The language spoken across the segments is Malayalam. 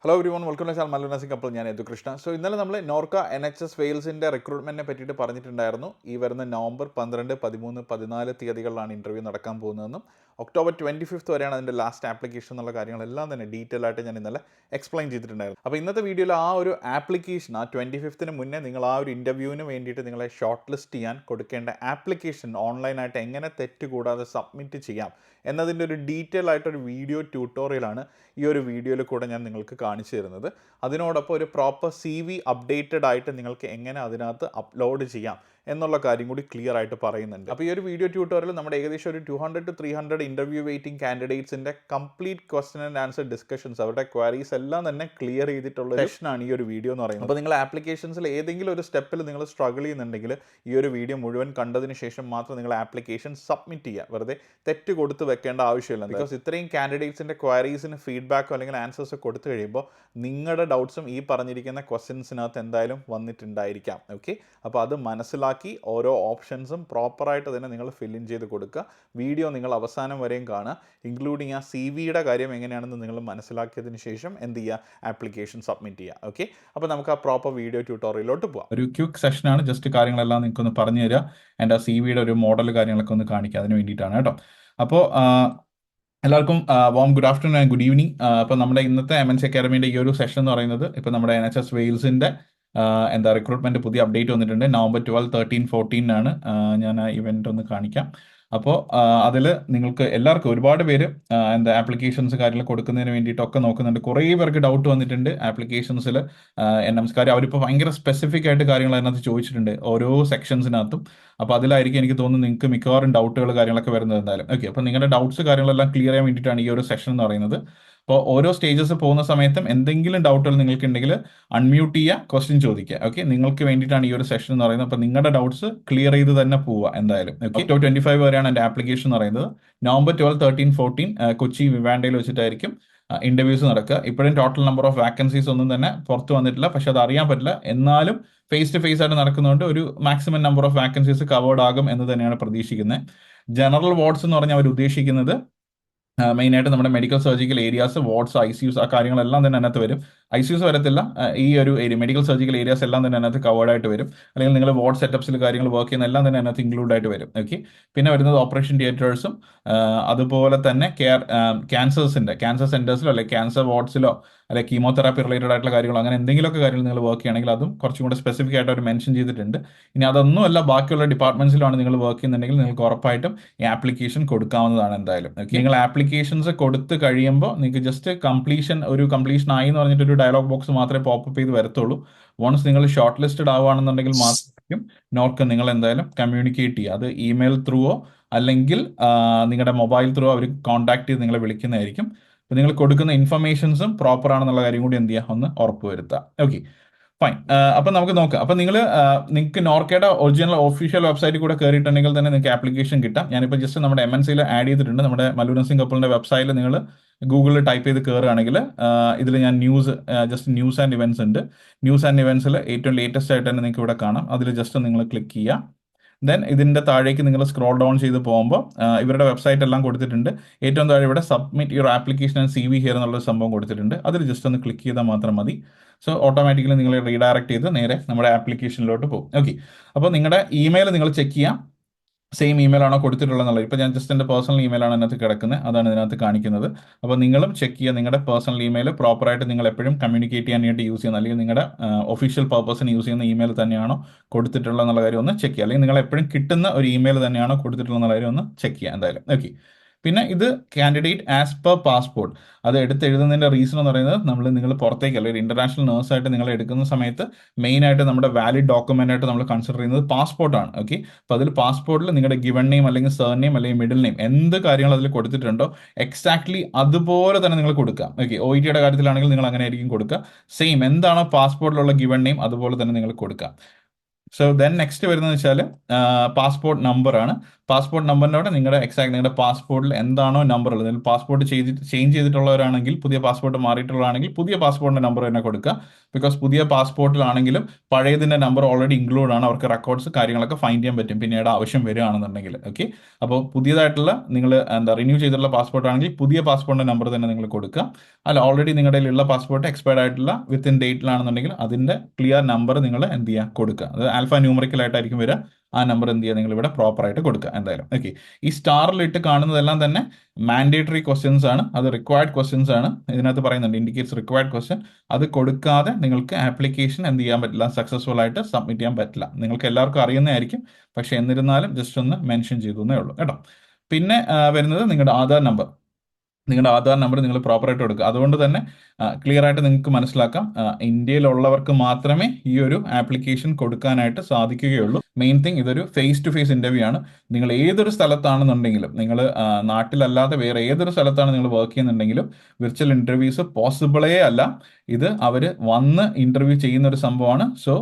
Hello everyone welcome to channel Mallu couple ഞാൻ യദുകൃഷ്ണ. സോ ഇന്നലെ നമ്മൾ നോർക്ക NHS വെയിൽസിൻ്റെ റിക്രൂട്ട്മെൻറ്റിനെ പറ്റിയിട്ട് പറഞ്ഞിട്ടുണ്ടായിരുന്നു. ഈ വരുന്ന നവംബർ 12, 13, 14 തീയതികളിലാണ് ഇൻ്റർവ്യൂ നടക്കാൻ പോകുന്നതെന്നും ഒക്ടോബർ 25 വരെയാണ് അതിൻ്റെ ലാസ്റ്റ് ആപ്ലിക്കേഷൻ എന്നുള്ള കാര്യങ്ങളെല്ലാം തന്നെ ഡീറ്റെയിൽ ആയിട്ട് ഞാൻ ഇന്നലെ എക്സ്പ്ലെയിൻ ചെയ്തിട്ടുണ്ടായിരുന്നു. അപ്പോൾ ഇന്നത്തെ വീഡിയോയിൽ ആ ഒരു ആപ്ലിക്കേഷൻ ആ 25 മുന്നേ നിങ്ങൾ ആ ഒരു ഇൻ്റർവ്യൂവിന് വേണ്ടിയിട്ട് നിങ്ങളെ ഷോർട്ട് ലിസ്റ്റ് ചെയ്യാൻ കൊടുക്കേണ്ട ആപ്ലിക്കേഷൻ ഓൺലൈനായിട്ട് എങ്ങനെ തെറ്റ് കൂടാതെ സബ്മിറ്റ് ചെയ്യാം എന്നതിൻ്റെ ഒരു ഡീറ്റെയിൽ ആയിട്ടൊരു വീഡിയോ ട്യൂട്ടോറിയലാണ് ഈ ഒരു വീഡിയോയിൽ കൂടെ ഞാൻ നിങ്ങൾക്ക് കാണിച്ചു തരുന്നത്. അതിനോടൊപ്പം ഒരു പ്രോപ്പർ CV അപ്ഡേറ്റഡ് ആയിട്ട് നിങ്ങൾക്ക് എങ്ങനെ അതിനകത്ത് അപ്ലോഡ് ചെയ്യാം എന്നുള്ള കാര്യം കൂടി ക്ലിയർ ആയിട്ട് പറയുന്നുണ്ട്. അപ്പോൾ ഈ ഒരു വീഡിയോ ട്യൂട്ടോറിയൽ നമ്മുടെ ഏകദേശം ഒരു 200 to 300 ഇൻ്റർവ്യൂ വെയിറ്റിംഗ് കാൻഡിഡേറ്റ്സിൻ്റെ complete question and answer discussions, അവരുടെ ക്വയറീസ് എല്ലാം തന്നെ ക്ലിയർ ചെയ്തിട്ടുള്ള സെഷനാണ് ഈ ഒരു വീഡിയോ എന്ന് പറയുന്നത്. അപ്പോൾ നിങ്ങൾ ആപ്ലിക്കേഷൻസിൽ ഏതെങ്കിലും ഒരു സ്റ്റെപ്പിൽ നിങ്ങൾ സ്ട്രഗിൾ ചെയ്യുന്നുണ്ടെങ്കിൽ ഈ ഒരു വീഡിയോ മുഴുവൻ കണ്ടതിന് ശേഷം മാത്രം നിങ്ങൾ ആപ്ലിക്കേഷൻ സബ്മിറ്റ് ചെയ്യുക. വെറുതെ തെറ്റ് കൊടുത്ത് വെക്കേണ്ട ആവശ്യമില്ല. ബിക്കോസ് ഇത്രയും കാൻഡിഡേറ്റ്സിൻ്റെ ക്വയറീസിന് ഫീഡ്ബാക്കോ അല്ലെങ്കിൽ ആൻസേഴ്സ് കൊടുത്തു കഴിയുമ്പോൾ നിങ്ങളുടെ ഡൗട്ട്സും ഈ പറഞ്ഞിരിക്കുന്ന ക്വസ്റ്റ്യൻസിനകത്ത് എന്തായാലും വന്നിട്ടുണ്ടായിരിക്കാം. ഓക്കെ, അപ്പോൾ അത് മനസ്സിലാക്കി ഓരോ ഓപ്ഷൻസും പ്രോപ്പറായിട്ട് തന്നെ നിങ്ങൾ ഫില്ലിൻ ചെയ്ത് കൊടുക്കുക. വീഡിയോ നിങ്ങൾ അവസാനം വരെയും കാണുക, ഇൻക്ലൂഡിങ് ആ CVയുടെ കാര്യം എങ്ങനെയാണെന്ന് നിങ്ങൾ മനസ്സിലാക്കിയതിന് ശേഷം എന്ത് ചെയ്യുക, ആപ്ലിക്കേഷൻ സബ്മിറ്റ് ചെയ്യുക. ഓക്കെ, അപ്പോൾ നമുക്ക് ആ പ്രോപ്പർ വീഡിയോ ട്യൂട്ടോറിയലിലോട്ട് പോകാം. ഒരു ക്വിക്ക് സെഷനാണ്, ജസ്റ്റ് കാര്യങ്ങളെല്ലാം നിങ്ങൾക്കൊന്ന് പറഞ്ഞു തരിക, എൻ്റെ ആ CVയുടെ ഒരു മോഡൽ കാര്യങ്ങളൊക്കെ ഒന്ന് കാണിക്കുക, അതിന് വേണ്ടിയിട്ടാണ് കേട്ടോ. അപ്പോൾ എല്ലാവർക്കും warm good afternoon and good evening. അപ്പോൾ നമ്മുടെ ഇന്നത്തെ MNC അക്കാഡമിയുടെ ഈ ഒരു സെഷൻ എന്ന് പറയുന്നത് ഇപ്പോൾ നമ്മുടെ NHS വെയിൽസിൻ്റെ റിക്രൂട്ട്മെന്റ് പുതിയ അപ്ഡേറ്റ് വന്നിട്ടുണ്ട്. നവംബർ 12, 13, 14 ഞാൻ ആ ഇവന്റ് ഒന്ന് കാണിക്കാം. അപ്പോൾ അതിൽ നിങ്ങൾക്ക് എല്ലാവർക്കും ഒരുപാട് പേര് ആപ്ലിക്കേഷൻസ് കാര്യങ്ങൾ കൊടുക്കുന്നതിന് വേണ്ടിയിട്ടൊക്കെ നോക്കുന്നുണ്ട്. കുറേ പേർക്ക് ഡൗട്ട് വന്നിട്ടുണ്ട് ആപ്ലിക്കേഷൻസിൽ. NMC അവരിപ്പോൾ ഭയങ്കര സ്പെസിഫിക് ആയിട്ട് കാര്യങ്ങൾ അതിനകത്ത് ചോദിച്ചിട്ടുണ്ട് ഓരോ സെക്ഷൻസിനകത്തും. അപ്പോൾ അതിലായിരിക്കും എനിക്ക് തോന്നുന്നു നിങ്ങൾക്ക് മിക്കവാറും ഡൗട്ടുകൾ കാര്യങ്ങളൊക്കെ വരുന്നത് എന്തായാലും. ഓക്കെ, അപ്പോൾ നിങ്ങളുടെ ഡൗട്ട്സ് കാര്യങ്ങളെല്ലാം ക്ലിയർ ചെയ്യാൻ വേണ്ടിയിട്ടാണ് ഈ ഒരു സെഷൻ എന്ന് പറയുന്നത്. അപ്പോൾ ഓരോ സ്റ്റേജസ് പോകുന്ന സമയത്തും എന്തെങ്കിലും ഡൗട്ടുകൾ നിങ്ങൾക്ക് ഉണ്ടെങ്കിൽ അൺമ്യൂട്ട് ചെയ്യുക, ക്വസ്റ്റ്യൻ ചോദിക്കുക. ഓക്കെ, നിങ്ങൾക്ക് വേണ്ടിയിട്ടാണ് ഈ ഒരു സെഷൻ എന്ന് പറയുന്നത്. അപ്പോൾ നിങ്ങളുടെ ഡൗട്ട്സ് ക്ലിയർ ചെയ്ത് തന്നെ പോവുക എന്തായാലും. ഒക്ടോബർ 25 വരെയാണ് എൻ്റെ ആപ്ലിക്കേഷൻ എന്ന് പറയുന്നത്. നവംബർ 12, 13, 14 കൊച്ചി വിവാൻഡയിൽ വെച്ചിട്ടായിരിക്കും ഇന്റർവ്യൂസ് നടക്കുക. ഇപ്പോഴും ടോട്ടൽ നമ്പർ ഓഫ് വാക്കൻസീസ് ഒന്നും തന്നെ പുറത്ത് വന്നിട്ടില്ല, പക്ഷെ അത് അറിയാൻ പറ്റില്ല. എന്നാലും ഫേസ് ടു ഫേസ് ആയിട്ട് നടക്കുന്നതുകൊണ്ട് ഒരു maximum number of vacancies covered ആകും എന്ന് തന്നെയാണ് പ്രതീക്ഷിക്കുന്നത്. ജനറൽ വാർഡ്സ് എന്ന് പറഞ്ഞാൽ അവർ ഉദ്ദേശിക്കുന്നത് മെയിനായിട്ട് നമ്മുടെ medical surgical areas, wards, ICUs ആ കാര്യങ്ങളെല്ലാം തന്നെ അതിനകത്ത് വരും. ICUs വരത്തില്ല, ഈ ഒരു ഏരിയ മെഡിക്കൽ സർജിക്കൽ ഏരിയാസ് എല്ലാം തന്നെ അതിനകത്ത് കവേർഡ് ആയിട്ട് വരും. അല്ലെങ്കിൽ നിങ്ങൾ വാർഡ് സെറ്റപ്സിൽ കാര്യങ്ങൾ വർക്ക് ചെയ്യുന്ന എല്ലാം തന്നെ അതിനകത്ത് ഇൻക്ലൂഡ് ആയിട്ട് വരും. ഓക്കെ, പിന്നെ വരുന്നത് ഓപ്പറേഷൻ തിയേറ്റേഴ്സും അതുപോലെ തന്നെ ക്യാൻസർ സെന്റേഴ്സിലോ അല്ലെങ്കിൽ ക്യാൻസർ വാർഡ്സിലോ അല്ലെങ്കിൽ കീമോതെറാപ്പി റിലേറ്റഡ് ആയിട്ടുള്ള കാര്യങ്ങളോ അങ്ങനെ എന്തെങ്കിലുമൊക്കെ കാര്യങ്ങൾ നിങ്ങൾ വർക്ക് ചെയ്യുകയാണെങ്കിൽ അതും കുറച്ചും കൂടെ സ്പെസിഫിക് ആയിട്ട് അവർ മെൻഷൻ ചെയ്തിട്ടുണ്ട്. ഇനി അതൊന്നുമല്ല ബാക്കിയുള്ള ഡിപ്പാർട്ട്മെന്റ്സിലാണ് നിങ്ങൾ വർക്ക് ചെയ്യുന്നുണ്ടെങ്കിൽ നിങ്ങൾക്ക് ഉറപ്പായിട്ടും ഈ ആപ്ലിക്കേഷൻ കൊടുക്കാവുന്നതാണ് എന്തായാലും. ഓക്കെ, നിങ്ങൾ ആപ്ലിക്കേഷൻസ് കൊടുത്ത് കഴിയുമ്പോൾ നിങ്ങൾക്ക് ജസ്റ്റ് കംപ്ലീഷൻ ആയി എന്ന് പറഞ്ഞിട്ട് ഒരു ഡയലോഗ് ബോക്സ് മാത്രമേ പോപ്പപ്പ് ചെയ്ത് വരത്തുള്ളൂ. വൺസ് നിങ്ങൾ ഷോർട്ട് ലിസ്റ്റഡ് ആവുകയാണെന്നുണ്ടെങ്കിൽ മാത്രം നോർക്ക് നിങ്ങൾ എന്തായാലും കമ്മ്യൂണിക്കേറ്റ് ചെയ്യുക. അത് ഇമെയിൽ ത്രൂവോ അല്ലെങ്കിൽ നിങ്ങളുടെ മൊബൈൽ ത്രൂ അവർ കോൺടാക്ട് ചെയ്ത് നിങ്ങളെ വിളിക്കുന്നതായിരിക്കും. അപ്പോൾ നിങ്ങൾ കൊടുക്കുന്ന ഇൻഫർമേഷൻസും പ്രോപ്പർ ആണെന്നുള്ള കാര്യം കൂടി എന്ത് ചെയ്യുക, ഒന്ന് ഉറപ്പ് വരുത്തുക. Okay, fine. അപ്പം നമുക്ക് നോക്കാം. അപ്പം നിങ്ങൾക്ക് നോർക്കയുടെ ഒറിജിനൽ ഒഫീഷ്യൽ വെബ്സൈറ്റിൽ കൂടെ കയറിയിട്ടുണ്ടെങ്കിൽ തന്നെ നിങ്ങൾക്ക് ആപ്ലിക്കേഷൻ കിട്ടാം. ഞാനിപ്പോൾ ജസ്റ്റ് നമ്മുടെ MNCയിൽ ആഡ് ചെയ്തിട്ടുണ്ട്. നമ്മുടെ മല്ലു കപ്പിളിൻ്റെ വെബ്സൈറ്റിൽ നിങ്ങൾ ഗൂഗിളിൽ ടൈപ്പ് ചെയ്ത് കയറുകയാണെങ്കിൽ ഇതിൽ ഞാൻ ന്യൂസ് ആൻഡ് ഇവൻറ്റ്സ് ഉണ്ട്. ന്യൂസ് ആൻഡ് ഇവൻറ്റ്സിൽ ഏറ്റവും ലേറ്റസ്റ്റ് ആയിട്ട് തന്നെ നിങ്ങൾക്ക് ഇവിടെ കാണാം. അതിൽ ജസ്റ്റ് നിങ്ങൾ ക്ലിക്ക് ചെയ്യുക. ദെൻ ഇതിൻ്റെ താഴേക്ക് നിങ്ങൾ സ്ക്രോൾ ഡൗൺ ചെയ്ത് പോകുമ്പോൾ ഇവരുടെ വെബ്സൈറ്റ് എല്ലാം കൊടുത്തിട്ടുണ്ട്. ഏറ്റവും താഴെ ഇവിടെ submit your application and CV here എന്നുള്ളൊരു സംഭവം കൊടുത്തിട്ടുണ്ട്. അതിൽ ജസ്റ്റ് ഒന്ന് ക്ലിക്ക് ചെയ്താൽ മാത്രം മതി. സോ ഓട്ടോമാറ്റിക്കലി നിങ്ങൾ റീഡയറക്ട് ചെയ്ത് നേരെ നമ്മുടെ ആപ്ലിക്കേഷനിലോട്ട് പോകും. ഓക്കെ, അപ്പോൾ നിങ്ങളുടെ ഇമെയിൽ നിങ്ങൾ ചെക്ക് ചെയ്യാം, സെയിം ഇമെയിൽ ആണോ കൊടുത്തിട്ടുള്ളതെന്നുള്ളത്. ഇപ്പോൾ ഞാൻ ജസ്റ്റ് എൻ്റെ പേഴ്സണൽ ഇമെയിലാണ് അതിനകത്ത് കിടക്കുന്നത്, അതാണ് ഇതിനകത്ത് കാണിക്കുന്നത്. അപ്പോൾ നിങ്ങളും ചെക്ക് ചെയ്യുക നിങ്ങളുടെ പേഴ്സണൽ ഇമെയിൽ പ്രോപ്പറായിട്ട് നിങ്ങൾ എപ്പോഴും കമ്മ്യൂണിക്കേറ്റ് ചെയ്യാനായിട്ട് യൂസ് ചെയ്യുന്ന അല്ലെങ്കിൽ നിങ്ങളുടെ ഒഫീഷ്യൽ പർപ്പസിന് യൂസ് ചെയ്യുന്ന ഇമെയിൽ തന്നെയാണോ കൊടുത്തിട്ടുള്ളത് എന്നുള്ള കാര്യം ഒന്ന് ചെക്ക് ചെയ്യുക. അല്ലെങ്കിൽ നിങ്ങൾ എപ്പോഴും കിട്ടുന്ന ഒരു ഇമെയിൽ തന്നെയാണോ കൊടുത്തിട്ടുള്ളത് എന്നുള്ള കാര്യം ഒന്ന് ചെക്ക് ചെയ്യുക എന്തായാലും. ഓക്കെ, പിന്നെ ഇത് കാൻഡിഡേറ്റ് ആസ് പെർ പാസ്പോർട്ട് അത് എഴുതുന്നതിൻ്റെ റീസൺ എന്ന് പറയുന്നത് നിങ്ങൾ പുറത്തേക്ക് അല്ലെങ്കിൽ ഇന്റർനാഷണൽ നേഴ്സായിട്ട് നിങ്ങൾ എടുക്കുന്ന സമയത്ത് മെയിനായിട്ട് നമ്മുടെ വാലിഡ് ഡോക്യുമെന്റ് ആയിട്ട് നമ്മൾ കൺസിഡർ ചെയ്യുന്നത് പാസ്പോർട്ടാണ്. ഓക്കെ, അപ്പോൾ അതിൽ പാസ്പോർട്ടിൽ നിങ്ങളുടെ ഗിവൺ നെയിം അല്ലെങ്കിൽ സർനെയിം അല്ലെങ്കിൽ മിഡിൽ നെയിം എന്ത് കാര്യങ്ങൾ അതിൽ കൊടുത്തിട്ടുണ്ടോ എക്സാക്ട്ലി അതുപോലെ തന്നെ നിങ്ങൾ കൊടുക്കുക. ഓക്കെ, OETയുടെ കാര്യത്തിലാണെങ്കിൽ നിങ്ങൾ അങ്ങനെ ആയിരിക്കും കൊടുക്കുക. സെയിം എന്താണോ പാസ്പോർട്ടിലുള്ള ഗിവൺ നെയിം അതുപോലെ തന്നെ നിങ്ങൾ കൊടുക്കുക. സോ ദെൻ നെക്സ്റ്റ് വരുന്നത് വെച്ചാൽ പാസ്പോർട്ട് നമ്പറാണ്. പാസ്പോർട്ട് നമ്പറിനോടെ നിങ്ങളുടെ പാസ്പോർട്ടിൽ എന്താണോ നമ്പർ ഉള്ളത്, പാസ്പോർട്ട് ചേഞ്ച് ചെയ്തിട്ടുള്ളവരാണെങ്കിൽ, പുതിയ പാസ്പോർട്ട് മാറിയിട്ടുള്ളതാണെങ്കിൽ പുതിയ പാസ്പോർട്ടിന്റെ നമ്പർ തന്നെ കൊടുക്കുക. ബിക്കോസ് പുതിയ പാസ്പോർട്ടിലാണെങ്കിലും പഴയതിന്റെ നമ്പർ ഓൾറെഡി ഇൻക്ലൂഡ് ആണ്, അവർക്ക് റെക്കോർഡ്സ് കാര്യങ്ങളൊക്കെ ഫൈൻഡ് ചെയ്യാൻ പറ്റും പിന്നീട് ആവശ്യം വരികയാണെന്നുണ്ടെങ്കിൽ. ഓക്കെ, അപ്പോൾ പുതിയതായിട്ടുള്ള നിങ്ങൾ റിന്യൂ ചെയ്തിട്ടുള്ള പാസ്പോർട്ട് ആണെങ്കിൽ പുതിയ പാസ്പോർട്ടിന്റെ നമ്പർ തന്നെ നിങ്ങൾ കൊടുക്കുക. അല്ല, ഓൾറെഡി നിങ്ങളുടെ കയ്യിലുള്ള പാസ്പോർട്ട് എക്സ്പയർഡ് ആയിട്ടുള്ള വിത്തിൻ ഡേറ്റിലാണെന്നുണ്ടെങ്കിൽ അതിന്റെ ക്ലിയർ നമ്പർ നിങ്ങൾ എന്ത് ചെയ്യുക, കൊടുക്കുക. അത് ആൽഫ ന്യൂമറിക്കൽ ആയിട്ടായിരിക്കും വരിക. ആ നമ്പർ എന്ത് ചെയ്യുക, നിങ്ങൾ ഇവിടെ പ്രോപ്പർ ആയിട്ട് കൊടുക്കുക എന്തായാലും. ഓക്കെ, ഈ സ്റ്റാറിലിട്ട് കാണുന്നതെല്ലാം തന്നെ മാൻഡേറ്ററി ക്വസ്റ്റ്യൻസ് ആണ്, അത് റിക്വയർഡ് ക്വസ്റ്റ്യൻസ് ആണ്. ഇതിനകത്ത് പറയുന്നുണ്ട് ഇൻഡിക്കേറ്റ്സ് റിക്വയർഡ് ക്വസ്റ്റ്യൻ. അത് കൊടുക്കാതെ നിങ്ങൾക്ക് ആപ്ലിക്കേഷൻ എന്ത് ചെയ്യാൻ പറ്റില്ല, സക്സസ്ഫുൾ ആയിട്ട് സബ്മിറ്റ് ചെയ്യാൻ പറ്റില്ല. നിങ്ങൾക്ക് എല്ലാവർക്കും അറിയുന്നതായിരിക്കും, പക്ഷെ എന്നിരുന്നാലും ജസ്റ്റ് ഒന്ന് മെൻഷൻ ചെയ്തു എന്നേ ഉള്ളൂ കേട്ടോ. പിന്നെ വരുന്നത് നിങ്ങളുടെ ആധാർ നമ്പർ. നിങ്ങളുടെ ആധാർ നമ്പർ നിങ്ങൾ പ്രോപ്പറായിട്ട് കൊടുക്കുക. അതുകൊണ്ട് തന്നെ ക്ലിയർ ആയിട്ട് നിങ്ങൾക്ക് മനസ്സിലാക്കാം, ഇന്ത്യയിലുള്ളവർക്ക് മാത്രമേ ഈ ഒരു ആപ്ലിക്കേഷൻ കൊടുക്കാനായിട്ട് സാധിക്കുകയുള്ളൂ. മെയിൻ തിങ്, ഇതൊരു ഫേസ് ടു ഫേസ് ഇന്റർവ്യൂ ആണ്. നിങ്ങൾ ഏതൊരു സ്ഥലത്താണെന്നുണ്ടെങ്കിലും, നിങ്ങൾ നാട്ടിലല്ലാതെ വേറെ ഏതൊരു സ്ഥലത്താണ് നിങ്ങൾ വർക്ക് ചെയ്യുന്നുണ്ടെങ്കിലും വിർച്വൽ ഇന്റർവ്യൂസ് പോസിബിളേ അല്ല. ഇത് അവർ വന്ന് ഇന്റർവ്യൂ ചെയ്യുന്ന ഒരു സംഭവമാണ്. സോ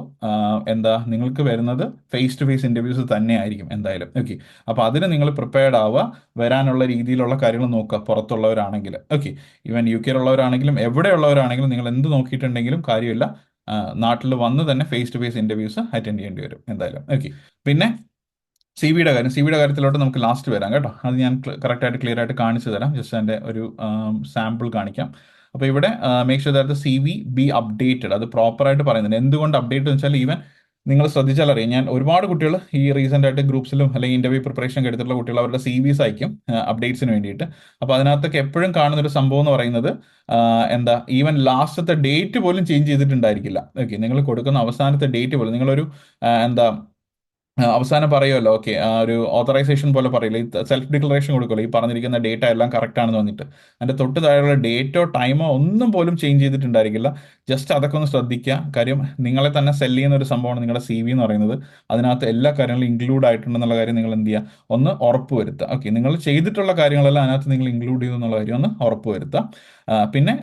നിങ്ങൾക്ക് വരുന്നത് ഫേസ് ടു ഫേസ് ഇന്റർവ്യൂസ് തന്നെ ആയിരിക്കും എന്തായാലും. ഓക്കെ, അപ്പോൾ അതിന് നിങ്ങൾ പ്രിപ്പയർഡ് ആവുക, വരാനുള്ള രീതിയിലുള്ള കാര്യങ്ങൾ നോക്കുക. പുറത്തുള്ളവരാണെങ്കിൽ, ഓക്കെ, ഈവൻ യു കെയിലുള്ളവരാണെങ്കിലും എവിടെയുള്ളവരാണെങ്കിലും നിങ്ങൾ എന്ത് നോക്കിയിട്ടുണ്ടെങ്കിലും കാര്യമില്ല, നാട്ടിൽ വന്ന് തന്നെ face to face interviews attend ചെയ്യേണ്ടി വരും എന്തായാലും. ഓക്കെ, പിന്നെ സിവിയുടെ കാര്യത്തിലോട്ട് നമുക്ക് ലാസ്റ്റ് വരാം കേട്ടോ. അത് ഞാൻ കറക്റ്റായിട്ട് ക്ലിയർ ആയിട്ട് കാണിച്ചു തരാം. ജസ്റ്റ് എൻ്റെ ഒരു സാമ്പിൾ കാണിക്കാം. അപ്പോൾ ഇവിടെ make sure that the C V B updated, അത് പ്രോപ്പറായിട്ട് പറയുന്നുണ്ട്. എന്തുകൊണ്ട് അപ്ഡേറ്റ് എന്ന് വെച്ചാൽ, ഈവൻ നിങ്ങൾ ശ്രദ്ധിച്ചാൽ അറിയാം, ഞാൻ ഒരുപാട് കുട്ടികൾ ഈ റീസെൻ്റ് ആയിട്ട് ഗ്രൂപ്പ്സിലും അല്ലെങ്കിൽ ഇന്റർവ്യൂ പ്രിപ്പറേഷൻ ഒക്കെ എടുത്തിട്ടുള്ള കുട്ടികൾ അവരുടെ സി വിസ് അയക്കും അപ്ഡേറ്റ്സിന് വേണ്ടിയിട്ട്. അപ്പോൾ അതിനകത്തൊക്കെ എപ്പോഴും കാണുന്ന ഒരു സംഭവം എന്ന് പറയുന്നത് ഈവൻ ലാസ്റ്റത്തെ ഡേറ്റ് പോലും ചേഞ്ച് ചെയ്തിട്ടുണ്ടായിരിക്കില്ല. ഓക്കെ, നിങ്ങൾ കൊടുക്കുന്ന അവസാനത്തെ ഡേറ്റ് പോലും നിങ്ങളൊരു അവസാനം പറയുമല്ലോ, ഓക്കെ, ഒരു ഓതറൈസേഷൻ പോലെ പറയില്ല, ഈ സെൽഫ് ഡിക്ലറേഷൻ കൊടുക്കുമല്ലോ, ഈ പറഞ്ഞിരിക്കുന്ന ഡേറ്റ എല്ലാം കറക്റ്റ് ആണെന്ന് വന്നിട്ട് അതിൻ്റെ തൊട്ട് താഴെയുള്ള ഡേറ്റോ ടൈമോ ഒന്നും പോലും ചേഞ്ച് ചെയ്തിട്ടുണ്ടായിരിക്കില്ല. ജസ്റ്റ് അതൊക്കെ ഒന്ന് ശ്രദ്ധിക്കുക. കാര്യം നിങ്ങളെ തന്നെ സെല് ചെയ്യുന്ന ഒരു സംഭവമാണ് നിങ്ങളുടെ സി വി എന്ന് പറയുന്നത്. അതിനകത്ത് എല്ലാ കാര്യങ്ങളും ഇൻക്ലൂഡ് ആയിട്ടുണ്ടെന്നുള്ള കാര്യം നിങ്ങൾ എന്ത് ചെയ്യുക, ഒന്ന് ഉറപ്പ് വരുത്തുക. ഓക്കെ, നിങ്ങൾ ചെയ്തിട്ടുള്ള കാര്യങ്ങളെല്ലാം അതിനകത്ത് നിങ്ങൾ ഇൻക്ലൂഡ് ചെയ്തു എന്നുള്ള കാര്യം ഒന്ന് ഉറപ്പ് വരുത്തുക. പിന്നെ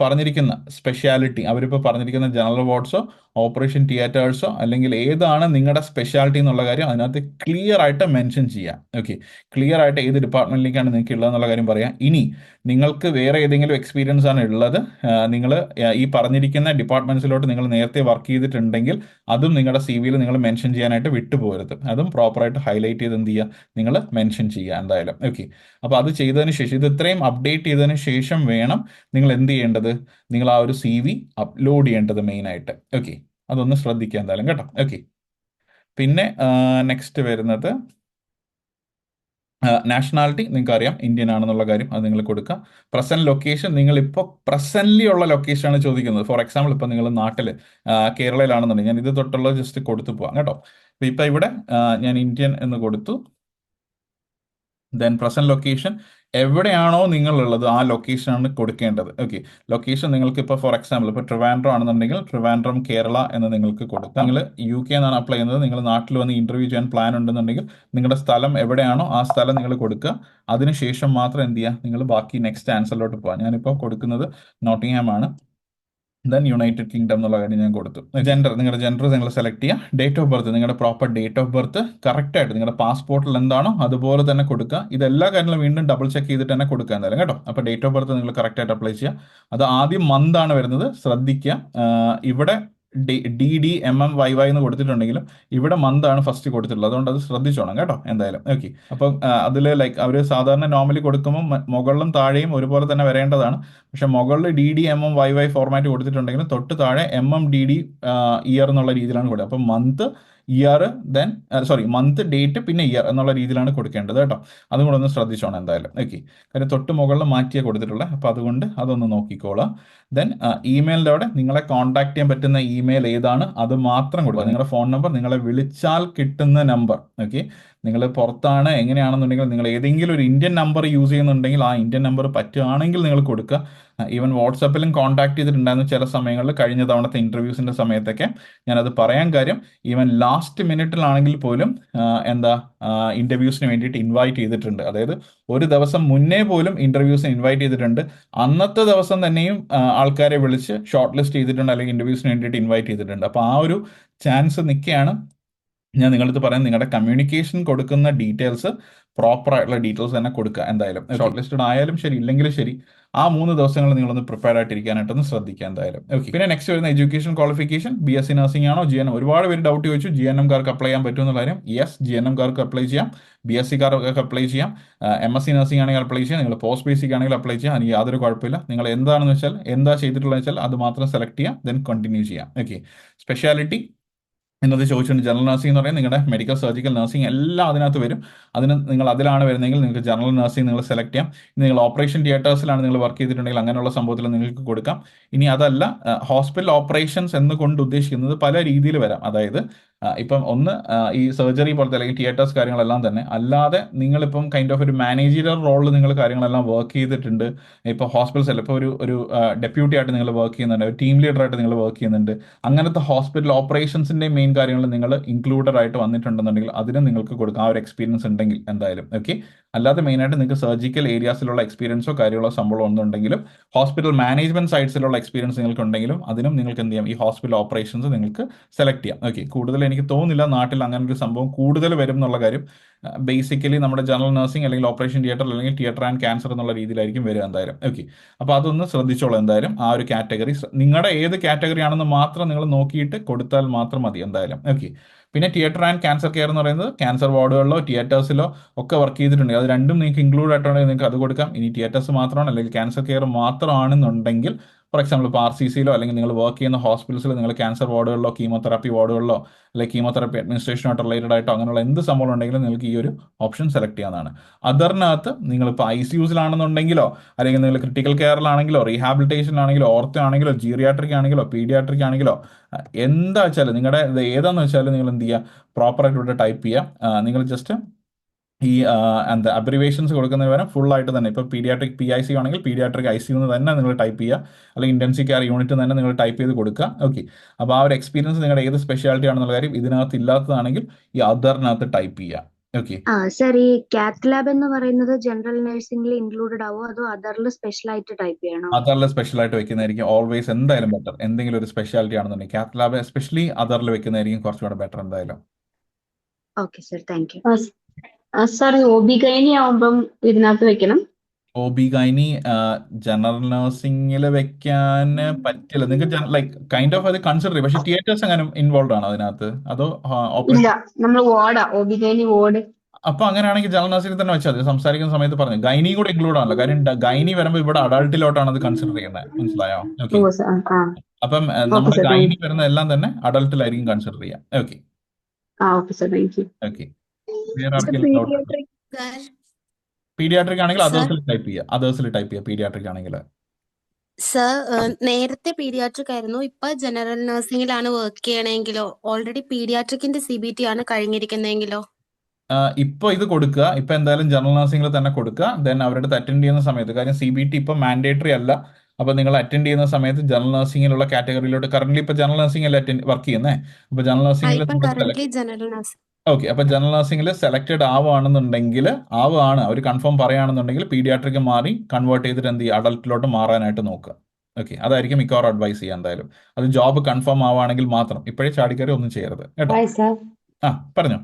പറഞ്ഞിരിക്കുന്ന സ്പെഷ്യാലിറ്റി, അവരിപ്പോൾ പറഞ്ഞിരിക്കുന്ന ജനറൽ വാർഡ്സോ ഓപ്പറേഷൻ തിയേറ്റേഴ്സോ അല്ലെങ്കിൽ ഏതാണ് നിങ്ങളുടെ സ്പെഷ്യാലിറ്റി എന്നുള്ള കാര്യം അതിനകത്ത് ക്ലിയർ ആയിട്ട് മെൻഷൻ ചെയ്യാം. ഓക്കെ, ക്ലിയർ ആയിട്ട് ഏത് ഡിപ്പാർട്ട്മെന്റിലേക്കാണ് നിങ്ങൾക്ക് ഉള്ളത് എന്നുള്ള കാര്യം പറയാം. ഇനി നിങ്ങൾക്ക് വേറെ ഏതെങ്കിലും എക്സ്പീരിയൻസ് ആണ് ഉള്ളത്, നിങ്ങൾ ഈ പറഞ്ഞിരിക്കുന്ന ഡിപ്പാർട്ട്മെന്റ്സിലോട്ട് നിങ്ങൾ നേരത്തെ വർക്ക് ചെയ്തിട്ടുണ്ടെങ്കിൽ അതും നിങ്ങളുടെ സി വിയിൽ നിങ്ങൾ മെൻഷൻ ചെയ്യാനായിട്ട് വിട്ടുപോകരുത്. അതും പ്രോപ്പറായിട്ട് ഹൈലൈറ്റ് ചെയ്ത് എന്ത് ചെയ്യുക, നിങ്ങൾ മെൻഷൻ ചെയ്യുക എന്തായാലും. ഓക്കെ, അപ്പോൾ അത് ചെയ്തതിന് ശേഷം, ഇത് ഇത്രയും അപ്ഡേറ്റ് ചെയ്തതിന് ശേഷം വേണം നിങ്ങൾ എന്ത് ചെയ്യേണ്ടത്, നിങ്ങൾ ആ ഒരു സി വി അപ്ലോഡ് ചെയ്യേണ്ടത് മെയിനായിട്ട്. ഓക്കെ, അതൊന്ന് ശ്രദ്ധിക്കുക എന്തായാലും കേട്ടോ. ഓക്കെ, പിന്നെ നെക്സ്റ്റ് വരുന്നത് നാഷണാലിറ്റി നിങ്ങൾക്ക് അറിയാം, ഇന്ത്യൻ ആണെന്നുള്ള കാര്യം അത് നിങ്ങൾ കൊടുക്കുക. പ്രസന്റ് ലൊക്കേഷൻ, നിങ്ങൾ ഇപ്പോൾ പ്രസന്റ്ലി ഉള്ള ലൊക്കേഷനാണ് ചോദിക്കുന്നത്. ഫോർ എക്സാമ്പിൾ, ഇപ്പോൾ നിങ്ങൾ നാട്ടിൽ കേരളയിലാണെന്നുണ്ടെങ്കിൽ ഞാൻ ഇത് തൊട്ടുള്ളത് ജസ്റ്റ് കൊടുത്തു പോവാം കേട്ടോ. ഇപ്പം ഇവിടെ ഞാൻ ഇന്ത്യൻ എന്ന് കൊടുത്തു. ദെൻ പ്രസന്റ് ലൊക്കേഷൻ, എവിടെയാണോ നിങ്ങളുള്ളത് ആ ലൊക്കേഷനാണ് കൊടുക്കേണ്ടത്. ഓക്കെ, ലൊക്കേഷൻ നിങ്ങൾക്ക് ഇപ്പോൾ ഫോർ എക്സാമ്പിൾ ഇപ്പോൾ ട്രിവാൻഡ്രം ആണെന്നുണ്ടെങ്കിൽ ട്രിവാൻഡ്രം കേരള എന്ന് നിങ്ങൾക്ക് കൊടുക്കാം. നിങ്ങൾ യു കെ എന്നാണ് അപ്ലൈ ചെയ്യുന്നത്, നിങ്ങൾ നാട്ടിൽ വന്ന് ഇന്റർവ്യൂ ചെയ്യാൻ പ്ലാൻ ഉണ്ടെന്നുണ്ടെങ്കിൽ നിങ്ങളുടെ സ്ഥലം എവിടെയാണോ ആ സ്ഥലം നിങ്ങൾ കൊടുക്കുക. അതിനുശേഷം മാത്രം എന്ത് ചെയ്യുക, നിങ്ങൾ ബാക്കി നെക്സ്റ്റ് ആൻസറിലോട്ട് പോകാം. ഞാനിപ്പോൾ കൊടുക്കുന്നത് നോട്ടിംഗ്ഹാം ആണ്. ദെൻ യുണൈറ്റഡ് കിങ്ഡം എന്നുള്ള കാര്യം ഞാൻ കൊടുത്തു. നിങ്ങളുടെ ജെൻഡർ നിങ്ങൾ സെലക്ട് ചെയ്യുക. ഡേറ്റ് ഓഫ് ബർത്ത്, നിങ്ങളുടെ പ്രോപ്പർ ഡേറ്റ് ഓഫ് ബർത്ത് കറക്റ്റായിട്ട് നിങ്ങളുടെ പാസ്പോർട്ടിൽ എന്താണോ അതുപോലെ തന്നെ കൊടുക്കുക. ഇതെല്ലാ കാര്യങ്ങളും വീണ്ടും ഡബിൾ ചെക്ക് ചെയ്തിട്ട് തന്നെ കൊടുക്കുക എന്തായാലും കേട്ടോ. അപ്പോൾ ഡേറ്റ് ഓഫ് ബർത്ത് നിങ്ങൾ കറക്റ്റായിട്ട് അപ്ലൈ ചെയ്യുക. അത് ആദ്യം മന്ത് ആണ് വരുന്നത്, ശ്രദ്ധിക്കുക. ഇവിടെ DDMMYY എന്ന് കൊടുത്തിട്ടുണ്ടെങ്കിലും ഇവിടെ മന്ത് ആണ് ഫസ്റ്റ് കൊടുത്തിട്ടുള്ളത്, അതുകൊണ്ട് അത് ശ്രദ്ധിച്ചോണം കേട്ടോ എന്തായാലും. ഓക്കെ, അപ്പം അതിൽ ലൈക്ക് അവർ സാധാരണ നോർമലി കൊടുക്കുമ്പോൾ മുകളിലും താഴെയും ഒരുപോലെ തന്നെ വരേണ്ടതാണ്. പക്ഷെ മുകളിൽ DDMMYY ഫോർമാറ്റ് കൊടുത്തിട്ടുണ്ടെങ്കിലും തൊട്ട് താഴെ MMDD ഇയർ എന്നുള്ള രീതിയിലാണ് കൊടുക്കുക. അപ്പം month, year, then month, date, പിന്നെ ഇയർ എന്നുള്ള രീതിയിലാണ് കൊടുക്കേണ്ടത് കേട്ടോ. അതും കൂടെ ഒന്ന് ശ്രദ്ധിച്ചോണം എന്തായാലും. ഓക്കെ, കാര്യം തൊട്ട് മുകളിൽ മാറ്റിയാണ് കൊടുത്തിട്ടുള്ളത്, അപ്പോൾ അതുകൊണ്ട് അതൊന്ന് നോക്കിക്കോളാം. ദെൻ ഇമെയിലിൻ്റെ അവിടെ നിങ്ങളെ കോൺടാക്ട് ചെയ്യാൻ പറ്റുന്ന ഇമെയിൽ ഏതാണ് അത് മാത്രം കൊടുക്കുക. നിങ്ങളുടെ ഫോൺ നമ്പർ, നിങ്ങളെ വിളിച്ചാൽ കിട്ടുന്ന നമ്പർ. ഓക്കെ, നിങ്ങൾ പുറത്താണ് എങ്ങനെയാണെന്നുണ്ടെങ്കിൽ നിങ്ങൾ ഏതെങ്കിലും ഒരു ഇന്ത്യൻ നമ്പർ യൂസ് ചെയ്യുന്നുണ്ടെങ്കിൽ ആ ഇന്ത്യൻ നമ്പർ പറ്റുകയാണെങ്കിൽ നിങ്ങൾ കൊടുക്കുക. ഈവൻ വാട്സാപ്പിലും കോൺടാക്ട് ചെയ്തിട്ടുണ്ടായിരുന്നു ചില സമയങ്ങളിൽ, കഴിഞ്ഞ തവണത്തെ ഇന്റർവ്യൂസിന്റെ സമയത്തൊക്കെ. ഞാനത് പറയാൻ കാര്യം, ഈവൻ ലാസ്റ്റ് മിനിറ്റിലാണെങ്കിൽ പോലും ഇന്റർവ്യൂസിന് വേണ്ടിയിട്ട് ഇൻവൈറ്റ് ചെയ്തിട്ടുണ്ട്. അതായത് ഒരു ദിവസം മുന്നേ പോലും ഇന്റർവ്യൂസിന് ഇൻവൈറ്റ് ചെയ്തിട്ടുണ്ട്. അന്നത്തെ ദിവസം തന്നെയും ആൾക്കാരെ വിളിച്ച് ഷോർട്ട് ലിസ്റ്റ് ചെയ്തിട്ടുണ്ട്, അല്ലെങ്കിൽ ഇന്റർവ്യൂസിന് വേണ്ടിയിട്ട് ഇൻവൈറ്റ് ചെയ്തിട്ടുണ്ട്. അപ്പോൾ ആ ഒരു ചാൻസ് നിൽക്കുകയാണ്. ഞാൻ നിങ്ങളടുത്ത് പറയാൻ നിങ്ങളുടെ കമ്മ്യൂണിക്കേഷൻ കൊടുക്കുന്ന ഡീറ്റെയിൽസ് പ്രോപ്പർ ആയിട്ടുള്ള ഡീറ്റെയിൽസ് തന്നെ കൊടുക്കുക. എന്തായാലും ഷോർട്ട് ലിസ്റ്റഡ് ആയാലും ശരി ഇല്ലെങ്കിലും ശരി ആ 3 ദിവസങ്ങൾ നിങ്ങളൊന്ന് പ്രിപ്പയർ ആയിട്ടിരിക്കാനായിട്ടൊന്ന് ശ്രദ്ധിക്കുക എന്തായാലും. ഓക്കെ, പിന്നെ നെക്സ്റ്റ് വരുന്ന എഡ്യൂക്കേഷൻ ക്വാളിഫിക്കേഷൻ BSc നഴ്സിംഗ് ആണോ GNM? ഒരുപാട് പേര് ഡൗട്ട് ചോദിച്ചു GNM കാർക്ക് അപ്ലൈ ചെയ്യാൻ പറ്റുമെന്നുള്ള കാര്യം. യെസ്, GNM കാർക്ക് അപ്ലൈ ചെയ്യാം, BSc കാർക്ക് അപ്ലൈ ചെയ്യാം, MSc നഴ്സിംഗ് ആണെങ്കിൽ അപ്ലൈ ചെയ്യാം, നിങ്ങൾ പോസ്റ്റ് ബേസിക് ആണെങ്കിൽ അപ്ലൈ ചെയ്യാം. അതിന് യാതൊരു കുഴപ്പമില്ല. നിങ്ങൾ എന്താണെന്ന് വെച്ചാൽ എന്താ ചെയ്തിട്ടുള്ളത് വെച്ചാൽ അത് മാത്രം സെലക്ട് ചെയ്യാം, ദെൻ കണ്ടിന്യൂ ചെയ്യാം. ഓക്കെ, സ്പെഷ്യാലിറ്റി എന്നത് ചോദിച്ചിട്ടുണ്ട്. ജനറൽ നഴ്സിംഗ് എന്ന് പറയുന്നത് നിങ്ങളുടെ മെഡിക്കൽ സർജിക്കൽ നഴ്സിംഗ് എല്ലാം അതിനകത്ത് വരും. നിങ്ങൾ അതിലാണ് വരുന്നതെങ്കിൽ നിങ്ങൾക്ക് ജനറൽ നഴ്സിംഗ് നിങ്ങൾ സെലക്ട് ചെയ്യാം. ഇനി നിങ്ങൾ ഓപ്പറേഷൻ തിയേറ്റേഴ്സിലാണ് നിങ്ങൾ വർക്ക് ചെയ്തിട്ടുണ്ടെങ്കിൽ അങ്ങനെയുള്ള സംഭവത്തിൽ നിങ്ങൾക്ക് കൊടുക്കാം. ഇനി അതല്ല, ഹോസ്പിറ്റൽ ഓപ്പറേഷൻസ് എന്ന് കൊണ്ട് ഉദ്ദേശിക്കുന്നത് പല രീതിയിൽ വരാം. അതായത് ഇപ്പം ഒന്ന് ഈ സർജറി പോലത്തെ അല്ലെങ്കിൽ തിയേറ്റേഴ്സ് കാര്യങ്ങളെല്ലാം തന്നെ അല്ലാതെ നിങ്ങളിപ്പം കൈൻഡ് ഓഫ് ഒരു മാനേജറിയൽ റോളിൽ നിങ്ങൾ കാര്യങ്ങളെല്ലാം വർക്ക് ചെയ്തിട്ടുണ്ട്. ഇപ്പോൾ ഹോസ്പിറ്റൽസ് അല്ല, ഇപ്പോൾ ഒരു ഡെപ്യൂട്ടി ആയിട്ട് നിങ്ങൾ വർക്ക് ചെയ്യുന്നുണ്ട്, ഒരു ടീം ലീഡർ ആയിട്ട് നിങ്ങൾ വർക്ക് ചെയ്യുന്നുണ്ട്. അങ്ങനത്തെ ഹോസ്പിറ്റൽ ഓപ്പറേഷൻസിന്റെ മെയിൻ കാര്യങ്ങൾ നിങ്ങൾ ഇൻക്ലൂഡഡ് ആയിട്ട് വന്നിട്ടുണ്ടെന്നുണ്ടെങ്കിൽ അതിന് നിങ്ങൾക്ക് കൊടുക്കാം, ആ ഒരു എക്സ്പീരിയൻസ് ഉണ്ടെങ്കിൽ എന്തായാലും. ഓക്കെ, അല്ലാതെ മെയിനായിട്ട് നിങ്ങൾക്ക് സർജിക്കൽ ഏരിയാസിലുള്ള എക്സ്പീരിയൻസോ കാര്യങ്ങളോ സംഭവം ഒന്നുണ്ടെങ്കിലും ഹോസ്പിറ്റൽ മാനേജ്മെന്റ് സൈഡ്സിലുള്ള എക്സ്പീരിയൻസ് നിങ്ങൾക്ക് ഉണ്ടെങ്കിലും അതിനും നിങ്ങൾക്ക് എന്ത് ചെയ്യാം, ഈ ഹോസ്പിറ്റൽ ഓപ്പറേഷൻസ് നിങ്ങൾക്ക് സെലക്ട് ചെയ്യാം. ഓക്കെ, കൂടുതൽ എനിക്ക് തോന്നുന്നില്ല നാട്ടിൽ അങ്ങനെ ഒരു സംഭവം കൂടുതൽ വരും എന്നുള്ള കാര്യം. ബേസിക്കലി നമ്മുടെ ജനറൽ നഴ്സിംഗ് അല്ലെങ്കിൽ ഓപ്പറേഷൻ തിയേറ്റർ അല്ലെങ്കിൽ തിയേറ്റർ ആൻഡ് ക്യാൻസർ എന്നുള്ള രീതിയിലായിരിക്കും വരിക എന്തായാലും. ഓക്കെ, അപ്പോൾ അതൊന്ന് ശ്രദ്ധിച്ചോളൂ എന്തായാലും. ആ ഒരു കാറ്റഗറി നിങ്ങളുടെ ഏത് കാറ്റഗറി ആണെന്ന് മാത്രം നിങ്ങൾ നോക്കിയിട്ട് കൊടുത്താൽ മാത്രം മതി എന്തായാലും. ഓക്കെ, പിന്നെ തിയേറ്റർ ആൻഡ് ക്യാൻസർ കെയർ എന്ന് പറയുന്നത് ക്യാൻസർ വാർഡുകളിലോ തിയേറ്റേഴ്സിലോ ഒക്കെ വർക്ക് ചെയ്തിട്ടുണ്ട്. അത് രണ്ടും നിങ്ങൾക്ക് ഇൻക്ലൂഡ് ആയിട്ടുണ്ടെങ്കിൽ നിങ്ങൾക്ക് അത് കൊടുക്കാം. ഇനി തിയേറ്റേഴ്സ് മാത്രമാണ് അല്ലെങ്കിൽ ക്യാൻസർ കെയർ മാത്രമാണെന്നുണ്ടെങ്കിൽ, ഫോർ എക്സാമ്പിൾ ഇപ്പോൾ RCCയിലോ അല്ലെങ്കിൽ നിങ്ങൾ വർക്ക് ചെയ്യുന്ന ഹോസ്പിറ്റൽസിൽ നിങ്ങൾ ക്യാൻസർ വാർഡുകളിലോ കീമോതെറാപ്പി വാർഡുകളിലോ അല്ലെങ്കിൽ കീമോതെറാപ്പി അഡ്മിനിസ്ട്രേഷനായിട്ട് റിലേറ്റഡ് ആയിട്ടോ അങ്ങനെയുള്ള എന്ത് സംഭവം ഉണ്ടെങ്കിലും നിങ്ങൾക്ക് ഈ ഒരു ഓപ്ഷൻ സെലക്ട് ചെയ്യാവുന്നതാണ്. അതറിനകത്ത് നിങ്ങളിപ്പോൾ ICUസിലാണെന്നുണ്ടെങ്കിലോ അല്ലെങ്കിൽ നിങ്ങൾ ക്രിട്ടിക്കൽ കെയറിലാണെങ്കിലോ റീഹാബിലിറ്റേഷനിലാണെങ്കിലോ ഓർത്തോ ആണെങ്കിലോ ജീറിയാട്രിക് ആണെങ്കിലോ പീഡിയാട്രിക് ആണെങ്കിലോ എന്താ വെച്ചാൽ നിങ്ങളുടെ ഇത് ഏതാണെന്ന് വെച്ചാൽ നിങ്ങൾ എന്ത് ചെയ്യുക, പ്രോപ്പറായിട്ട് ഇവിടെ ടൈപ്പ് ചെയ്യുക. നിങ്ങൾ ജസ്റ്റ് ഈ എന്താ അബ്രിവേഷൻസ് കൊടുക്കുന്നതിന് പകരം ഫുൾ ആയിട്ട് തന്നെ ഇപ്പോൾ പീഡിയാട്രിക് PIC ആണെങ്കിൽ പീഡിയാട്രിക് ICU എന്ന് തന്നെ നിങ്ങൾ ടൈപ്പ് ചെയ്യുക, അല്ലെങ്കിൽ ഇന്റൻസീവ് കെയർ യൂണിറ്റ് തന്നെ നിങ്ങൾ ടൈപ്പ് ചെയ്ത് കൊടുക്കുക. ഓക്കെ, അപ്പോൾ ആ ഒരു എക്സ്പീരിയൻസ് നിങ്ങളുടെ ഏത് സ്പെഷ്യാലിറ്റി ആണെന്നുള്ള കാര്യം ഇതിനകത്ത് ഇല്ലാത്തതാണെങ്കിൽ ഈ അതറിനകത്ത് ടൈപ്പ് ചെയ്യുക. ഓക്കെ, സർ, ഈ കാത്ത് ലാബ് എന്ന് പറയുന്നത് ജനറൽ നഴ്സിംഗിൽ ഇൻക്ലൂഡഡ് ആവോ അതോ അതറിൽ സ്പെഷ്യൽ ആയിട്ട് ടൈപ്പ് ചെയ്യണോ? അതറിൽ സ്പെഷ്യൽ ആയിട്ട് വെക്കുന്നതായിരിക്കും ഓൾവേസ് എന്തായാലും ബെറ്റർ. എന്തെങ്കിലും ഒരു സ്പെഷ്യാലിറ്റി ആണെന്നുണ്ടെങ്കിൽ കാത്ത് ലാബ് എസ്പെഷ്യലി അതറിൽ വെക്കുന്നതായിരിക്കും കുറച്ചുകൂടെ ബെറ്റർ എന്തായാലും. Okay sir, thank U. Sir OB ഗൈനി ആവുമ്പം ഇതിനകത്ത് വെക്കണം? OB ഗൈനി ജനറൽ നഴ്സിംഗിൽ വെക്കാൻ പറ്റില്ല. നിങ്ങൾക്ക് ലൈക്ക് കൈൻഡ് ഓഫ് അത് കൺസിഡർ ചെയ്യും. പക്ഷേ തിയേറ്റേഴ്സ് അങ്ങനെ ഇൻവോൾവ് ആണോ അതിനകത്ത്, അതോ ഇല്ല, ഓപ്പറേഷൻ? നമ്മൾ വാർഡാ, OB ഗൈനി വാർഡ്. അപ്പൊ അങ്ങനെയാണെങ്കിൽ ജനറൽ നഴ്സിംഗിൽ തന്നെ വെച്ചാൽ മതി. സംസാരിക്കുന്ന സമയത്ത് പറഞ്ഞു ഗൈനി കൂടെ ഇൻക്ലൂഡ് ആണല്ലോ. കാര്യം ഗൈനി വരുമ്പോൾ ഇവിടെ അഡൾട്ടിലോട്ടാണ് അത് കൺസിഡർ ചെയ്യുന്നത്. മനസ്സിലായോ? ഓക്കെ, അപ്പം നമ്മുടെ സർ, ഗൈനി വരുന്ന എല്ലാം തന്നെ അഡൾട്ടിലായിരിക്കും കൺസിഡർ ചെയ്യാം. Okay okay sir, thank you. Okay, വേറെ ആർക്കെങ്കിലും ഡൗട്ട് ഉണ്ടോ? പീഡിയാട്രിക് ആണെങ്കിൽ അതേഴ്സിൽ ടൈപ്പ് ചെയ്യുക പീഡിയാട്രിക് ആണെങ്കിൽ. സർ, നേരത്തെ പീഡിയാട്രിക് ആയിരുന്നു, ഇപ്പൊ ജനറൽ നഴ്സിംഗിലാണ് വർക്ക് ചെയ്യണമെങ്കിലോ ഓൾറെഡി പീഡിയാട്രിക്കിന്റെ CBT ആണ് കഴിഞ്ഞിരിക്കുന്നതെങ്കിലോ? ഇപ്പൊ ഇത് കൊടുക്കുക. ഇപ്പൊ എന്തായാലും ജനറൽ നഴ്സിംഗിൽ തന്നെ കൊടുക്കുക. ദെൻ അവരുടെ അടുത്ത് അറ്റൻഡ് ചെയ്യുന്ന സമയത്ത്, കാര്യം CBT ഇപ്പൊ മാൻഡേറ്ററി അല്ല. അപ്പൊ നിങ്ങൾ അറ്റൻഡ് ചെയ്യുന്ന സമയത്ത് ജനറൽ നഴ്സിംഗിലുള്ള കാറ്റഗറിയിലോട്ട്, കറന്റ് ഇപ്പൊ ജനറൽ നഴ്സിംഗ് അല്ല വർക്ക് ചെയ്യുന്നത്. അപ്പൊ ജനറൽ നഴ്സിംഗിൽ ഇപ്പം കറന്റ് ജനറൽ നഴ്സിംഗ്. ഓക്കെ, അപ്പൊ ജനറൽ നഴ്സിംഗിൽ സെലക്ടഡ് ആവുകയാണെന്നുണ്ടെങ്കിൽ അവർ കൺഫേം പറയുകയാണെന്നുണ്ടെങ്കിൽ പീഡിയാട്രിക് മാറി കൺവേർട്ട് ചെയ്തിട്ട് എന്ത് ചെയ്യുക, അഡൽട്ടിലോട്ട് മാറാനായിട്ട് നോക്കുക. ഓക്കെ, അതായിരിക്കും മിക്കവാറും അഡ്വൈസ് ചെയ്യുക എന്തായാലും. അത് ജോബ് കൺഫേം ആവുകയാണെങ്കിൽ മാത്രം, ഇപ്പോഴേ ചാടിക്കറി ഒന്നും ചെയ്യരുത് കേട്ടോ. ഹായ് സാർ, പറഞ്ഞോ.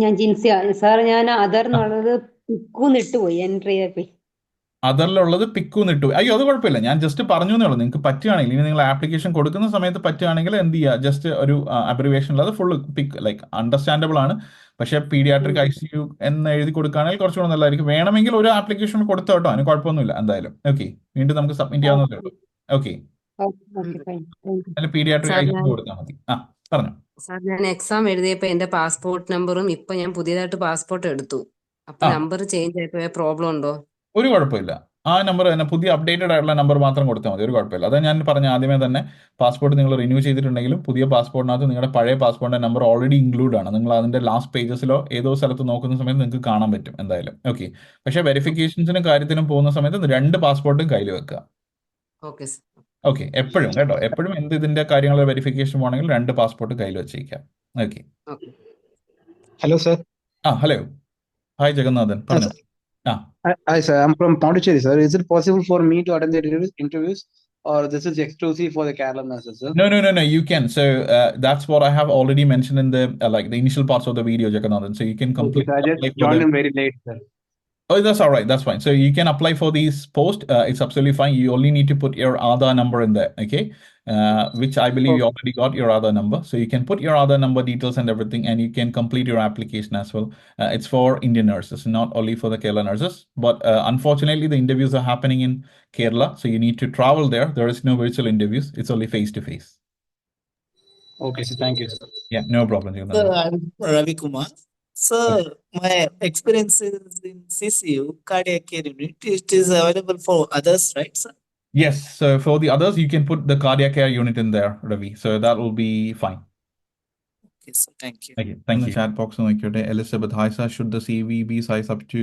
ഞാൻ ജിൻസിയ. സാർ, ഞാൻ അതർന്നുള്ളത് പിക്കൂന്നിട്ട് പോയി എൻട്രി ചെയ്തപ്പോ. അതറിലുള്ളത് പിക്കൂന്നിട്ടു. അയ്യോ, അത് കുഴപ്പമില്ല, ഞാൻ ജസ്റ്റ് പറഞ്ഞു എന്നേ ഉള്ളൂ. നിങ്ങൾക്ക് പറ്റുകയാണെങ്കിൽ ഇനി നിങ്ങൾ ആപ്ലിക്കേഷൻ കൊടുക്കുന്ന സമയത്ത് പറ്റുകയാണെങ്കിൽ എന്ത് ചെയ്യുക, ജസ്റ്റ് ഒരു അബ്രിവേഷൻ അത് ഫുൾ പിക്ക് ലൈക്ക് അണ്ടർസ്റ്റാൻഡബിൾ ആണ്. പക്ഷേ പീഡിയാട്രിക് ICU എന്ന് എഴുതി കൊടുക്കുകയാണെങ്കിൽ കുറച്ചുകൂടെ നല്ലതായിരിക്കും. വേണമെങ്കിൽ ഒരു ആപ്ലിക്കേഷൻ കൊടുത്തു കേട്ടോ, അതിന് കുഴപ്പമൊന്നുമില്ല എന്തായാലും. ഓക്കെ, വീണ്ടും നമുക്ക് സബ്മിറ്റ് ചെയ്യാവുന്നതേ ഉള്ളൂ. Okay, okay fine, thank you. അതിൽ പീഡിയാട്രിക് സാർ ICU ഞാൻ കൊടുത്താൽ മതി. പറഞ്ഞു. സാർ ഞാൻ എക്സാം എഴുതിയപ്പോ എന്റെ പാസ്പോർട്ട് നമ്പറും ഇപ്പൊ ഞാൻ പുതിയതായിട്ട് പാസ്പോർട്ട് എടുത്തു, അപ്പൊ ആ നമ്പർ ചേഞ്ച് ആയപ്പോ പ്രോബ്ലം ഉണ്ടോ? ഒരു കുഴപ്പമില്ല. ആ നമ്പർ തന്നെ പുതിയ അപ്ഡേറ്റഡ് ആയിട്ടുള്ള നമ്പർ മാത്രം കൊടുത്താൽ മതി, ഒരു കുഴപ്പമില്ല. അതാ ഞാൻ പറഞ്ഞ ആദ്യമേ തന്നെ, പാസ്പോർട്ട് നിങ്ങൾ റിന്യൂ ചെയ്തിട്ടുണ്ടെങ്കിലും പുതിയ പാസ്പോർട്ടിനകത്ത് നിങ്ങളുടെ പഴയ പാസ്പോർട്ടിന്റെ നമ്പർ ഓൾറെഡി ഇൻക്ലൂഡ് ആണ്. നിങ്ങൾ അതിന്റെ ലാസ്റ്റ് പേജസിലോ ഏതോ സ്ഥലത്ത് നോക്കുന്ന സമയത്ത് നിങ്ങൾക്ക് കാണാൻ പറ്റും എന്തായാലും. ഓക്കെ, പക്ഷേ വെരിഫിക്കേഷൻസിനും കാര്യത്തിനും പോകുന്ന സമയത്ത് 2 പാസ്പോർട്ടും കയ്യിൽ വെക്കുക. Okay sir. ഓക്കെ, എപ്പോഴും കേട്ടോ, എപ്പോഴും ഇതിന്റെ കാര്യങ്ങൾ വെരിഫിക്കേഷൻ പോകണമെങ്കിൽ 2 പാസ്പോർട്ട് കയ്യിൽ വെച്ചേക്കാം. Okay. Okay. Hello, sir. Hello, hi Jagannathan, Yes, പറഞ്ഞു. Hi, sir. I'm from Pondicherry, sir. Is it possible for me to attend the interviews or this is exclusive for the Kerala nurses, sir? No. You can. So that's what I have already mentioned in the like the initial parts of the video, Jagannathan. So you can Okay, completely so I apply just for joined the. them very late, sir. Oh, that's all right. That's fine. So you can apply for these posts. It's absolutely fine. You only need to put your Aadhaar number in there, okay? Which I believe you Okay. already got your Aadhaar number. So you can put your Aadhaar number details and everything, and you can complete your application as well. It's for Indian nurses, not only for the Kerala nurses. But unfortunately, the interviews are happening in Kerala, so you need to travel there. There is no virtual interviews. It's only face to face. Okay, sir. Thank you, sir. Yeah, no problem, Sir, Jagannathan. I'm Ravi Kumar. Okay. Sir, my experience is in CCU, cardiac care unit. It is available for others, right, sir? Yes. So for the others, you can put the cardiac care unit in there, Ravi. So that will be fine. Okay, sir. Thank you. Okay, thank you. Chat box നോക്കിയോട്ടെ Elizabeth, hi sir, should the CV be size up to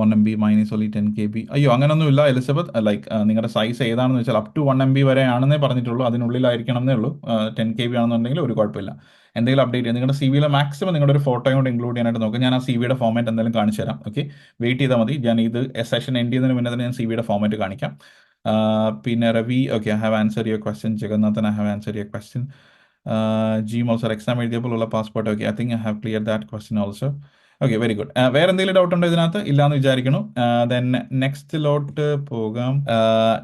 1 MB minus only 10 KB? അയ്യോ അങ്ങനൊന്നുമില്ല എലിസബത്ത്. ലൈക്ക് നിങ്ങളുടെ സൈസ് ഏതാണെന്ന് വെച്ചാൽ അപ് ടു 1 MB വരെ ആണെന്നേ പറഞ്ഞിട്ടുള്ളൂ, അതിനുള്ളിലായിരിക്കണം എന്നേ ഉള്ളൂ. 10 KB ആണെന്നുണ്ടെങ്കിൽ ഒരു കുഴപ്പമില്ല. എന്തെങ്കിലും അപ്ഡേറ്റ് ചെയ്യാം, നിങ്ങളുടെ സി വിയിൽ മാക്സിമം നിങ്ങളുടെ ഒരു ഫോട്ടോയും കൂടെ ഇൻക്ലൂഡ് ചെയ്യാനായിട്ട് നോക്കുക. ഞാൻ ആ സി വിയുടെ ഫോമാറ്റ് എന്തായാലും കാണിച്ചു തരാം. ഓക്കെ, വെയിറ്റ് ചെയ്താൽ മതി. ഞാൻ ഇത് സെഷൻ എൻഡ് ചെയ്യുന്നതിന് മുന്നേ തന്നെ ഞാൻ സി വിയുടെ ഫോമാറ്റ് കാണിക്കാം. പിന്നെ Ravi, okay, I have answer your question. Jagannathan, I have answer your question. Gmail, sir, exam എഴുതിയപ്പോഴുള്ള passport. Okay, I think I have clear that question also. Okay, very good. വേറെ എന്തെങ്കിലും ഡൗട്ട് ഉണ്ടോ ഇതിനകത്ത്? ഇല്ലാന്ന് വിചാരിക്കണം. ദെൻ നെക്സ്റ്റിലോട്ട് പോകാം.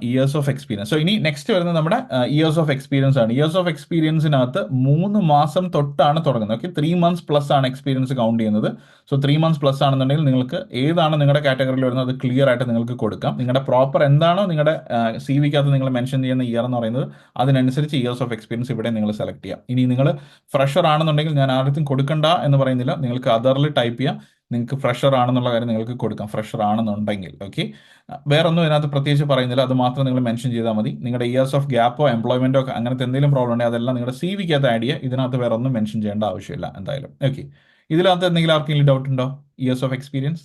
Years of experience. സോ ഇനി നെക്സ്റ്റ് വരുന്നത് നമ്മുടെ ഇയേഴ്സ് ഓഫ് എക്സ്പീരിയൻസ് ആണ്. ഇയേഴ്സ് ഓഫ് എക്സ്പീരിയൻസിനകത്ത് 3 മാസം തൊട്ടാണ് തുടങ്ങുന്നത്. ഓക്കെ, 3 months പ്ലസ് ആണ് എക്സ്പീരിയൻസ് കൗണ്ട് ചെയ്യുന്നത്. സോ 3 months പ്ലസ് ആണെന്നുണ്ടെങ്കിൽ നിങ്ങൾക്ക് ഏതാണ് നിങ്ങളുടെ കാറ്റഗറിയിൽ വരുന്നത് അത് ക്ലിയർ ആയിട്ട് നിങ്ങൾക്ക് കൊടുക്കാം. നിങ്ങളുടെ പ്രോപ്പർ എന്താണോ നിങ്ങളുടെ സി വിക്കകത്ത് നിങ്ങൾ മെൻഷൻ ചെയ്യുന്ന ഇയർ എന്ന് പറയുന്നത്, അതിനനുസരിച്ച് ഇയേഴ്സ് ഓഫ് എക്സ്പീരിയൻസ് ഇവിടെ നിങ്ങൾ സെലക്ട് ചെയ്യാം. ഇനി നിങ്ങൾ ഫ്രഷർ ആണെന്നുണ്ടെങ്കിൽ ഞാൻ ആർക്കും കൊടുക്കണ്ട എന്ന് പറയുന്നില്ല, നിങ്ങൾക്ക് അതറിൽ ടൈപ്പ് ചെയ്യാം. നിങ്ങൾക്ക് ഫ്രഷർ ആണെന്നുള്ള കാര്യം നിങ്ങൾക്ക് കൊടുക്കാം, ഫ്രഷർ ആണെന്നുണ്ടെങ്കിൽ. ഓക്കെ, വേറെ ഒന്നും ഇതിനകത്ത് പ്രത്യേകിച്ച് പറയുന്നില്ല, അത് മാത്രം നിങ്ങൾ മെൻഷൻ ചെയ്താൽ മതി. നിങ്ങളുടെ ഇയേഴ്സ് ഓഫ് ഗ്യാപ്പോ എംപ്ലോയ്മെന്റോ അങ്ങനത്തെ എന്തെങ്കിലും പ്രോബ്ലം ഉണ്ടെങ്കിൽ അതെല്ലാം നിങ്ങളുടെ സി വിക്കകത്ത് ആഡ് ചെയ്യുക. ഇതിനകത്ത് വേറെ ഒന്നും മെൻഷൻ ചെയ്യേണ്ട ആവശ്യമില്ല എന്തായാലും. ഓക്കെ, ഇതിനകത്ത് എന്തെങ്കിലും ആർക്കെങ്കിലും ഡൗട്ട് ഉണ്ടോ? Years of experience?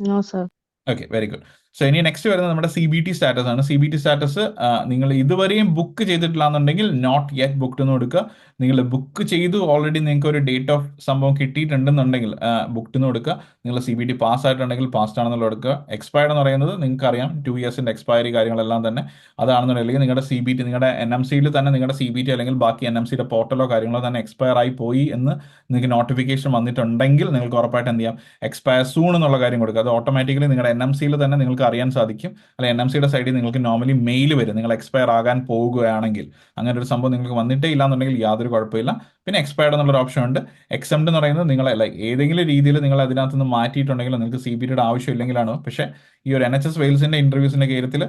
No, sir. Okay, very good. So ഇനി നെക്സ്റ്റ് വരുന്നത് നമ്മുടെ സി ബി ടി സ്റ്റാറ്റസ് ആണ്. സി ബി ടി സ്റ്റാറ്റസ് നിങ്ങൾ ഇതുവരെയും ബുക്ക് ചെയ്തിട്ടില്ല എന്നുണ്ടെങ്കിൽ നോട്ട് യെറ്റ് ബുക്ക്ഡ് എന്ന് കൊടുക്കുക. നിങ്ങൾ ബുക്ക് ചെയ്തു ഓൾറെഡി നിങ്ങൾക്ക് ഒരു ഡേറ്റ് ഓഫ് സംഭവം കിട്ടിയിട്ടുണ്ടെന്നുണ്ടെങ്കിൽ ബുക്ക്ഡ് എന്ന് കൊടുക്കുക. നിങ്ങൾ സി ബി ടി പാസ് ആയിട്ടുണ്ടെങ്കിൽ പാസ്ഡ് ആണെന്നുള്ള കൊടുക്കുക. എക്സ്പയർഡ് എന്ന് പറയുന്നത് നിങ്ങൾക്ക് അറിയാം, 2 yearsന്റെ എക്സ്പയറി കാര്യങ്ങളെല്ലാം തന്നെ അതാണെന്നുണ്ടെങ്കിൽ നിങ്ങളുടെ സി ബി ടി, നിങ്ങളുടെ NMCയിൽ തന്നെ നിങ്ങളുടെ സി ബി ടി അല്ലെങ്കിൽ ബാക്കി NMCയുടെ പോർട്ടലോ കാര്യങ്ങളോ തന്നെ എക്സ്പയർ ആയി പോയി എന്ന് നിങ്ങൾക്ക് നോട്ടിഫിക്കേഷൻ വന്നിട്ടുണ്ടെങ്കിൽ നിങ്ങൾക്ക് ഉറപ്പായിട്ട് എന്ത് ചെയ്യാം, എക്സ്പയർ സൂൺ എന്നുള്ള കാര്യം കൊടുക്കുക. അത് ഓട്ടോമാറ്റിക്കലി നിങ്ങളുടെ NMCയിൽ തന്നെ നിങ്ങൾക്ക് അറിയാൻ സാധിക്കും. അല്ലെ NMCയുടെ സൈഡിൽ നിങ്ങൾക്ക് നോർമലി മെയിൽ വരും നിങ്ങൾ എക്സ്പയർ ആകാൻ പോകുകയാണെങ്കിൽ. അങ്ങനെ ഒരു സംഭവം നിങ്ങൾക്ക് വന്നിട്ടേ ഇല്ലാന്നുണ്ടെങ്കിൽ യാതൊരു കുഴപ്പമില്ല. പിന്നെ എക്സ്പയർഡ് എന്നുള്ളൊരു ഓപ്ഷൻ ഉണ്ട്. എക്സംഡ് എന്ന് പറയുന്നത് നിങ്ങളെ ലൈക്ക് ഏതെങ്കിലും രീതിയിൽ നിങ്ങൾ അതിനകത്ത് നിന്ന് മാറ്റിയിട്ടുണ്ടെങ്കിൽ നിങ്ങൾക്ക് സി ബി ടിയുടെ ആവശ്യമില്ലെങ്കിലാണ്. പക്ഷേ ഈ ഒരു NHS വെയിൽസിന്റെ ഇന്റർവ്യൂസിന്റെ കാര്യത്തിൽ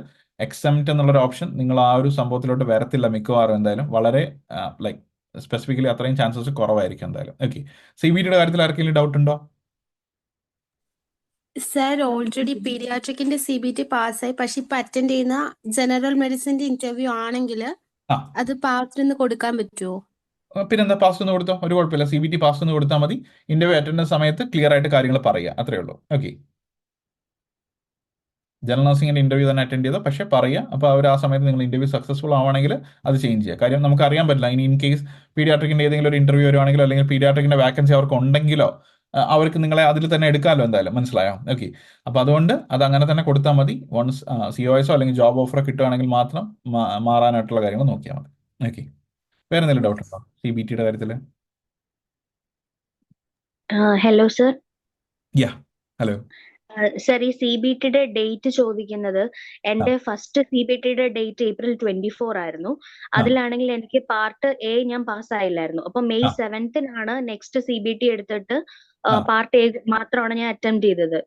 എക്സംപ്റ്റ് എന്നുള്ളൊരു ഓപ്ഷൻ നിങ്ങൾ ആ ഒരു സംഭവത്തിലോട്ട് വരത്തില്ല മിക്കവാറും. എന്തായാലും വളരെ ലൈക്ക് സ്പെസിഫിക്കലി അത്രയും ചാൻസസ് കുറവായിരിക്കും എന്തായാലും. ഓക്കെ, സി ബി ടിയുടെ കാര്യത്തിൽ ആർക്കെങ്കിലും ഡൗട്ട് ഉണ്ടോ? സർ, ഓൾറെഡി പീഡിയാട്രിക്കിന്റെ CBT പാസ്സായി, പക്ഷെ ഇപ്പൊ അറ്റൻഡ് ചെയ്യുന്ന ജനറൽ മെഡിസിന്റെ ഇന്റർവ്യൂ ആണെങ്കിൽ ആ, അത് പാസ്റ്റിന് കൊടുക്കാൻ പറ്റുമോ? പിന്നെന്താ, പാസ് ഒന്ന് കൊടുത്തോ, ഒരു കുഴപ്പമില്ല. സി ബി ടി പാസ് ഒന്ന് കൊടുത്താൽ മതി. ഇന്റർവ്യൂ അറ്റൻഡ് സമയത്ത് ക്ലിയർ ആയിട്ട് കാര്യങ്ങൾ പറയുക, അത്രേ ഉള്ളൂ. ഓക്കെ, ജനറൽ നഴ്സിംഗിന്റെ ഇന്റർവ്യൂ തന്നെ അറ്റൻഡ് ചെയ്തോ, പക്ഷേ പറയുക. അപ്പോൾ അവർ ആ സമയത്ത് നിങ്ങൾ ഇന്റർവ്യൂ സക്സസ്ഫുൾ ആവുകയാണെങ്കിൽ അത് ചേഞ്ച് ചെയ്യുക. കാര്യം നമുക്ക് അറിയാൻ പറ്റില്ല, ഇനി ഇൻ കേസ് പീഡിയാട്രിക്കിന്റെ ഏതെങ്കിലും ഒരു ഇന്റർവ്യൂ വരുവാണെങ്കിലോ അല്ലെങ്കിൽ പീഡിയാട്രിക്കിന്റെ വാക്കൻസി അവർക്ക് ഉണ്ടെങ്കിലോ അവർക്ക് നിങ്ങളെ അതിൽ തന്നെ എടുക്കാമല്ലോ എന്തായാലും. മനസ്സിലായോ? ഓക്കെ, അപ്പോൾ അതുകൊണ്ട് അത് അങ്ങനെ തന്നെ കൊടുത്താൽ മതി. വൺസ് COSO അല്ലെങ്കിൽ ജോബ് ഓഫറോ കിട്ടുകയാണെങ്കിൽ മാത്രം മാറാനായിട്ടുള്ള കാര്യങ്ങൾ നോക്കിയാൽ മതി. ഓക്കെ, വേറെ എന്തെങ്കിലും ഡൗട്ട് ഉണ്ടോ സി ബി ടിയുടെ കാര്യത്തിൽ? Hello sir. Ya, hello. Sir, ഈ CBTയുടെ ഡേറ്റ് ചോദിക്കുന്നത്, എന്റെ ഫസ്റ്റ് CBTയുടെ ഡേറ്റ് April 24 ആയിരുന്നു. അതിലാണെങ്കിൽ എനിക്ക് പാർട്ട് A ഞാൻ പാസ്സായില്ലായിരുന്നു. അപ്പൊ May 7th നെക്സ്റ്റ് CBT എടുത്തിട്ട് പാർട്ട് A മാത്രമാണ് ഞാൻ അറ്റംപ്റ്റ് ചെയ്തത്.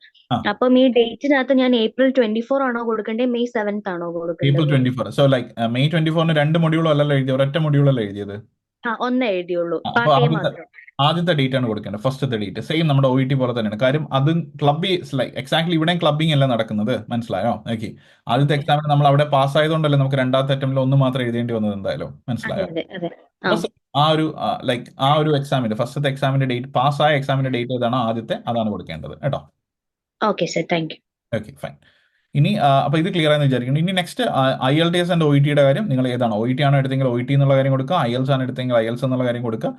അപ്പം ഈ ഡേറ്റിനകത്ത് ഞാൻ April 24 ആണോ കൊടുക്കേണ്ടത്, May 7th ആണോ കൊടുക്കേണ്ടത്? April 24. സോ ലൈക്ക് May 24 2 മൊഡ്യൂളോ അല്ലല്ലോ എഴുതിയത്, ഒരൊറ്റ മൊഡ്യൂളല്ലേ എഴുതിയത്? ഒന്നേ എഴുതിയുള്ളൂ, അപ്പോൾ പാർട്ട് A മാത്രം. ആദ്യത്തെ ഡേറ്റ് ആണ് കൊടുക്കേണ്ടത്, ഫസ്റ്റത്തെ ഡേറ്റ്. സെയിം നമ്മുടെ OET പോലെ തന്നെയാണ്. കാര്യം അത് ലൈക്ക് എക്സാക്ട്ലി ഇവിടെയും ക്ലബിംഗ് അല്ല നടക്കുന്നത്. മനസ്സിലായോ? ഓക്കെ, ആദ്യത്തെ എക്സാമിന് നമ്മൾ അവിടെ പാസ് ആയതുകൊണ്ടല്ലേ നമുക്ക് രണ്ടാമത്തെ അറ്റംപ്റ്റിൽ ഒന്ന് മാത്രം എഴുതേണ്ടി വന്നത് എന്തായാലും. മനസ്സിലായോ? ആ ഒരു എക്സാമിന്റെ ഫസ്റ്റത്തെ എക്സാമിന്റെ ഡേറ്റ്, പാസ്സായ എക്സാമിന്റെ ഡേറ്റ് ഏതാണോ ആദ്യത്തെ, അതാണ് കൊടുക്കേണ്ടത് കേട്ടോ. Okay sir, thank you. Okay, fine. ഇനി അപ്പോൾ ഇത് ക്ലിയർ ആയെന്ന് വിചാരിക്കുന്നു. ഇനി നെക്സ്റ്റ് IELTS ആൻഡ് OETയുടെ കാര്യം. നിങ്ങൾ ഏതാണ് OET ആണോ എടുത്തെങ്കിൽ OET എന്നുള്ള കാര്യം കൊടുക്കുക, IELTS ആണ് എടുത്തെങ്കിൽ IELTS എന്നുള്ള കാര്യം കൊടുക്കുക.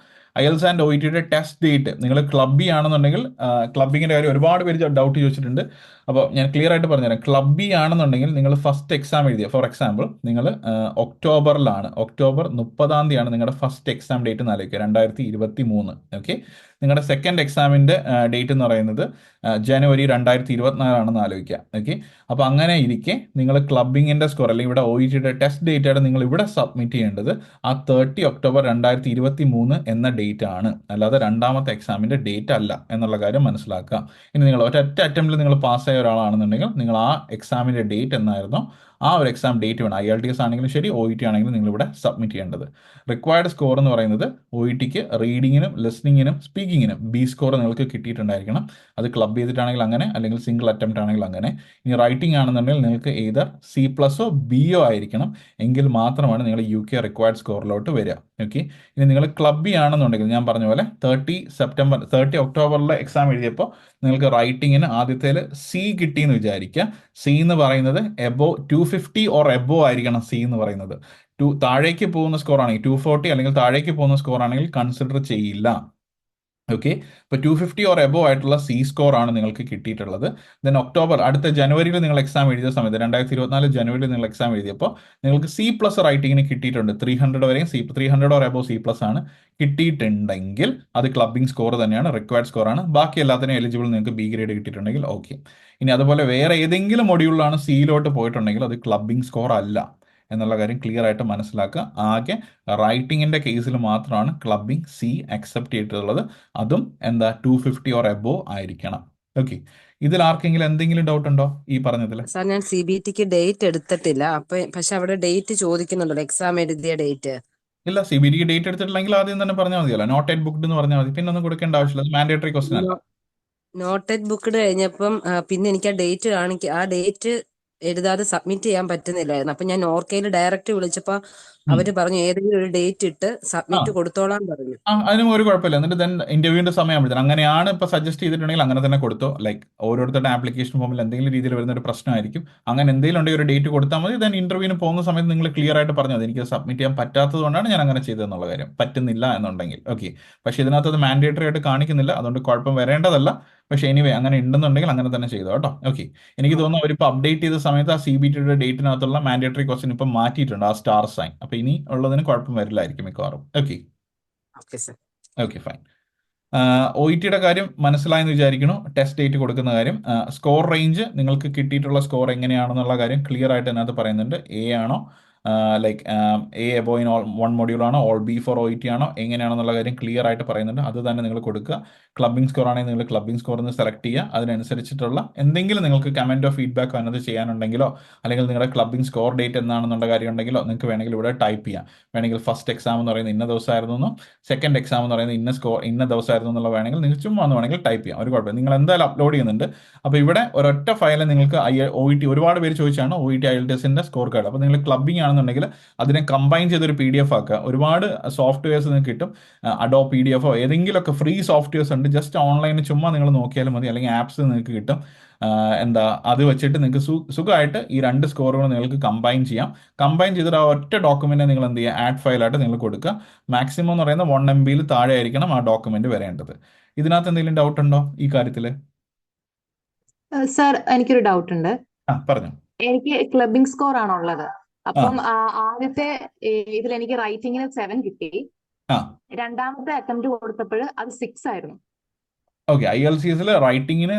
IELTS ആൻഡ് OETയുടെ ടെസ്റ്റ് ഡേറ്റ് നിങ്ങൾ ക്ലബ്ബി ആണെന്നുണ്ടെങ്കിൽ ക്ലബിങ്ങിൻ്റെ കാര്യം ഒരുപാട് പേര് ഡൗട്ട് ചോദിച്ചിട്ടുണ്ട്. അപ്പോൾ ഞാൻ ക്ലിയർ ആയിട്ട് പറഞ്ഞുതരാം. ക്ലബ്ബി ആണെന്നുണ്ടെങ്കിൽ നിങ്ങൾ ഫസ്റ്റ് എക്സാം എഴുതിയ, ഫോർ എക്സാമ്പിൾ നിങ്ങൾ ഒക്ടോബറിലാണ്, ഒക്ടോബർ 30 നിങ്ങളുടെ ഫസ്റ്റ് എക്സാം ഡേറ്റ് എന്ന് ആലോചിക്കുക, 2023. ഓക്കെ, നിങ്ങളുടെ സെക്കൻഡ് എക്സാമിൻ്റെ ഡേറ്റ് എന്ന് പറയുന്നത് ജനുവരി 2024 ആലോചിക്കുക. ഓക്കെ, അപ്പോൾ അങ്ങനെ ഇരിക്കെ നിങ്ങൾ ക്ലബിങ്ങിൻ്റെ സ്കോർ അല്ലെങ്കിൽ ഇവിടെ OETയുടെ ടെസ്റ്റ് ഡേറ്റാണ് നിങ്ങൾ ഇവിടെ സബ്മിറ്റ് ചെയ്യേണ്ടത് ആ 30 ഒക്ടോബർ 2023 എന്ന ഡേറ്റ് ആണ്, അല്ലാതെ രണ്ടാമത്തെ എക്സാമിൻ്റെ ഡേറ്റ് അല്ല എന്നുള്ള കാര്യം മനസ്സിലാക്കുക. ഇനി നിങ്ങൾ ഒറ്റ അറ്റംപ്റ്റിൽ നിങ്ങൾ പാസ്സായ ഒരാളാണെന്നുണ്ടെങ്കിൽ നിങ്ങൾ ആ എക്സാമിൻ്റെ ഡേറ്റ് എന്നായിരുന്നോ ആ ഒരു എക്സാം ഡേറ്റ് വേണം. IELTS ആണെങ്കിലും ശരി, OET ആണെങ്കിലും നിങ്ങൾ ഇവിടെ സബ്മിറ്റ് ചെയ്യേണ്ടത്. റിക്വയർഡ് സ്കോർ എന്ന് പറയുന്നത് OETക്ക് റീഡിങ്ങിനും ലിസ്ണിങ്ങിനും സ്പീക്കിങ്ങിനും B സ്കോർ നിങ്ങൾക്ക് കിട്ടിയിട്ടുണ്ടായിരിക്കണം. അത് ക്ലബ് ചെയ്തിട്ടാണെങ്കിൽ അങ്ങനെ, അല്ലെങ്കിൽ സിംഗിൾ അറ്റംപ്റ്റ് ആണെങ്കിൽ അങ്ങനെ. ഇനി റൈറ്റിംഗ് ആണെന്നുണ്ടെങ്കിൽ നിങ്ങൾക്ക് എയ്തർ C+ഓ Bയോ ആയിരിക്കണം, എങ്കിൽ മാത്രമാണ് നിങ്ങൾ UK റിക്വയർഡ് സ്കോറിലോട്ട് വരിക. ഓക്കെ, ഇനി നിങ്ങൾ ക്ലബ്ബി ആണെന്നുണ്ടെങ്കിൽ ഞാൻ പറഞ്ഞ പോലെ 30 ഒക്ടോബറിലെ എക്സാം എഴുതിയപ്പോൾ നിങ്ങൾക്ക് റൈറ്റിങ്ങിന് ആദ്യത്തേൽ C കിട്ടിയെന്ന് വിചാരിക്കുക. C എന്ന് പറയുന്നത് എബോ 250 ഓർ എബോ ആയിരിക്കണം. C എന്ന് പറയുന്നത് താഴേക്ക് പോകുന്ന സ്കോർ ആണെങ്കിൽ 240 അല്ലെങ്കിൽ താഴേക്ക് പോകുന്ന സ്കോർ ആണെങ്കിൽ കൺസിഡർ ചെയ്യില്ല. ഓക്കെ, ഇപ്പോൾ 250 ഓർ എബോ ആയിട്ടുള്ള C സ്കോർ ആണ് നിങ്ങൾക്ക് കിട്ടിയിട്ടുള്ളത്. ദെൻ അടുത്ത ജനുവരിയിൽ നിങ്ങൾ എക്സാം എഴുതിയ സമയത്ത് 2024 ജനുവരിയിൽ നിങ്ങൾ എക്സാം എഴുതിയപ്പോൾ നിങ്ങൾക്ക് C+ റൈറ്റിങ്ങിന് കിട്ടിയിട്ടുണ്ട്. 300 വരെയും 300 ഓർ എബോ C+ ആണ് കിട്ടിയിട്ടുണ്ടെങ്കിൽ അത് ക്ലബിംഗ് സ്കോർ തന്നെയാണ്, റിക്വയർഡ് സ്കോർ ആണ്. ബാക്കി എല്ലാത്തിനും എലിജിബിൾ നിങ്ങൾക്ക് B ഗ്രേഡ് കിട്ടിയിട്ടുണ്ടെങ്കിൽ ഓക്കെ. ഇനി അതുപോലെ വേറെ ഏതെങ്കിലും മൊഡ്യൂളിലാണ് Cയിലോട്ട് പോയിട്ടുണ്ടെങ്കിൽ അത് ക്ലബിംഗ് സ്കോർ അല്ല എന്നുള്ള കാര്യം ക്ലിയർ ആയിട്ട് മനസ്സിലാക്കുക. ആകെ റൈറ്റിങ്ങിൻ്റെ കേസിൽ മാത്രമാണ് ക്ലബിംഗ് C അക്സെപ്റ്റ് ചെയ്തിട്ടുള്ളത്. അതും എന്താ 250 ഓർ എബോ ആയിരിക്കണം. ഓക്കെ, ഇതിൽ ആർക്കെങ്കിലും എന്തെങ്കിലും ഡൗട്ട് ഉണ്ടോ ഈ പറഞ്ഞതിൽ? സാർ ഞാൻ CBTക്ക് ഡേറ്റ് എടുത്തിട്ടില്ല, പക്ഷെ അവിടെ ഡേറ്റ് ചോദിക്കുന്നുണ്ടല്ലോ, എക്സാം എഴുതിയ ഡേറ്റ്. ഇല്ല, CBTക്ക് ഡേറ്റ് എടുത്തിട്ടില്ലെങ്കിൽ ആദ്യം തന്നെ പറഞ്ഞാൽ മതിയല്ലോ, നോട്ട് എറ്റ് ബുക്ക്ഡ് എന്ന് പറഞ്ഞാൽ മതി. പിന്നെ ഒന്നും കൊടുക്കേണ്ട ആവശ്യമില്ല, അത് മാൻഡേറ്ററി ക്വസ്റ്റൻ അല്ല. നോട്ടഡ് ബുക്ക്ഡ് കഴിഞ്ഞപ്പം പിന്നെ എനിക്ക് ആ ഡേറ്റ് എഴുതാതെ സബ്മിറ്റ് ചെയ്യാൻ പറ്റുന്നില്ലായിരുന്നു. അപ്പൊ ഞാൻ നോർക്കയിൽ ഡയറക്റ്റ് വിളിച്ചപ്പോ അവര് പറഞ്ഞു ഏതെങ്കിലും ഒരു ഡേറ്റ് ഇട്ട് സബ്മിറ്റ് കൊടുത്തോളാൻ പറഞ്ഞു. അതിനും ഒരു കുഴപ്പമില്ല. എന്നിട്ട് ദെൻ ഇന്റർവ്യൂവിന്റെ സമയമാകുമ്പോഴത്തേനും അങ്ങനെയാണ് ഇപ്പോൾ സജസ്റ്റ് ചെയ്തിട്ടുണ്ടെങ്കിൽ അങ്ങനെ തന്നെ കൊടുത്തോ. ലൈക്ക് ഓരോരുത്തരുടെ ആപ്ലിക്കേഷൻ ഫോമിൽ എന്തെങ്കിലും രീതിയിൽ വരുന്ന ഒരു പ്രശ്നമായിരിക്കും. അങ്ങനെ എന്തെങ്കിലും ഉണ്ടെങ്കിൽ ഒരു ഡേറ്റ് കൊടുത്താൽ മതി. ദെൻ ഇന്റർവ്യൂവിന് പോകുന്ന സമയത്ത് നിങ്ങൾ ക്ലിയർ ആയിട്ട് പറഞ്ഞു മതി, എനിക്ക് സബ്മിറ്റ് ചെയ്യാൻ പറ്റാത്തത് കൊണ്ടാണ് ഞാൻ അങ്ങനെ ചെയ്തതെന്നുള്ള കാര്യം, പറ്റുന്നില്ല എന്നുണ്ടെങ്കിൽ. ഓക്കെ, പക്ഷേ ഇതിനകത്ത് അത് മാൻഡേറ്ററി ആയിട്ട് കാണിക്കുന്നില്ല, അതുകൊണ്ട് കുഴപ്പം വരേണ്ടതല്ല. പക്ഷേ എനിവേ അങ്ങനെ ഉണ്ടെന്നുണ്ടെങ്കിൽ അങ്ങനെ തന്നെ ചെയ്തോ കേട്ടോ. ഓക്കെ, എനിക്ക് തോന്നുന്നു അവരിപ്പോൾ അപ്ഡേറ്റ് ചെയ്ത സമയത്ത് ആ CBTയുടെ ഡേറ്റിനകത്തുള്ള മാൻഡേറ്ററി ക്വസ്റ്റൻ ഇപ്പം മാറ്റിയിട്ടുണ്ട്, ആ സ്റ്റാർ സൈൻ. അപ്പോൾ ഇനി ഉള്ളതിന് കുഴപ്പം വരില്ലായിരിക്കും മിക്കവാറും. Okay okay fine. OETയുടെ കാര്യം മനസ്സിലായെന്ന് വിചാരിക്കുന്നു. ടെസ്റ്റ് ഡേറ്റ് കൊടുക്കുന്ന കാര്യം, സ്കോർ റേഞ്ച് നിങ്ങൾക്ക് കിട്ടിയിട്ടുള്ള സ്കോർ എങ്ങനെയാണെന്നുള്ള കാര്യം ക്ലിയർ ആയിട്ട് അതിനകത്ത് പറയുന്നുണ്ട്. A ആണോ, like A above in one module ആണോ, ഓൾ B ഫോർ OET ആണോ, എങ്ങനെയാണെന്നുള്ള കാര്യം ക്ലിയർ ആയിട്ട് പറയുന്നുണ്ട്. അത് തന്നെ നിങ്ങൾ കൊടുക്കുക. ക്ലബിംഗ് സ്കോർ ആണെങ്കിൽ നിങ്ങൾ ക്ലബിംഗ് സ്കോർ എന്ന് സെലക്ട് ചെയ്യുക. അതിനനുസരിച്ചിട്ടുള്ള എന്തെങ്കിലും നിങ്ങൾക്ക് കമൻറ്റോ ഫീഡ്ബാക്കോ അതിനകത്ത് ചെയ്യാനുണ്ടെങ്കിലോ, അല്ലെങ്കിൽ നിങ്ങളുടെ ക്ലബിംഗ് സ്കോർ ഡേറ്റ് എന്താണെന്നുള്ള കാര്യം ഉണ്ടെങ്കിലോ നിങ്ങൾക്ക് വേണമെങ്കിൽ ഇവിടെ ടൈപ്പ് ചെയ്യാം. വേണമെങ്കിൽ ഫസ്റ്റ് എക്സാം എന്ന് പറയുന്നത് ഇന്ന ദിവസമായിരുന്നു എന്നും സെക്കൻഡ് എക്സാം എന്ന് പറയുന്നത് ഇന്ന ദിവസമായിരുന്നു എന്നുള്ള വേണമെങ്കിൽ നിങ്ങൾക്ക് ചുമ്മാ ഒന്ന് വേണമെങ്കിൽ ടൈപ്പ് ചെയ്യാം, ഒരു കുഴപ്പമില്ല. നിങ്ങൾ എന്തായാലും അപ്ലോഡ് ചെയ്യുന്നുണ്ട്. അപ്പോൾ ഇവിടെ ഒരൊറ്റ ഫയൽ നിങ്ങൾക്ക് OET ഒരുപാട് പേര് ചോദിച്ചാണ് OET IELTSന്റെ സ്കോർ കാർഡ്. അപ്പോൾ നിങ്ങൾ ക്ലബിംഗ് ആണെന്നുണ്ടെങ്കിൽ അതിനെ കമ്പൈൻ ചെയ്തൊരു PDF ആക്കുക. ഒരുപാട് സോഫ്റ്റ്വെയർസ് നിങ്ങൾക്ക് കിട്ടും, അഡോ PDFോ ഏതെങ്കിലുമൊക്കെ ഫ്രീ സോഫ്റ്റ്വെയർസ് ഉണ്ട്. ജസ്റ്റ് ഓൺലൈനിൽ ചുമ്മാ നിങ്ങൾ നോക്കിയാലും മതി, അല്ലെങ്കിൽ ആപ്സ് നിങ്ങൾക്ക് കിട്ടും. അത് വെച്ചിട്ട് നിങ്ങൾക്ക് സുഖമായിട്ട് ഈ രണ്ട് സ്കോറുകൾ നിങ്ങൾക്ക് കമ്പൈൻ ചെയ്യാം. കമ്പൈൻ ചെയ്തിട്ട് ആ ഒറ്റ ഡോക്യുമെന്റ് നിങ്ങൾ എന്ത് ചെയ്യുക, ആഡ് ഫയലായിട്ട് നിങ്ങൾ കൊടുക്കുക. മാക്സിമം എന്ന് പറയുന്നത് 1 MB താഴെ ആയിരിക്കണം ആ ഡോക്യുമെന്റ് വരേണ്ടത്. ഇതിനകത്ത് എന്തെങ്കിലും ഡൗട്ട് ഉണ്ടോ ഈ കാര്യത്തിൽ? സാർ എനിക്കൊരു ഡൗട്ട് ഉണ്ട്. പറഞ്ഞു. എനിക്ക് ക്ലബിംഗ് സ്കോർ ആണുള്ളത്. അപ്പം ആദ്യത്തെ ഇതിൽ എനിക്ക് റൈറ്റിംഗിന് 7 കിട്ടി. രണ്ടാമത്തെ അറ്റംപ്റ്റ് കൊടുത്തപ്പോൾ അത് 6 ആയിരുന്നു. ഓക്കെ, IELTSൽ റൈറ്റിംഗിന്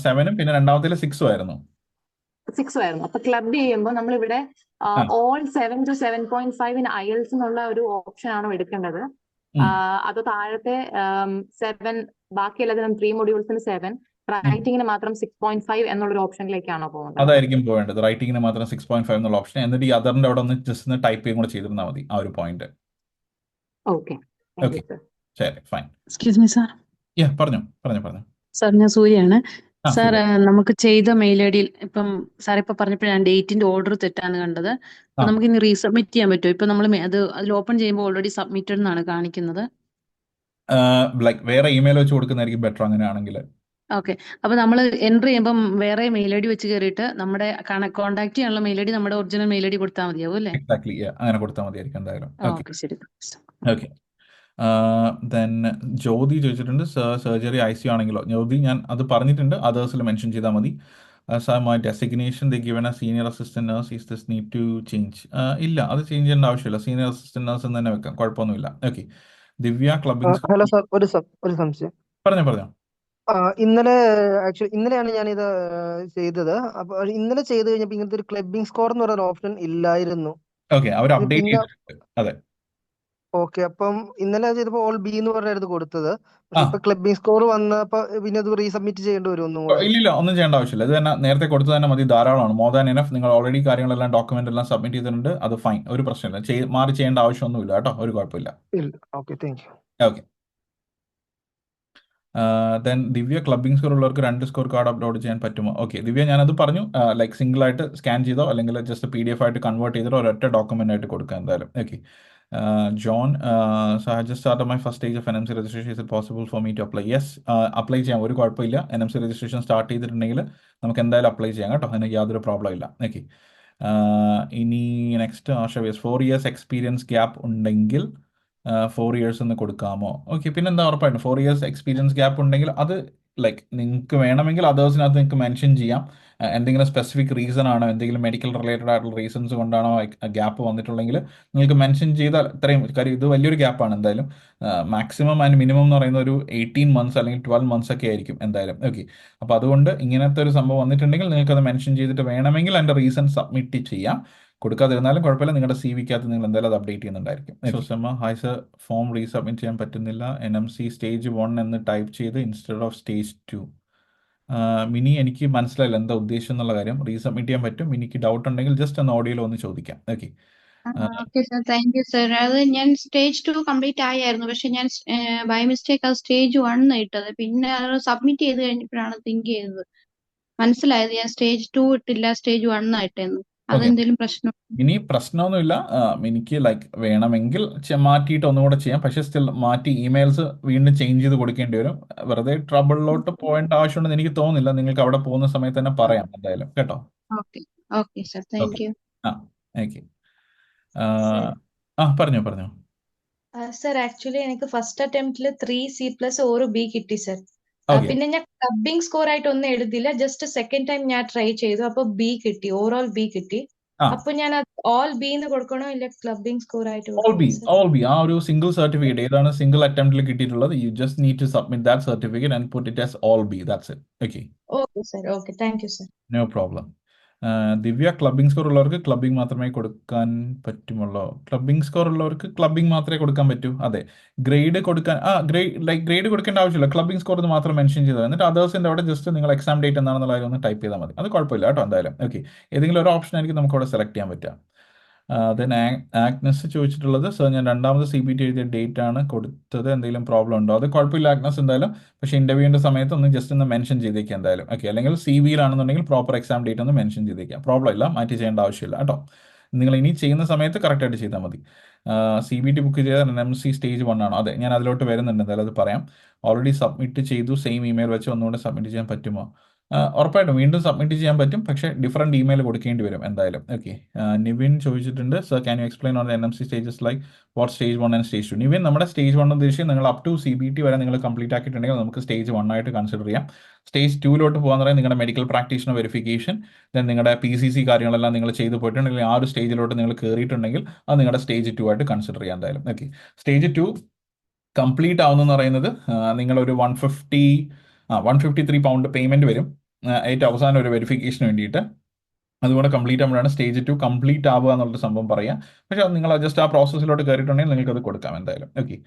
7ഉം പിന്നെ രണ്ടാമത്തേൽ 6ഉം ആയിരുന്നു. 6 ആയിരുന്നു. അപ്പൊ ക്ലബ് ചെയ്യുമ്പോൾ നമ്മൾ ഇവിടെ ഓൾ 7 to 7.5 ഇൻ IELTS എന്നുള്ള ഒരു ഓപ്ഷൻ ആണോ എടുക്കേണ്ടത്? അത് താഴത്തെ 7 ബാക്കി എല്ലാത്തിനും 3 മൊഡ്യൂൾസിന് 7, റൈറ്റിംഗിന് മാത്രം 6.5 എന്നുള്ളൊരു ഓപ്ഷനിലേക്കാണോ പോകുന്നത്? അതായിരിക്കും പോകേണ്ടത്, റൈറ്റിംഗിന് മാത്രം 6.5 എന്നുള്ള ഓപ്ഷൻ. എന്നിട്ട് ഈ അതറിന്റെ അവിടെ ഒന്ന് ജസ്റ്റ് ഒന്ന് ടൈപ്പ് ചെയ്യും കൂടെ ചെയ്തിരുന്നാൽ മതി ആ ഒരു പോയിന്റ്. ഓക്കെ ശരി, ഫൈൻ. Excuse me sir. പറഞ്ഞു. സാർ ഞാൻ സൂര്യാണ്. സാർ നമുക്ക് ചെയ്ത മെയിൽ ഐ ഡിയിൽ ഇപ്പം സാർ ഇപ്പൊ പറഞ്ഞപ്പോഴാണ് ഡേറ്റിന്റെ ഓർഡർ തെറ്റാന്ന് കണ്ടത്. അപ്പൊ നമുക്ക് ഇനി റീസബ്മിറ്റ് ചെയ്യാൻ പറ്റുമോ? ഇപ്പൊ നമ്മൾ അതിൽ ഓപ്പൺ ചെയ്യുമ്പോൾ ഓൾറെഡി സബ്മിറ്റഡ് എന്നാണ് കാണിക്കുന്നത്. ലൈക്ക് വേറെ ഇമെയിൽ വെച്ച് കൊടുക്കുന്നതായിരിക്കും ബെറ്റർ അങ്ങനെയാണെങ്കിൽ. ഓക്കെ, അപ്പൊ നമ്മൾ എൻട്രി ചെയ്യുമ്പോൾ വേറെ മെയിൽ ഐ ഡി വെച്ച് കയറിയിട്ട് നമ്മുടെ കോൺടാക്ട് ചെയ്യാനുള്ള മെയിൽ ഐ ഡി നമ്മുടെ ഒറിജിനൽ മെയിൽ ഐ ഡി കൊടുത്താൽ മതിയാവും അല്ലേ? എക്സാക്ട്ലി, അങ്ങനെ കൊടുത്താൽ മതിയായിരിക്കും എന്തായാലും. ഓക്കെ, ശരി. ഓക്കെ, ദെൻ ജ്യോതി ചോദിച്ചിട്ടുണ്ട് സർജറി ICU ആണെങ്കിലോ? ജ്യോതി ഞാൻ അത് പറഞ്ഞിട്ടുണ്ട്, അതേഴ്സിൽ മെൻഷൻ ചെയ്താൽ മതി. Sir my designation the given a senior assistant nurse, is this need to change? ഇല്ല, അത് ചേഞ്ച് ചെയ്യേണ്ട ആവശ്യമില്ല. സീനിയർ അസിസ്റ്റന്റ് നഴ്സ് എന്ന് തന്നെ വെക്കാം, കുഴപ്പമൊന്നുമില്ല. ഓക്കെ. ദിവ്യ ക്ലബിംഗ്. ഹലോ സാർ, ഒരു സംശയം. പറഞ്ഞോ. ഇന്നലെ ഇന്നലെയാണ് ഞാനിത് ചെയ്തത്. അപ്പൊ ഇന്നലെ ചെയ്ത് കഴിഞ്ഞപ്പോ ഇങ്ങനത്തെ ഒരു ക്ലബിംഗ് സ്കോർ എന്ന് പറയുന്ന ഓപ്ഷൻ ഇല്ലായിരുന്നു. ഓക്കെ, അവർ അപ്ഡേറ്റ് പിന്നെ ചെയ്തിട്ടുണ്ട്. അതെ. ഓക്കെ, അപ്പം ഇന്നലെ ചെയ്തപ്പോ ഓൾ ബി എന്ന് പറഞ്ഞായിരുന്നു കൊടുത്തത്. ആ, പക്ഷെ ഇപ്പൊ ക്ലബിംഗ് സ്കോർ വന്നപ്പോ പിന്നെ അത് റീസബ്മിറ്റ് ചെയ്യേണ്ടി വരും ഒന്നും കൂടെ. ഇല്ലില്ല, ഒന്നും ചെയ്യേണ്ട ആവശ്യമില്ല. ഇത് തന്നെ നേരത്തെ കൊടുത്തു തന്നെ മതി, ധാരാളമാണ്. More than enough. നിങ്ങൾ ഓൾറെഡി കാര്യങ്ങളെല്ലാം ഡോക്യുമെന്റ് എല്ലാം സബ്മിറ്റ് ചെയ്തിട്ടുണ്ട്, അത് ഫൈൻ, ഒരു പ്രശ്നമില്ല. മാറി ചെയ്യേണ്ട ആവശ്യമൊന്നുമില്ല കേട്ടോ, ഒരു കുഴപ്പമില്ല. ഇല്ല, okay, thank you. Okay. Then Divya clubbing score ഉള്ളവർക്ക് 2 സ്കോർ കാർഡ് അപ്ലോഡ് ചെയ്യാൻ പറ്റുമോ? ഓക്കെ ദിവ്യ, ഞാനത് പറഞ്ഞു. ലൈക്ക് സിംഗിൾ ആയിട്ട് സ്കാൻ ചെയ്തോ അല്ലെങ്കിൽ ജസ്റ്റ് PDF ആയിട്ട് കൺവേർട്ട് ചെയ്തിട്ടോ ഒരൊറ്റ ഡോക്യുമെന്റ് ആയിട്ട് കൊടുക്കുക എന്തായാലും. Okay. John, so I just start my first stage of NMC registration, is it possible for me to apply? Yes, apply ചെയ്യാം, ഒരു കുഴപ്പമില്ല. NMC രജിസ്ട്രേഷൻ സ്റ്റാർട്ട് ചെയ്തിട്ടുണ്ടെങ്കിൽ നമുക്ക് എന്തായാലും അപ്ലൈ ചെയ്യാം കേട്ടോ, അതിന് യാതൊരു പ്രോബ്ലം ഇല്ല. ഓക്കെ. ഇനി നെക്സ്റ്റ് ആശ, 4 ഇയേഴ്സ് എക്സ്പീരിയൻസ് ഗ്യാപ്പ് ഉണ്ടെങ്കിൽ 4 ഇയേഴ്സ് എന്ന് കൊടുക്കാമോ? ഓക്കെ, പിന്നെന്താ, ഉറപ്പായിട്ടും 4 ഇയേഴ്സ് എക്സ്പീരിയൻസ് ഗ്യാപ്പ് ഉണ്ടെങ്കിൽ അത് ലൈക്ക് നിങ്ങൾക്ക് വേണമെങ്കിൽ അതേഴ്സിനകത്ത് നിങ്ങൾക്ക് മെൻഷൻ ചെയ്യാം. എന്തെങ്കിലും സ്പെസിഫിക് റീസൺ ആണോ, എന്തെങ്കിലും മെഡിക്കൽ റിലേറ്റഡ് ആയിട്ടുള്ള റീസൺസ് കൊണ്ടാണോ ഗ്യാപ്പ് വന്നിട്ടുണ്ടെങ്കിൽ നിങ്ങൾക്ക് മെൻഷൻ ചെയ്താൽ ഇത്രയും കാര്യം. ഇത് വലിയൊരു ഗ്യാപ്പാണ് എന്തായാലും. മാക്സിമം ആൻഡ് മിനിമം എന്ന് പറയുന്ന ഒരു 18 മന്ത്സ് അല്ലെങ്കിൽ 12 മന്ത്സ് ഒക്കെ ആയിരിക്കും എന്തായാലും. ഓക്കെ. അപ്പോൾ അതുകൊണ്ട് ഇങ്ങനത്തെ ഒരു സംഭവം വന്നിട്ടുണ്ടെങ്കിൽ നിങ്ങൾക്ക് അത് മെൻഷൻ ചെയ്തിട്ട് വേണമെങ്കിൽ അതിൻ്റെ റീസൺ സബ്മിറ്റ് ചെയ്യാം. കൊടുക്കാതിരുന്നാലും കുഴപ്പമില്ല, നിങ്ങളുടെ CV-ക്കകത്ത് നിങ്ങൾ എന്തായാലും അത് അപ്ഡേറ്റ് ചെയ്യുന്നുണ്ടായിരിക്കും. Sushma, hi sir, form resubmit ചെയ്യാൻ പറ്റുന്നില്ല. NMC സ്റ്റേജ് 1 എന്ന് ടൈപ്പ് ചെയ്ത് ഇൻസ്റ്റെഡ് ഓഫ് സ്റ്റേജ് 2. മിനി, എനിക്ക് മനസ്സിലായില്ല എന്താ ഉദ്ദേശം എന്നുള്ള കാര്യം. റീസബ്മിറ്റ് ചെയ്യാൻ പറ്റും. മിനിക്ക് ഡൗട്ട് ഉണ്ടെങ്കിൽ ജസ്റ്റ് ഒന്ന് ഓഡിയോയിൽ ഒന്ന് ചോദിക്കാം. Okay. Okay sir, thank you sir. അത് ഞാൻ സ്റ്റേജ് 2 കംപ്ലീറ്റ് ആയിരുന്നു, പക്ഷെ ഞാൻ ബൈ മിസ്റ്റേക്ക് അത് സ്റ്റേജ് 1 ഇട്ടത്. പിന്നെ അത് സബ്മിറ്റ് ചെയ്ത് കഴിഞ്ഞപ്പോഴാണ് തിങ്ക് ചെയ്തത്, മനസ്സിലായത് ഞാൻ സ്റ്റേജ് 2 ഇട്ടില്ല, സ്റ്റേജ് 1 ഇട്ടെന്ന്. ഓക്കെ, അതെന്തെങ്കിലും പ്രശ്നം? ഇനി പ്രശ്നമൊന്നുമില്ല. എനിക്ക് ലൈക്ക് വേണമെങ്കിൽ മാറ്റിയിട്ട് ഒന്നുകൂടെ ചെയ്യാം, പക്ഷേ സ്റ്റിൽ മാറ്റി ഇമെയിൽസ് വീണ്ടും ചേഞ്ച് ചെയ്ത് കൊടുക്കേണ്ടി വരും. വെറുതെ ട്രബിളിലോട്ട് പോകേണ്ട ആവശ്യമുണ്ടെന്ന് എനിക്ക് തോന്നുന്നില്ല. നിങ്ങൾക്ക് അവിടെ പോകുന്ന സമയത്ത് തന്നെ പറയാം എന്തായാലും കേട്ടോ. Okay, okay sir, thank okay. You. ആ, ഓക്കെ. പറഞ്ഞോ. സർ ആക്ച്വലി എനിക്ക് ഫസ്റ്റ് അറ്റംപ്റ്റിൽ 3C+ ഒരു B കിട്ടി സർ. ഓക്കെ. പിന്നെ ഞാൻ ക്ലബിംഗ് സ്കോർ ആയിട്ട് ഒന്നും എഴുതില്ല, ജസ്റ്റ് സെക്കൻഡ് ടൈം ഞാൻ ട്രൈ ചെയ്തു, അപ്പൊ B കിട്ടി, ഓവറോൾ B കിട്ടി. ആ, അപ്പൊ ഞാൻ ഓൾ B എന്ന് കൊടുക്കണോ ഇല്ല ക്ലബിംഗ് സ്കോർ ആയിട്ട് ഓൾ ബി, കൊടുക്കണോ സർ? All B. ആ ഒരു സിംഗിൾ സർട്ടിഫിക്കറ്റ് ഏതാണ് സിംഗിൾ അറ്റംപ്റ്റിൽ കിട്ടിയിട്ടുള്ളത്, you just need to submit that certificate and put it as all B, that's it. Okay, okay sir, okay, thank you sir. No problem. Divya, clubbing score ഉള്ളവർക്ക് ക്ലബിംഗ് മാത്രമേ കൊടുക്കാൻ പറ്റുമുള്ളൂ? ക്ലബിംഗ് സ്കോർ ഉള്ളവർക്ക് ക്ലബിംഗ് മാത്രമേ കൊടുക്കാൻ പറ്റൂ. അതെ, ഗ്രേഡ് കൊടുക്കാൻ ഗ്രേഡ് കൊടുക്കേണ്ട ആവശ്യമില്ല. ക്ലബിംഗ് സ്കോർ എന്ന് മാത്രം മെൻഷൻ ചെയ്താൽ, എന്നിട്ട് അതേഴ്സിൻ്റെ അവിടെ ജസ്റ്റ് നിങ്ങൾ എക്സാം ഡേറ്റ് എന്താണെന്നുള്ള കാര്യം ഒന്ന് ടൈപ്പ് ചെയ്താൽ മതി. അത് കുഴപ്പമില്ല കേട്ടോ എന്തായാലും. ഓക്കെ, ഏതെങ്കിലും ഒരു ഓപ്ഷൻ ആയിരിക്കും നമുക്ക് അവിടെ സെലക്ട് ചെയ്യാൻ പറ്റുക. ദെൻ ആഗ്നസ് ചോദിച്ചിട്ടുള്ളത്, സർ ഞാൻ രണ്ടാമത് CBT എഴുതിയ ഡേറ്റ് ആണ് കൊടുത്തത്, എന്തെങ്കിലും പ്രോബ്ലം ഉണ്ടോ? അത് കുഴപ്പമില്ല ആഗ്നസ് എന്തായാലും. പക്ഷേ ഇൻ്റർവ്യൂവിൻ്റെ സമയത്ത് ഒന്ന് ജസ്റ്റ് ഒന്ന് മെൻഷൻ ചെയ്തേക്കാം എന്തായാലും. ഓക്കെ, അല്ലെങ്കിൽ CV-യിലാണെന്നുണ്ടെങ്കിൽ പ്രോപ്പർ എക്സാം ഡേറ്റ് ഒന്ന് മെൻഷൻ ചെയ്തേക്കാം. പ്രോബ്ലം ഇല്ല, മാറ്റി ചെയ്യേണ്ട ആവശ്യമില്ല കേട്ടോ. നിങ്ങൾ ഇനി ചെയ്യുന്ന സമയത്ത് കറക്റ്റായിട്ട് ചെയ്താൽ മതി. CBT ബുക്ക് ചെയ്ത NMC സ്റ്റേജ് 1 ആണോ? അതെ, ഞാൻ അതിലോട്ട് വരുന്നുണ്ട് എന്തായാലും, അത് പറയാം. ഓൾറെഡി സബ്മിറ്റ് ചെയ്തു, സെയിം ഇമെയിൽ വെച്ച് ഒന്നുകൂടെ സബ്മിറ്റ് ചെയ്യാൻ പറ്റുമോ? ഉറപ്പായിട്ടും വീണ്ടും സബ്മിറ്റ് ചെയ്യാൻ പറ്റും, പക്ഷേ ഡിഫറെൻറ്റ് ഇമെയിൽ കൊടുക്കേണ്ടി വരും എന്തായാലും. ഓക്കെ. നിവിൻ ചോദിച്ചിട്ടുണ്ട്, sir can you explain on NMC stages like what stage 1 and stage 2? Nivin, നമ്മുടെ സ്റ്റേജ് 1 ഉദ്ദേശിച്ച് നിങ്ങൾ അപ് ടു CBT വരെ നിങ്ങൾ കംപ്ലീറ്റ് ആക്കിയിട്ടുണ്ടെങ്കിൽ നമുക്ക് സ്റ്റേജ് 1 ആയിട്ട് കൺസിഡർ ചെയ്യാം. സ്റ്റേജ് 2 പോകാൻ പറയുന്നത് നിങ്ങളുടെ മെഡിക്കൽ പ്രാക്ടീഷണർ വെരിഫിക്കേഷൻ, ദെൻ നിങ്ങളുടെ PCC കാര്യങ്ങളെല്ലാം നിങ്ങൾ ചെയ്ത് പോയിട്ടുണ്ടെങ്കിൽ ആ ഒരു സ്റ്റേജിലോട്ട് നിങ്ങൾ കയറിയിട്ടുണ്ടെങ്കിൽ അത് നിങ്ങളുടെ സ്റ്റേജ് 2 ആയിട്ട് കൺസിഡർ ചെയ്യാം എന്തായാലും. ഓക്കെ, സ്റ്റേജ് 2 കംപ്ലീറ്റ് ആവുന്നതെന്ന് പറയുന്നത് നിങ്ങളൊരു 153 പൗണ്ട് പേയ്മെൻറ്റ് വരും ഏറ്റവും അവസാനം ഒരു വെരിഫിക്കേഷന് വേണ്ടിയിട്ട്. അതുകൂടെ കംപ്ലീറ്റ് ആകുമ്പോഴാണ് സ്റ്റേജ് 2 കംപ്ലീറ്റ് ആവുക എന്നുള്ളൊരു സംഭവം പറയുക. പക്ഷേ നിങ്ങൾ ജസ്റ്റ് ആ പ്രോസസ്സിലോട്ട് കയറിയിട്ടുണ്ടെങ്കിൽ നിങ്ങൾക്ക് അത് കൊടുക്കാം എന്തായാലും. ഓക്കെ.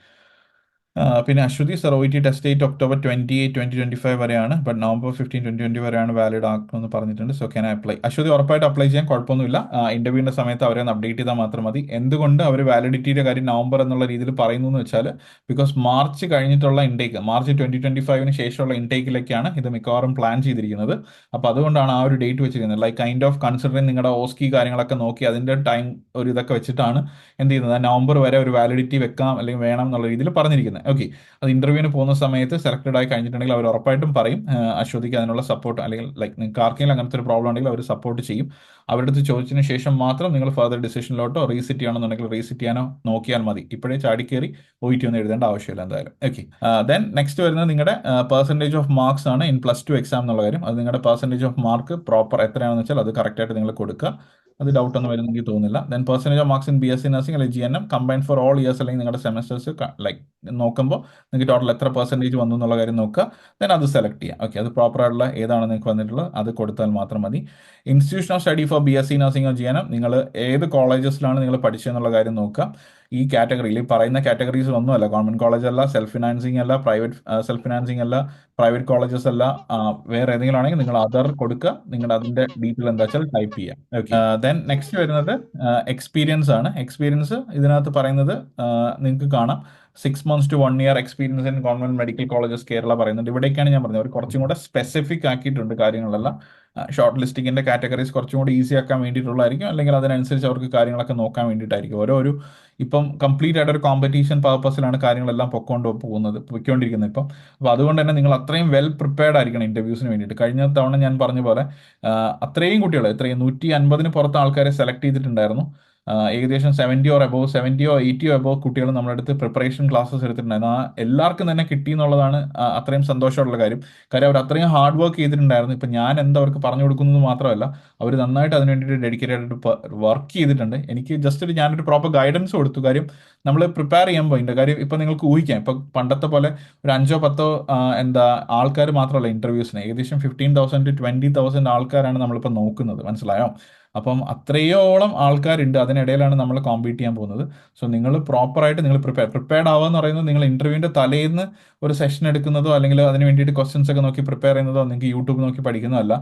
പിന്നെ Aswathy, sir OET test date October 28, 2025 വരെയാണ്, ബട്ട് November 15, 2020 വരെയാണ് വാലിഡ് ആക്കണമെന്ന് പറഞ്ഞിട്ടുണ്ട്. So can I apply? Aswathy, ഉറപ്പായിട്ട് അപ്ലൈ ചെയ്യാൻ കുഴപ്പമൊന്നുമില്ല. ഇൻ്റർവ്യൂവിൻ്റെ സമയത്ത് അവരെ ഒന്ന് അപ്ഡേറ്റ് ചെയ്താൽ മാത്രം മതി. എന്തുകൊണ്ട് അവർ വാലിഡിറ്റിയുടെ കാര്യം നവംബർ എന്നുള്ള രീതിയിൽ പറയുന്നു എന്ന് വെച്ചാൽ, ബിക്കോസ് മാർച്ച് കഴിഞ്ഞിട്ടുള്ള ഇൻടേക്ക്, മാർച്ച് 2025 ശേഷമുള്ള ഇൻടേക്കിലേക്കാണ് ഇത് മിക്കവാറും പ്ലാൻ ചെയ്തിരിക്കുന്നത്. അപ്പോൾ അതുകൊണ്ടാണ് ആ ഒരു ഡേറ്റ് വെച്ചിരിക്കുന്നത്. ലൈക്ക് കൈൻഡ് ഓഫ് കൺസിഡറിങ് നിങ്ങളുടെ ഓസ്കി കാര്യങ്ങളൊക്കെ നോക്കി അതിൻ്റെ ടൈം ഒരു ഇതൊക്കെ വെച്ചിട്ടാണ് എന്ത് ചെയ്യുന്നത്, നവംബർ വരെ ഒരു വാലിഡിറ്റി വെക്കാം അല്ലെങ്കിൽ വേണം എന്നുള്ള രീതിയിൽ പറഞ്ഞിരിക്കുന്നത്. ഓക്കെ, അത് ഇന്റർവ്യൂവിന് പോകുന്ന സമയത്ത് സെലക്ടഡ് ആയി കഴിഞ്ഞിട്ടുണ്ടെങ്കിൽ അവർ ഉറപ്പായിട്ടും പറയും അശ്വതിക്ക് അതിനുള്ള സപ്പോർട്ട്, അല്ലെങ്കിൽ ലൈക്ക് നിങ്ങൾക്ക് ആർക്കെങ്കിലും അങ്ങനത്തെ ഒരു പ്രോബ്ലം ഉണ്ടെങ്കിൽ അവർ സപ്പോർട്ട് ചെയ്യും. അവരുടെ അടുത്ത് ചോദിച്ചതിന് ശേഷം മാത്രം നിങ്ങൾ ഫർദർ ഡിസിഷനിലോട്ടോ റീസിറ്റ് ചെയ്യണമെന്നുണ്ടെങ്കിൽ റീസിറ്റ് ചെയ്യാനോ നോക്കിയാൽ മതി. ഇപ്പോഴേ ചാടിക്കേറി OET ഒന്നും എഴുതേണ്ട ആവശ്യമില്ല എന്തായാലും. ഓക്കെ, ദെൻ നെക്സ്റ്റ് വരുന്നത് നിങ്ങളുടെ പെർസെൻറ്റേജ് ഓഫ് മാർക്സ് ആണ് ഇൻ +2 എക്സാം എന്നുള്ള കാര്യം. അത് നിങ്ങളുടെ പെർസെൻറ്റേജ് ഓഫ് മാർക്ക് പ്രോപ്പർ എത്രയാണെന്ന് വെച്ചാൽ അത് കറക്റ്റായിട്ട് നിങ്ങൾ കൊടുക്കുക. അത് ഡൗട്ട് ഒന്നും വരുന്ന എനിക്ക് തോന്നുന്നില്ല. Then percentage of marks in BSc nursing അല്ലെങ്കിൽ GNM combined for all years അല്ലെങ്കിൽ നിങ്ങളുടെ സെമസ്റ്റേഴ്സ് ലൈക്ക് നോക്കുമ്പോൾ നിങ്ങൾക്ക് ടോട്ടൽ എത്ര പെർസെൻറ്റേജ് വന്നു എന്നുള്ള കാര്യം നോക്കുക. ദെൻ അത് സെലക്ട് ചെയ്യാം. ഓക്കെ, അത് പ്രോപ്പർ ആയിട്ടുള്ള ഏതാണ് നിങ്ങൾക്ക് വന്നിട്ടുള്ളത് അത് കൊടുത്താൽ മാത്രം മതി. Institution of study four BSc nursing GNM നിങ്ങൾ ഏത് കോളേജസിലാണ് നിങ്ങൾ പഠിച്ചതെന്നുള്ള കാര്യം നോക്കുക. ഈ കാറ്റഗറിയിൽ പറയുന്ന കാറ്റഗറീസ് ഒന്നുമല്ല, ഗവൺമെന്റ് കോളേജ് അല്ല, സെൽഫ് ഫിനാൻസിങ് അല്ല, സെൽഫ് ഫിനാൻസിങ് അല്ല, പ്രൈവറ്റ് കോളേജസ് അല്ല, വേറെ ഏതെങ്കിലും ആണെങ്കിൽ നിങ്ങൾ അതർ കൊടുക്കുക. നിങ്ങളുടെ അതിന്റെ ഡീറ്റെയിൽ എന്താ വെച്ചാൽ ടൈപ്പ് ചെയ്യാം. ഓക്കെ, ദെൻ നെക്സ്റ്റ് വരുന്നത് എക്സ്പീരിയൻസ് ആണ്. എക്സ്പീരിയൻസ് ഇതിനകത്ത് പറയുന്നത് നിങ്ങൾക്ക് കാണാം 6 months to 1 year experience in government medical colleges Kerala പറയുന്നുണ്ട്. ഇവിടേക്കാണ് ഞാൻ പറഞ്ഞത് അവർ കുറച്ചും കൂടെ സ്പെസിഫിക് ആക്കിയിട്ടുണ്ട് കാര്യങ്ങളെല്ലാം. ഷോർട്ട് ലിസ്റ്റിങ്ങിന്റെ കാറ്റഗറീസ് കുറച്ചും കൂടി ഈസി ആക്കാൻ വേണ്ടിയിട്ടുള്ളതായിരിക്കും, അല്ലെങ്കിൽ അതിനനുസരിച്ച് അവർക്ക് കാര്യങ്ങളൊക്കെ നോക്കാൻ വേണ്ടിയിട്ടായിരിക്കും. ഓരോ ഇപ്പം കംപ്ലീറ്റ് ആയിട്ട് ഒരു കോമ്പറ്റീഷൻ പർപ്പസിലാണ് കാര്യങ്ങളെല്ലാം പൊയ്ക്കൊണ്ടിരിക്കുന്നത് ഇപ്പം. അപ്പോൾ അതുകൊണ്ട് തന്നെ നിങ്ങൾ അത്രയും വെൽ പ്രിപ്പയർഡ് ആയിരിക്കണം ഇന്റർവ്യൂസിന് വേണ്ടിയിട്ട്. കഴിഞ്ഞ തവണ ഞാൻ പറഞ്ഞ പോലെ അത്രയും കുട്ടികൾ 150 പുറത്ത് ആൾക്കാരെ സെലക്ട് ചെയ്തിട്ടുണ്ടായിരുന്നു. ഏകദേശം 70 or 80 or above കുട്ടികൾ നമ്മുടെ അടുത്ത് പ്രിപ്പറേഷൻ ക്ലാസ്സസ് എടുത്തിട്ടുണ്ടായിരുന്നു. എല്ലാവർക്കും തന്നെ കിട്ടി എന്നുള്ളതാണ് അത്രയും സന്തോഷമുള്ള കാര്യം. അവർ അത്രയും ഹാർഡ് വർക്ക് ചെയ്തിട്ടുണ്ടായിരുന്നു. ഇപ്പം ഞാൻ എന്താ അവർക്ക് പറഞ്ഞു കൊടുക്കുന്നത് മാത്രമല്ല, അവർ നന്നായിട്ട് അതിന് വേണ്ടിയിട്ട് ഡെഡിക്കേറ്റഡ് ആയിട്ട് വർക്ക് ചെയ്തിട്ടുണ്ട്. എനിക്ക് ജസ്റ്റ് ഞാനൊരു പ്രോപ്പർ ഗൈഡൻസ് കൊടുത്തു. കാര്യം നമ്മൾ പ്രിപ്പയർ ചെയ്യുമ്പോൾ ഇതിൻ്റെ കാര്യം ഇപ്പം നിങ്ങൾക്ക് ഊഹിക്കാം. ഇപ്പം പണ്ടത്തെ പോലെ ഒരു 5-10 ആൾക്കാർ മാത്രമല്ല ഇന്റർവ്യൂസിന്, ഏകദേശം 15,000 to 20,000 ആൾക്കാരാണ് നമ്മളിപ്പോൾ നോക്കുന്നത്. മനസ്സിലായോ? അപ്പം അത്രയോളം ആൾക്കാരുണ്ട്. അതിനിടയിലാണ് നമ്മൾ കോമ്പീറ്റ് ചെയ്യാൻ പോകുന്നത്. സോ നിങ്ങൾ പ്രോപ്പറായിട്ട് നിങ്ങൾ പ്രിപ്പയർഡ് ആവുക എന്ന് പറയുന്നത് നിങ്ങൾ ഇന്റർവ്യൂവിൻ്റെ തലേന്ന് ഒരു സെഷൻ എടുക്കുന്നതോ അല്ലെങ്കിൽ അതിന് വേണ്ടിയിട്ട് ക്വസ്റ്റ്യൻസ് ഒക്കെ നോക്കി പ്രിപ്പയർ ചെയ്യുന്നതോ നിങ്ങൾക്ക് യൂട്യൂബ് നോക്കി പഠിക്കുന്നതല്ല.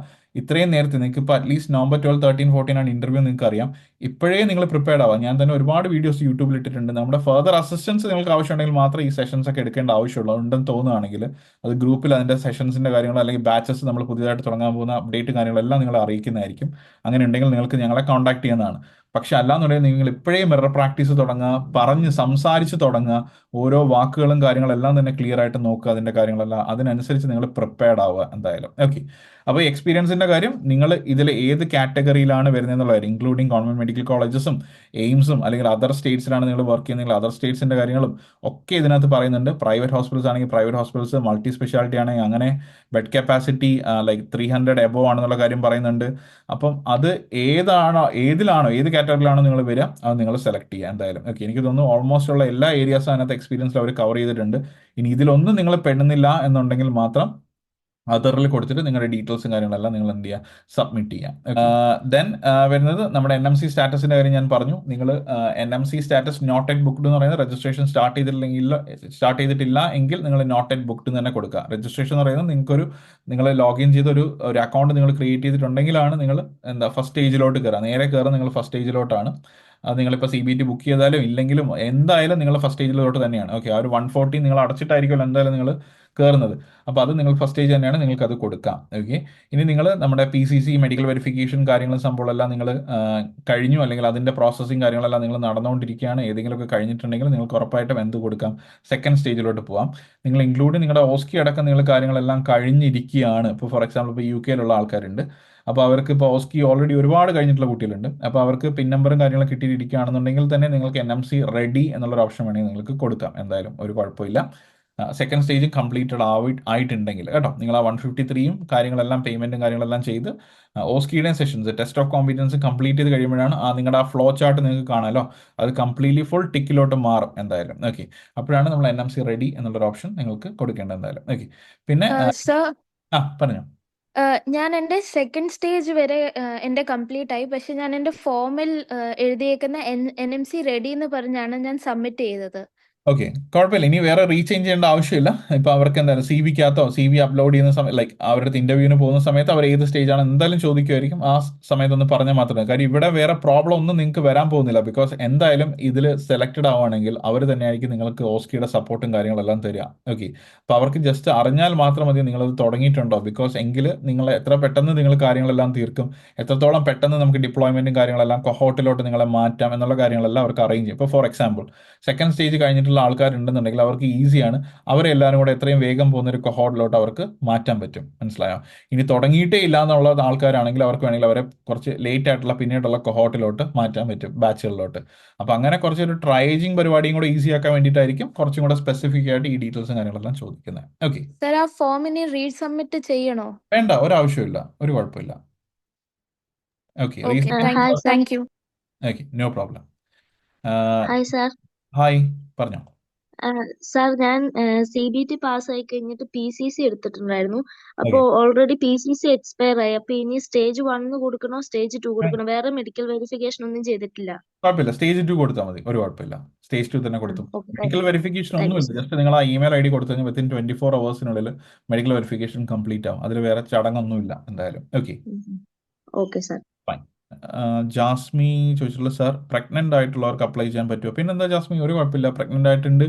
ഇത്രയും നേരത്തെ നിങ്ങൾക്ക് ഇപ്പോൾ അറ്റ്ലീസ്റ്റ് November 12, 13, 14 ആണ് ഇന്റർവ്യൂ, നിങ്ങൾക്ക് അറിയാം. ഇപ്പോഴേ നിങ്ങൾ പ്രിപ്പയർഡ് ആവാം. ഞാൻ തന്നെ ഒരുപാട് വീഡിയോസ് യൂട്യൂബിൽ ഇട്ടിട്ടുണ്ട്. നമ്മുടെ ഫർദർ അസിസ്റ്റൻസ് നിങ്ങൾക്ക് ആവശ്യമുണ്ടെങ്കിൽ മാത്രം ഈ സെഷൻസ് ഒക്കെ എടുക്കേണ്ട ആവശ്യമുള്ളൂ. ഉണ്ടെന്ന് തോന്നുകയാണെങ്കിൽ അത് ഗ്രൂപ്പിൽ അതിൻ്റെ സെഷൻസിൻ്റെ കാര്യങ്ങൾ അല്ലെങ്കിൽ ബാച്ചസ് നമ്മൾ പുതിയതായിട്ട് തുടങ്ങാൻ പോകുന്ന അപ്ഡേറ്റ് കാര്യങ്ങളെല്ലാം നിങ്ങളെ അറിയിക്കുന്നതായിരിക്കും. അങ്ങനെ ഉണ്ടെങ്കിൽ നിങ്ങൾക്ക് ഞങ്ങളെ കോൺടാക്ട് ചെയ്യുന്നതാണ്. പക്ഷെ അല്ലാന്നുണ്ടെങ്കിൽ നിങ്ങൾ ഇപ്പോഴേ മിറർ പ്രാക്ടീസ് തുടങ്ങുക, പറഞ്ഞ് സംസാരിച്ച് തുടങ്ങുക, ഓരോ വാക്കുകളും കാര്യങ്ങളെല്ലാം തന്നെ ക്ലിയർ ആയിട്ട് നോക്കുക, അതിൻ്റെ കാര്യങ്ങളെല്ലാം അതിനനുസരിച്ച് നിങ്ങൾ പ്രിപ്പയർഡ് ആവുക എന്തായാലും. ഓക്കെ, അപ്പോൾ ഈ എക്സ്പീരിയൻസിൻ്റെ കാര്യം നിങ്ങൾ ഇതിൽ ഏത് കാറ്റഗറിയിലാണ് വരുന്നതെന്നുള്ള കാര്യം, ഇൻക്ലൂഡിങ് ഗവൺമെന്റ് മെഡിക്കൽ കോളേജസും എയിംസും അല്ലെങ്കിൽ അതർ സ്റ്റേറ്റ്സിലാണ് നിങ്ങൾ വർക്ക് ചെയ്യുന്നതെങ്കിൽ അതർ സ്റ്റേറ്റ്സിൻ്റെ കാര്യങ്ങളും ഒക്കെ ഇതിനകത്ത് പറയുന്നുണ്ട്. പ്രൈവറ്റ് ഹോസ്പിറ്റൽസ് ആണെങ്കിൽ പ്രൈവറ്റ് ഹോസ്പിറ്റൽസ്, മൾട്ടി സ്പെഷ്യാലിറ്റി ആണെങ്കിൽ അങ്ങനെ ബെഡ് കപ്പാസിറ്റി ലൈക്ക് 300 എബോവ് ആണെന്നുള്ള കാര്യം പറയുന്നുണ്ട്. അപ്പം അത് ഏത് കാറ്റഗറിയിലാണോ നിങ്ങൾ വരിക അത് നിങ്ങൾ സെലക്ട് ചെയ്യുക എന്തായാലും. ഓക്കെ, എനിക്ക് തോന്നുന്നു ഓൾമോസ്റ്റ് ഉള്ള എല്ലാ ഏരിയാസും അതിനകത്ത് എക്സ്പീരിയൻസിൽ അവർ കവർ ചെയ്തിട്ടുണ്ട്. ഇനി ഇതിലൊന്നും നിങ്ങൾ പെടുന്നില്ല എന്നുണ്ടെങ്കിൽ മാത്രം അതറിൽ കൊടുത്തിട്ട് നിങ്ങളുടെ ഡീറ്റെയിൽസും കാര്യങ്ങളെല്ലാം നിങ്ങൾ എന്ത് ചെയ്യുക, സബ്മിറ്റ് ചെയ്യാം. ദെൻ വരുന്നത് നമ്മുടെ NMC സ്റ്റാറ്റസിന്റെ കാര്യം ഞാൻ പറഞ്ഞു. നിങ്ങൾ NMC status not yet booked എന്ന് പറയുന്നത് രജിസ്ട്രേഷൻ സ്റ്റാർട്ട് ചെയ്തിട്ടില്ല എങ്കിൽ നിങ്ങൾ നോട്ട് യെറ്റ് ബുക്ക്ഡ് തന്നെ കൊടുക്കുക. രജിസ്ട്രേഷൻ എന്ന് പറയുന്നത് നിങ്ങൾ ലോഗിൻ ചെയ്ത് ഒരു അക്കൗണ്ട് നിങ്ങൾ ക്രിയേറ്റ് ചെയ്തിട്ടുണ്ടെങ്കിലാണ് നിങ്ങൾ ഫസ്റ്റ് സ്റ്റേജിലോട്ട് കയറുക. നേരെ കയറുക നിങ്ങൾ ഫസ്റ്റ് സ്റ്റേജിലോട്ടാണ്. അത് നിങ്ങളിപ്പോൾ CBT ബുക്ക് ചെയ്താലും ഇല്ലെങ്കിലും എന്തായാലും നിങ്ങൾ ഫസ്റ്റ് സ്റ്റേജിലോട്ട് തന്നെയാണ്. ഓക്കെ, ആ ഒരു 140 നിങ്ങൾ അടച്ചിട്ടായിരിക്കുമല്ലോ എന്തായാലും നിങ്ങൾ കയറുന്നത്. അപ്പോൾ അത് നിങ്ങൾ ഫസ്റ്റ് സ്റ്റേജ് തന്നെയാണ്, നിങ്ങൾക്ക് അത് കൊടുക്കാം. ഓക്കെ, ഇനി നിങ്ങൾ നമ്മുടെ PCC മെഡിക്കൽ വെരിഫിക്കേഷൻ കാര്യങ്ങളും സംഭവമെല്ലാം നിങ്ങൾ കഴിഞ്ഞു, അല്ലെങ്കിൽ അതിൻ്റെ പ്രോസസ്സിങ് കാര്യങ്ങളെല്ലാം നിങ്ങൾ നടന്നുകൊണ്ടിരിക്കുകയാണ്. ഏതെങ്കിലുമൊക്കെ കഴിഞ്ഞിട്ടുണ്ടെങ്കിൽ നിങ്ങൾക്ക് ഉറപ്പായിട്ടും എന്ത് കൊടുക്കാം, സെക്കൻഡ് സ്റ്റേജിലോട്ട് പോകാം. നിങ്ങൾ ഇൻക്ലൂഡ് നിങ്ങളുടെ ഓസ്കി അടക്കം നിങ്ങൾ കാര്യങ്ങളെല്ലാം കഴിഞ്ഞിരിക്കുകയാണ്. ഇപ്പോൾ ഫോർ എക്സാമ്പിൾ ഇപ്പോൾ UK-യിലുള്ള ആൾക്കാരുണ്ട്. അപ്പോൾ അവർക്ക് ഇപ്പോൾ ഓസ്കി ഓൾറെഡി ഒരുപാട് കഴിഞ്ഞിട്ടുള്ള കുട്ടികളുണ്ട്. അപ്പോൾ അവർക്ക് പിൻ നമ്പറും കാര്യങ്ങളും കിട്ടിയിരിക്കുകയാണെന്നുണ്ടെങ്കിൽ തന്നെ നിങ്ങൾക്ക് NMC റെഡി എന്നുള്ളൊരു ഓപ്ഷൻ വേണമെങ്കിൽ നിങ്ങൾക്ക് കൊടുക്കാം. എന്തായാലും ഒരു കുഴപ്പമില്ല. സെക്കൻഡ് സ്റ്റേജ് കംപ്ലീറ്റഡ് ആയിട്ടുണ്ടെങ്കിൽ കേട്ടോ. നിങ്ങൾ ആ 153യും കാര്യങ്ങളെല്ലാം പേയ്മെന്റും കാര്യങ്ങളെല്ലാം ചെയ്ത് ഓസ്കിയുടെയും sessions test of competence complete ചെയ്ത് കഴിയുമ്പോഴാണ് നിങ്ങളുടെ ആ ഫ്ലോ ചാർട്ട് നിങ്ങൾക്ക് കാണാമല്ലോ, അത് കംപ്ലീറ്റ്ലി ഫുൾ ടിക്കിലോട്ട് മാറും എന്തായാലും. ഓക്കെ, അപ്പോഴാണ് നമ്മൾ NMC റെഡി എന്നുള്ളൊരു ഓപ്ഷൻ നിങ്ങൾക്ക് കൊടുക്കേണ്ടത് എന്തായാലും. ഓക്കെ, പിന്നെ പറഞ്ഞോ. ഞാൻ എൻ്റെ സെക്കൻഡ് സ്റ്റേജ് വരെ എൻ്റെ കംപ്ലീറ്റ് ആയി. പക്ഷെ ഞാൻ എൻ്റെ ഫോമിൽ എഴുതിയേക്കുന്ന NMC റെഡി എന്ന് പറഞ്ഞാണ് ഞാൻ സബ്മിറ്റ് ചെയ്തത്. ഓക്കെ, കുഴപ്പമില്ല. ഇനി വേറെ റീചേഞ്ച് ചെയ്യേണ്ട ആവശ്യമില്ല. ഇപ്പോൾ അവർക്ക് എന്താണ് CV അപ്ലോഡ് ചെയ്യുന്ന സമയത്ത് ലൈക്ക് അവരുടെ ഇന്റർവ്യൂവിന് പോകുന്ന സമയത്ത് അവർ ഏത് സ്റ്റേജാണ് എന്തായാലും ചോദിക്കുമായിരിക്കും. ആ സമയത്ത് ഒന്ന് പറഞ്ഞാൽ മാത്രമേ. കാര്യം ഇവിടെ വേറെ പ്രോബ്ലം ഒന്നും നിങ്ങൾക്ക് വരാൻ പോകുന്നില്ല. ബിക്കോസ് എന്തായാലും ഇതിൽ സെലക്റ്റഡ് ആവുകയാണെങ്കിൽ അവർ തന്നെയായിരിക്കും നിങ്ങൾക്ക് ഓസ്കിയുടെ സപ്പോർട്ടും കാര്യങ്ങളെല്ലാം തരിക. ഓക്കെ, അപ്പോൾ അവർക്ക് ജസ്റ്റ് അറിഞ്ഞാൽ മാത്രം മതി നിങ്ങളത് തുടങ്ങിയിട്ടുണ്ടോ. ബിക്കോസ് എങ്കിൽ നിങ്ങൾ എത്ര പെട്ടെന്ന് നിങ്ങൾ കാര്യങ്ങളെല്ലാം തീർക്കും, എത്രത്തോളം പെട്ടെന്ന് നമുക്ക് ഡിപ്ലോയ്മെന്റും കാര്യങ്ങളെല്ലാം കൊഹോട്ടിലോട്ട് നിങ്ങളെ മാറ്റാം എന്നുള്ള കാര്യങ്ങളെല്ലാം അവർക്ക് അറേഞ്ച് ചെയ്യും. ഇപ്പോൾ ഫോർ എക്സാമ്പിൾ സെക്കൻഡ് സ്റ്റേജ് കഴിഞ്ഞിട്ടുള്ള പൊസിഷനിലുള്ള ആൾക്കാരുണ്ടെന്നുണ്ടെങ്കിൽ അവർക്ക് ഈസിയാണ് അവരെ എല്ലാവരും കൂടെ എത്രയും വേഗം പോകുന്ന ഒരു കൊഹോർഡിലോട്ട് അവർക്ക് മാറ്റാൻ പറ്റും. മനസ്സിലായോ? ഇനി തുടങ്ങിയിട്ടേ ഇല്ല എന്നുള്ള ആൾക്കാരാണെങ്കിൽ അവർക്ക് വേണമെങ്കിൽ അവരെ കുറച്ച് ലേറ്റ് ആയിട്ടുള്ള പിന്നീടുള്ള കൊഹോർട്ടിലോട്ട് മാറ്റാൻ പറ്റും, ബാച്ചുകളിലോട്ട്. അപ്പോൾ അങ്ങനെ കുറച്ചൊരു ട്രയേജിങ് പരിപാടിയും കൂടെ ഈസി ആക്കാൻ വേണ്ടിയിട്ടായിരിക്കും കുറച്ചും കൂടെ സ്പെസിഫിക് ആയിട്ട് ഈ ഡീറ്റെയിൽസും കാര്യങ്ങളെല്ലാം ചോദിക്കുന്നത്. ഓക്കെ, സർ ആ ഫോം ഇനി റീസബ്മിറ്റ് ചെയ്യണോ? വേണ്ട, ഒരാവശ്യമില്ല, ഒരു കുഴപ്പമില്ല. Okay, okay, hi sir. Thank you. Okay, no problem. Hi sir. Hi, പറഞ്ഞോ. സർ ഞാൻ CBT പാസ്സായി കഴിഞ്ഞിട്ട് PCC എടുത്തിട്ടുണ്ടായിരുന്നു. ഓക്കെ, അപ്പോൾ ഓൾറെഡി PCC എക്സ്പയർ ആയി. അപ്പൊ ഇനി സ്റ്റേജ് 1 കൊടുക്കണോ സ്റ്റേജ് 2 കൊടുക്കണോ? വേറെ മെഡിക്കൽ വെരിഫിക്കേഷൻ ഒന്നും ചെയ്തിട്ടില്ല. കുഴപ്പമില്ല, സ്റ്റേജ് 2 കൊടുത്താൽ മതി, ഒരു കുഴപ്പമില്ല. സ്റ്റേജ് 2 തന്നെ കൊടുത്തു. Okay, medical verification thank you ഒന്നുമില്ല, സർ. ജസ്റ്റ് നിങ്ങൾ ആ ഇമെയിൽ ID കൊടുത്തു കഴിഞ്ഞാൽ വിത്തിൻ 24 അവേഴ്സിനുള്ളിൽ മെഡിക്കൽ വെരിഫിക്കേഷൻ കംപ്ലീറ്റ് ആവും. അതിൽ വേറെ ചടങ്ങൊന്നുമില്ല എന്തായാലും. Okay, okay sir. Fine. Jasmi ചോദിച്ചിട്ടുള്ള സാർ, പ്രഗ്നന്റ് ആയിട്ടുള്ളവർക്ക് അപ്ലൈ ചെയ്യാൻ പറ്റുമോ? പിന്നെന്താ ജാസ്മി, ഒരു കുഴപ്പമില്ല. പ്രഗ്നന്റ് ആയിട്ടുണ്ട്,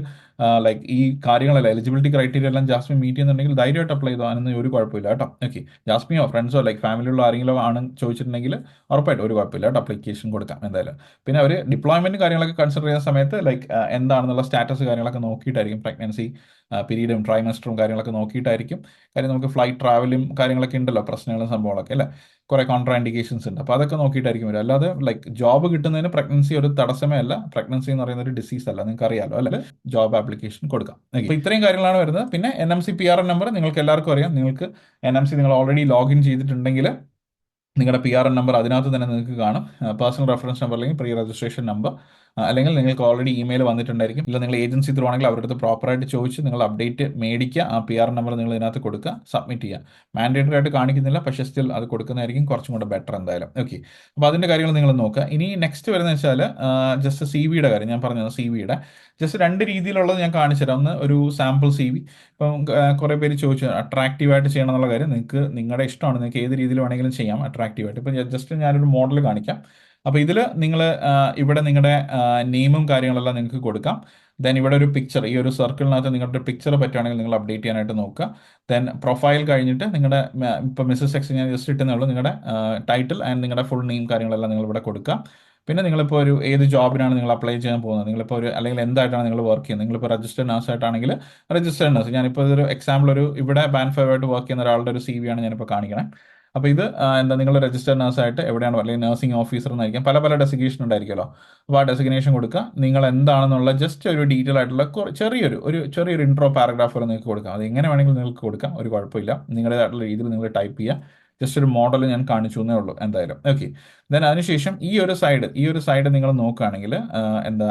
ലൈക്ക് ഈ കാര്യങ്ങളല്ല, എലിജിബിലിറ്റി ക്രൈറ്റീരിയ എല്ലാം ജാസ്മി മീറ്റ് ചെയ്യുന്നുണ്ടെങ്കിൽ ധൈര്യമായിട്ട് അപ്ലൈ ചെയ്തോ, അതിനൊന്നും ഒരു കുഴപ്പമില്ല കേട്ടോ. ഓക്കെ, ജാസ്മിയോ ഫ്രണ്ട്സോ ലൈക്ക് ഫാമിലിയുള്ള ആരെങ്കിലും ആണ് ചോദിച്ചിട്ടുണ്ടെങ്കിൽ ഉറപ്പായിട്ട് ഒരു കുഴപ്പമില്ല കേട്ടോ, അപ്ലിക്കേഷൻ കൊടുക്കാം എന്തായാലും. പിന്നെ അവർ ഡിപ്ലോയ്മെന്റ് കാര്യങ്ങളൊക്കെ കൺസിഡർ ചെയ്യുന്ന സമയത്ത് ലൈക്ക് എന്താണെന്നുള്ള സ്റ്റാറ്റസ് കാര്യങ്ങളൊക്കെ നോക്കിയിട്ടായിരിക്കും, പ്രഗ്നൻസി പീരീഡും ട്രൈമസ്റ്ററും കാര്യങ്ങളൊക്കെ നോക്കിയിട്ടായിരിക്കും. കാര്യം നമുക്ക് ഫ്ലൈറ്റ് ട്രാവലും കാര്യങ്ങളൊക്കെ ഉണ്ടല്ലോ, പ്രശ്നങ്ങളും സംഭവങ്ങളൊക്കെ അല്ലേ, കുറേ കോൺട്രാ ഇൻഡിക്കേഷൻസ് ഉണ്ട്. അപ്പോൾ അതൊക്കെ നോക്കിയിട്ടായിരിക്കും വരും. അല്ലാതെ ലൈക്ക് ജോബ് കിട്ടുന്നതിന് പ്രഗ്നൻസി ഒരു തടസ്സമേ അല്ല. പ്രഗ്നൻസി എന്ന് പറയുന്ന ഒരു ഡിസീസ് അല്ല, നിങ്ങൾക്ക് അറിയാലോ അല്ലെ. ജോബ് ആപ്ലിക്കേഷൻ കൊടുക്കാം. അപ്പോൾ ഇത്രയും കാര്യങ്ങളാണ് വരുന്നത്. പിന്നെ NMC PRN നമ്പർ നിങ്ങൾക്ക് എല്ലാവർക്കും അറിയാം. നിങ്ങൾക്ക് NMC നിങ്ങൾ ഓൾറെഡി ലോഗിൻ ചെയ്തിട്ടുണ്ടെങ്കിൽ നിങ്ങളുടെ PRN നമ്പർ അതിനകത്ത് തന്നെ നിങ്ങൾക്ക് കാണും. പേഴ്സണൽ റെഫറൻസ് നമ്പർ അല്ലെങ്കിൽ പ്രീ രജിസ്ട്രേഷൻ നമ്പർ, അല്ലെങ്കിൽ നിങ്ങൾക്ക് ഓൾറെഡി ഇമെയിൽ വന്നിട്ടുണ്ടായിരിക്കും. ഇല്ല നിങ്ങൾ ഏജൻസി ത്രൂ ആണെങ്കിൽ അവരുടെ അടുത്ത് പ്രോപ്പറായിട്ട് ചോദിച്ച് നിങ്ങൾ അപ്ഡേറ്റ് മേടിക്കുക. ആ PRN നമ്പർ നിങ്ങൾ ഇതിനകത്ത് കൊടുക്കുക, സബ്മിറ്റ് ചെയ്യുക. മാൻഡേറ്ററി ആയിട്ട് കാണിക്കുന്നില്ല, പക്ഷേ സ്റ്റിൽ അത് കൊടുക്കുന്നതായിരിക്കും കുറച്ചും കൂടെ ബെറ്റർ എന്തായാലും. ഓക്കെ, അപ്പോൾ അതിൻ്റെ കാര്യങ്ങൾ നിങ്ങൾ നോക്കുക. ഇനി നെക്സ്റ്റ് വരുന്നത് വെച്ചാൽ ജസ്റ്റ് CV കാര്യം ഞാൻ പറഞ്ഞത്. CV ജസ്റ്റ് 2 രീതിയിലുള്ളത് ഞാൻ കാണിച്ചു തരാം. ഒന്ന് ഒരു സാമ്പിൾ CV. ഇപ്പം കുറേ പേര് ചോദിച്ചു അട്രാക്റ്റീവായിട്ട് ചെയ്യണം എന്നുള്ള കാര്യം. നിങ്ങൾക്ക് നിങ്ങളുടെ ഇഷ്ടമാണ്, നിങ്ങൾക്ക് ഏത് രീതിയിൽ വേണമെങ്കിലും ചെയ്യാം അട്രാക്റ്റീവായിട്ട്. ഇപ്പം ജസ്റ്റ് ഞാനൊരു മോഡൽ കാണിക്കാം. അപ്പോൾ ഇതിൽ നിങ്ങൾ ഇവിടെ നിങ്ങളുടെ നെയിമും കാര്യങ്ങളെല്ലാം നിങ്ങൾക്ക് കൊടുക്കാം. ദെൻ ഇവിടെ ഒരു പിക്ചർ, ഈ ഒരു സർക്കിളിനകത്ത് നിങ്ങളുടെ പിക്ചർ പറ്റുകയാണെങ്കിൽ നിങ്ങൾ അപ്ഡേറ്റ് ചെയ്യാനായിട്ട് നോക്കുക. ദെൻ പ്രൊഫൈൽ കഴിഞ്ഞിട്ട് നിങ്ങളുടെ ഇപ്പോൾ മിസ്സസ് എക്സ് ഞാൻ ജസ്റ്റ് ഇട്ടെന്നേ ഉള്ളൂ, നിങ്ങളുടെ ടൈറ്റിൽ ആൻഡ് നിങ്ങളുടെ ഫുൾ നെയിം കാര്യങ്ങളെല്ലാം നിങ്ങൾ ഇവിടെ കൊടുക്കുക. പിന്നെ നിങ്ങളിപ്പോൾ ഒരു ഏത് ജോബിനാണ് നിങ്ങൾ അപ്ലൈ ചെയ്യാൻ പോകുന്നത്, നിങ്ങളിപ്പോൾ ഒരു അല്ലെങ്കിൽ എന്തായിട്ടാണ് നിങ്ങൾ വർക്ക് ചെയ്യുന്നത്. നിങ്ങളിപ്പോൾ രജിസ്റ്റേഡ് നഴ്സ് ആയിട്ടാണെങ്കിൽ രജിസ്റ്റേഡ് നഴ്സ്. ഞാനിപ്പോൾ ഇതൊരു എക്സാമ്പിൾ, ഇവിടെ ബാൻഡ് 5 ആയിട്ട് വർക്ക് ചെയ്യുന്ന ഒരാളുടെ ഒരു CV ആണ് ഞാനിപ്പോൾ കാണിക്കണേ. അപ്പോൾ ഇത് എന്താ, നിങ്ങൾ രജിസ്റ്റേഡ് നഴ്സായിട്ട് എവിടെയാണ്, അല്ലെങ്കിൽ നഴ്സിംഗ് ഓഫീസർ എന്നായിരിക്കും, പല ഡെസിഗ്നേഷൻ ഉണ്ടായിരിക്കുമല്ലോ. അപ്പോൾ ആ ഡെസിഗ്നേഷൻ കൊടുക്കുക. നിങ്ങൾ എന്താണെന്നുള്ള ജസ്റ്റ് ഒരു ഡീറ്റെയിൽ ആയിട്ടുള്ള ചെറിയൊരു ഇൻട്രോ പാരഗ്രാഫ് വരെ നിങ്ങൾക്ക് കൊടുക്കാം. അത് എങ്ങനെ വേണമെങ്കിലും നിങ്ങൾക്ക് കൊടുക്കാം, ഒരു കുഴപ്പമില്ല. നിങ്ങളുടേതായിട്ടുള്ള രീതിയിൽ നിങ്ങൾ ടൈപ്പ് ചെയ്യുക. ജസ്റ്റ് ഒരു മോഡൽ ഞാൻ കാണിച്ചു എന്നേ ഉള്ളൂ എന്തായാലും. ഓക്കെ, ദെൻ അതിനുശേഷം ഈ ഒരു സൈഡ് നിങ്ങൾ നോക്കുകയാണെങ്കിൽ എന്താ,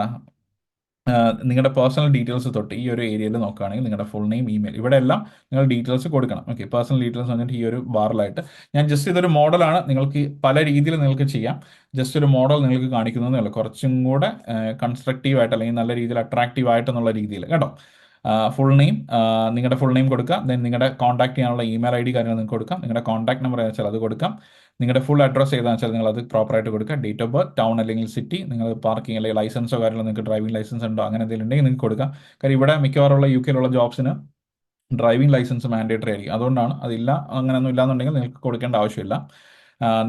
നിങ്ങളുടെ പേഴ്സണൽ ഡീറ്റെയിൽസ് തൊട്ട് ഈ ഒരു ഏരിയയിൽ നോക്കുകയാണെങ്കിൽ നിങ്ങളുടെ ഫുൾ നെയിം, ഇമെയിൽ, ഇവിടെ എല്ലാം നിങ്ങൾ ഡീറ്റെയിൽസ് കൊടുക്കണം. ഓക്കെ, പേഴ്സണൽ ഡീറ്റെയിൽസ് വന്നിട്ട് ഈ ഒരു ബാറിലായിട്ട് ഞാൻ ജസ്റ്റ് ഇതൊരു മോഡലാണ്, നിങ്ങൾക്ക് പല രീതിയിൽ നിങ്ങൾക്ക് ചെയ്യാം. ജസ്റ്റ് ഒരു മോഡൽ നിങ്ങൾക്ക് കാണിക്കുന്നതേ ഉള്ളൂ, കുറച്ചും കൂടെ കൺസ്ട്രക്റ്റീവ് ആയിട്ട് അല്ലെങ്കിൽ നല്ല രീതിയിൽ അട്രാക്റ്റീവ് ആയിട്ടെന്നുള്ള രീതിയിൽ കേട്ടോ. ഫുൾ നെയിം, നിങ്ങളുടെ ഫുൾ നെയിം കൊടുക്കുക. ദെൻ നിങ്ങളുടെ കോൺടാക്ട് ചെയ്യാനുള്ള ഇമെയിൽ ID കാര്യങ്ങൾ നിങ്ങൾക്ക് കൊടുക്കാം. നിങ്ങളുടെ കോൺടാക്ട് നമ്പർ വെച്ചാൽ അത് കൊടുക്കാം. നിങ്ങളുടെ ഫുൾ അഡ്രസ്സ് ഏതാണെന്ന് വെച്ചാൽ നിങ്ങൾ അത് പ്രോപ്പറായിട്ട് കൊടുക്കുക. ഡേറ്റ് ഓഫ് ബർത്ത്, ടൗൺ അല്ലെങ്കിൽ സിറ്റി, നിങ്ങൾ പാർക്കിംഗ് അല്ലെങ്കിൽ ലൈസൻസോ കാര്യങ്ങളോ, നിങ്ങൾക്ക് ഡ്രൈവിംഗ് ലൈസൻസ് ഉണ്ടോ അങ്ങനെ എന്തെങ്കിലും ഉണ്ടെങ്കിൽ നിങ്ങൾക്ക് കൊടുക്കാം. കാര്യം ഇവിടെ മിക്കവാറുള്ള UK ജോബ്സിന് ഡ്രൈവിംഗ് ലൈസൻസ് മാൻഡേറ്ററി ആയിരിക്കും. അതുകൊണ്ടാണ്. അതില്ല, അങ്ങനെയൊന്നും ഇല്ലാന്നുണ്ടെങ്കിൽ നിങ്ങൾക്ക് കൊടുക്കേണ്ട ആവശ്യമില്ല.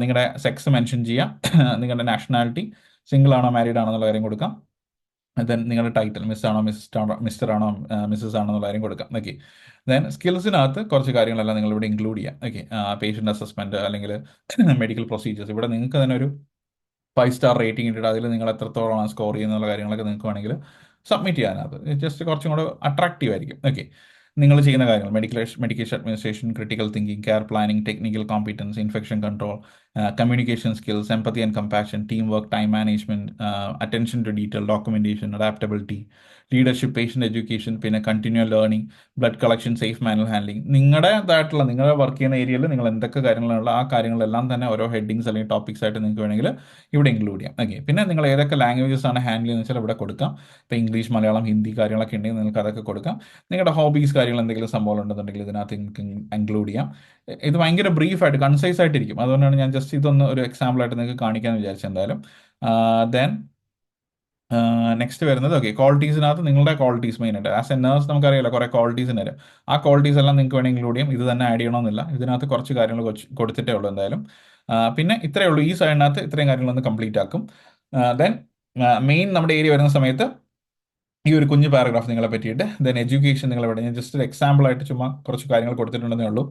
നിങ്ങളുടെ സെക്സ് മെൻഷൻ ചെയ്യുക. നിങ്ങളുടെ നാഷണാലിറ്റി, സിംഗിൾ ആണോ മാരീഡ് ആണോ എന്നുള്ള കാര്യം കൊടുക്കാം. ദെൻ നിങ്ങളുടെ ടൈറ്റിൽ മിസ്റ്റർ ആണോ മിസ്സസ് ആണോ എന്നുള്ള കാര്യം കൊടുക്കാം. ഓക്കെ, ദെൻ സ്കിൽസിനകത്ത് കുറച്ച് കാര്യങ്ങളെല്ലാം നിങ്ങൾ ഇവിടെ ഇൻക്ലൂഡ് ചെയ്യാം. ഓക്കെ, പേഷ്യൻ്റ് അസസ്മെൻറ്റ് അല്ലെങ്കിൽ മെഡിക്കൽ പ്രൊസീജിയേഴ്സ്, ഇവിടെ നിങ്ങൾക്ക് തന്നെ ഒരു 5 സ്റ്റാർ റേറ്റിംഗ് ഇട്ടിട്ട് അതിൽ നിങ്ങൾ എത്രത്തോളമാണ് സ്കോർ ചെയ്യുന്നുള്ള കാര്യങ്ങളൊക്കെ നിങ്ങൾക്ക് വേണമെങ്കിൽ സബ്മിറ്റ് ചെയ്യാനകത്ത് ജസ്റ്റ് കുറച്ചും കൂടെ അട്രാക്റ്റീവ് ആയിരിക്കും. ഓക്കെ, നിങ്ങൾ ചെയ്യുന്ന കാര്യങ്ങൾ medication administration, critical thinking, care planning, technical competence, infection control, communication skills, empathy and compassion, team work, time management, attention to detail, documentation, adaptability, leadership, patient education, പിന്നെ continual learning, blood collection, safe manual handling. നിങ്ങളുടേതായിട്ടുള്ള നിങ്ങൾ വർക്ക് ചെയ്യുന്ന ഏരിയയിൽ നിങ്ങൾ എന്തൊക്കെ കാര്യങ്ങളുള്ള ആ കാര്യങ്ങളെല്ലാം തന്നെ ഓരോ ഹെഡിങ്സ് അല്ലെങ്കിൽ ടോപ്പിക്സ് ആയിട്ട് നിങ്ങൾക്ക് വേണമെങ്കിൽ ഇവിടെ ഇൻക്ലൂഡ് ചെയ്യാം. ഓക്കെ, പിന്നെ നിങ്ങൾ ഏതൊക്കെ ലാംഗ്വേജസ് ആണ് ഹാൻഡിൽ ചെയ്യുന്നത് വെച്ചാൽ ഇവിടെ കൊടുക്കാം. ഇപ്പോൾ ഇംഗ്ലീഷ്, മലയാളം, ഹിന്ദി കാര്യങ്ങളൊക്കെ ഉണ്ടെങ്കിൽ നിങ്ങൾക്ക് അതൊക്കെ കൊടുക്കാം. നിങ്ങളുടെ ഹോബീസ് കാര്യങ്ങൾ എന്തെങ്കിലും സംഭവം ഉണ്ടെന്നുണ്ടെങ്കിൽ ഇതിനകത്ത് നിങ്ങൾക്ക് ഇൻക്ലൂഡ് ചെയ്യാം. ഇത് ഭയങ്കര ബ്രീഫായിട്ട് കൺസൈസ് ആയിട്ടിരിക്കും. അതുകൊണ്ടാണ് ഞാൻ ജസ്റ്റ് ഇതൊന്ന് ഒരു എക്സാമ്പിളായിട്ട് നിങ്ങൾക്ക് കാണിക്കാമെന്ന് വിചാരിച്ചത് എന്തായാലും. ദെൻ നെക്സ്റ്റ് വരുന്നത് ഓക്കെ, ക്വാളിറ്റീസിനകത്ത് നിങ്ങളുടെ ക്വാളിറ്റീസ് മെയിനായിട്ട് ആസ് എ നേഴ്സ് നമുക്കറിയാലോ കുറേ ക്വാളിറ്റീസ് ഉണ്ട്. ആ ക്വാളിറ്റീസ് എല്ലാം നിങ്ങൾക്ക് വേണമെങ്കിൽ ഇൻക്ലൂഡ് ചെയ്യാം. ഇത് തന്നെ ആഡ് ചെയ്യണമെന്നില്ല, ഇതിനകത്ത് കുറച്ച് കാര്യങ്ങൾ കൊടുത്തിട്ടേ ഉള്ളൂ എന്തായാലും. പിന്നെ ഇത്രയേ ഉള്ളൂ, ഈ സൈഡിനകത്ത് ഇത്രയും കാര്യങ്ങളൊന്ന് കംപ്ലീറ്റ് ആക്കും. ദെൻ മെയിൻ നമ്മുടെ ഏരിയ വരുന്ന സമയത്ത് ഈ ഒരു കുഞ്ഞു പാരഗ്രാഫ് നിങ്ങളെ പറ്റിയിട്ട്, ദെൻ എഡ്യൂക്കേഷൻ നിങ്ങൾ എവിടെ, ഞാൻ ജസ്റ്റ് ഒരു എക്സാമ്പിൾ ആയിട്ട് ചുമ്മാ കുറച്ച് കാര്യങ്ങൾ കൊടുത്തിട്ടുണ്ടെന്നേ ഉള്ളൂ.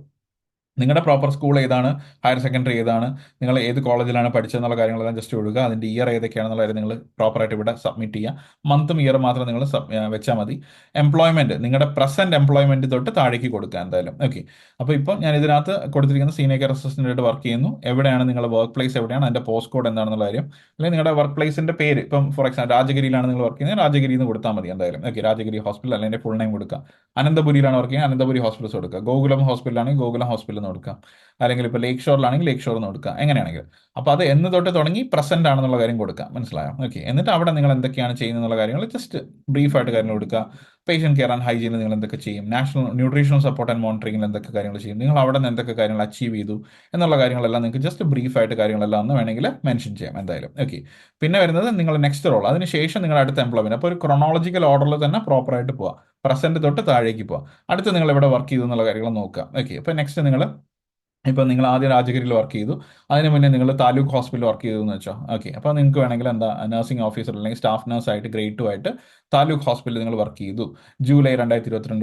നിങ്ങളുടെ പ്രോപ്പർ സ്കൂൾ ഏതാണ്, ഹയർ സെക്കൻഡറി ഏതാണ്, നിങ്ങൾ ഏത് കോളേജിലാണ് പഠിച്ചതെന്നുള്ള കാര്യങ്ങളെല്ലാം ജസ്റ്റ് ഒഴുകുക. അതിൻ്റെ ഇയർ ഏതൊക്കെയാണെന്നുള്ള കാര്യം നിങ്ങൾ പ്രോപ്പറായിട്ട് ഇവിടെ സബ്മിറ്റ് ചെയ്യുക. മന്തും ഇയർ മാത്രം നിങ്ങൾ വെച്ചാൽ മതി. എംപ്ലോയ്മെൻറ്റ് നിങ്ങളുടെ പ്രസൻറ്റ് എംപ്ലോയ്മെൻറ്റ് തൊട്ട് താഴേക്ക് കൊടുക്കുക എന്തായാലും. ഓക്കെ, അപ്പോൾ ഇപ്പോൾ ഞാൻ ഇതിനകത്ത് കൊടുത്തിരിക്കുന്ന സീനിയർ കെയർ അസിസ്റ്റൻ്റായിട്ട് വർക്ക് ചെയ്യുന്നു. എവിടെയാണ് നിങ്ങളുടെ വർക്ക് പ്ലേസ്, എവിടെയാണ് അതിൻ്റെ പോസ്റ്റ് കോഡ് എന്താണെന്നുള്ള കാര്യം, അല്ലെങ്കിൽ നിങ്ങളുടെ വർക്ക് പ്ലേസിൻ്റെ പേര്. ഇപ്പം ഫോർ എക്സാമ്പിൾ രാജഗിരിയിലാണ് നിങ്ങൾ വർക്ക് ചെയ്യുന്നത്, രാജഗിരി എന്ന് കൊടുത്താൽ മതി എന്തായാലും. ഓക്കെ, രാജഗിരി ഹോസ്പിറ്റൽ അല്ലെങ്കിൽ ഫുൾ നെയിം കൊടുക്കുക. അനന്തപുരിയിലാണ് വർക്ക് ചെയ്യുന്നത്, അനന്തപുരി ഹോസ്പിറ്റൽസ് കൊടുക്കുക. ഗോകുലം ഹോസ്പിറ്റലാണെങ്കിൽ ഗോകുലം ഹോസ്പിറ്റൽ എന്ന് കൊടുക്കുക. അല്ലെങ്കിൽ ഇപ്പോൾ ലേക്ക് ഷോറിലാണെങ്കിൽ ലേക്ക് ഷോർ എന്ന് കൊടുക്കുക. എങ്ങനെയാണെങ്കിൽ അപ്പോൾ അത് എന്ന് തൊട്ട് തുടങ്ങി പ്രസന്റ് ആണെന്നുള്ള കാര്യം കൊടുക്കുക. മനസ്സിലായോ? ഓക്കെ, എന്നിട്ട് അവിടെ നിങ്ങൾ എന്തൊക്കെയാണ് ചെയ്യുന്നുള്ള കാര്യങ്ങൾ ജസ്റ്റ് ബ്രീഫായിട്ട് കാര്യങ്ങൾ കൊടുക്കുക. പേഷ്യന്റ് കെയർ ആൻഡ് ഹൈജീനിൽ നിങ്ങൾ എന്തൊക്കെ ചെയ്യും, നാഷണൽ ന്യൂട്രീഷണൽ സപ്പോർട്ട് ആൻഡ് മോണിറ്ററിംഗിൽ എന്തൊക്കെ കാര്യങ്ങൾ ചെയ്യും, നിങ്ങൾ അവിടെ നിന്ന് എന്തൊക്കെ കാര്യങ്ങൾ അച്ചീവ് ചെയ്തു എന്നുള്ള കാര്യങ്ങളെല്ലാം നിങ്ങൾക്ക് ജസ്റ്റ് ബ്രീഫായിട്ട് കാര്യങ്ങളെല്ലാം ഒന്ന് വേണമെങ്കിൽ മെൻഷൻ ചെയ്യാം എന്തായാലും. ഓക്കെ, പിന്നെ വരുന്നത് നിങ്ങൾ നെക്സ്റ്റ് റോൾ, അതിനുശേഷം നിങ്ങൾ അടുത്ത എംപ്ലോയ്മെന്റ്. അപ്പോൾ ഒരു ക്രൊണോളജിക്കൽ ഓർഡറിൽ തന്നെ പ്രോപ്പറായിട്ട് പോവാം, പ്രസന്റ് തൊട്ട് താഴേക്ക് പോവാം. അടുത്ത് നിങ്ങൾ എവിടെ വർക്ക് ചെയ്തു എന്നുള്ള കാര്യങ്ങൾ നോക്കുക. ഓക്കെ, അപ്പോൾ നെക്സ്റ്റ് നിങ്ങൾ ഇപ്പോൾ നിങ്ങൾ ആദ്യം രാജഗിരിയിൽ വർക്ക് ചെയ്തു, അതിന് മുന്നേ നിങ്ങൾ താലൂക്ക് ഹോസ്പിറ്റലിൽ വർക്ക് ചെയ്തു എന്ന് വെച്ചോ. ഓക്കെ, അപ്പോൾ നിങ്ങൾക്ക് വേണമെങ്കിൽ എന്താ നഴ്സിംഗ് ഓഫീസർ അല്ലെങ്കിൽ സ്റ്റാഫ് നഴ്സായിട്ട് ഗ്രേഡ് 2 ആയിട്ട് താലൂക്ക് ഹോസ്പിറ്റലിൽ നിങ്ങൾ വർക്ക് ചെയ്തു. ജൂലൈ 2022 തൊട്ട്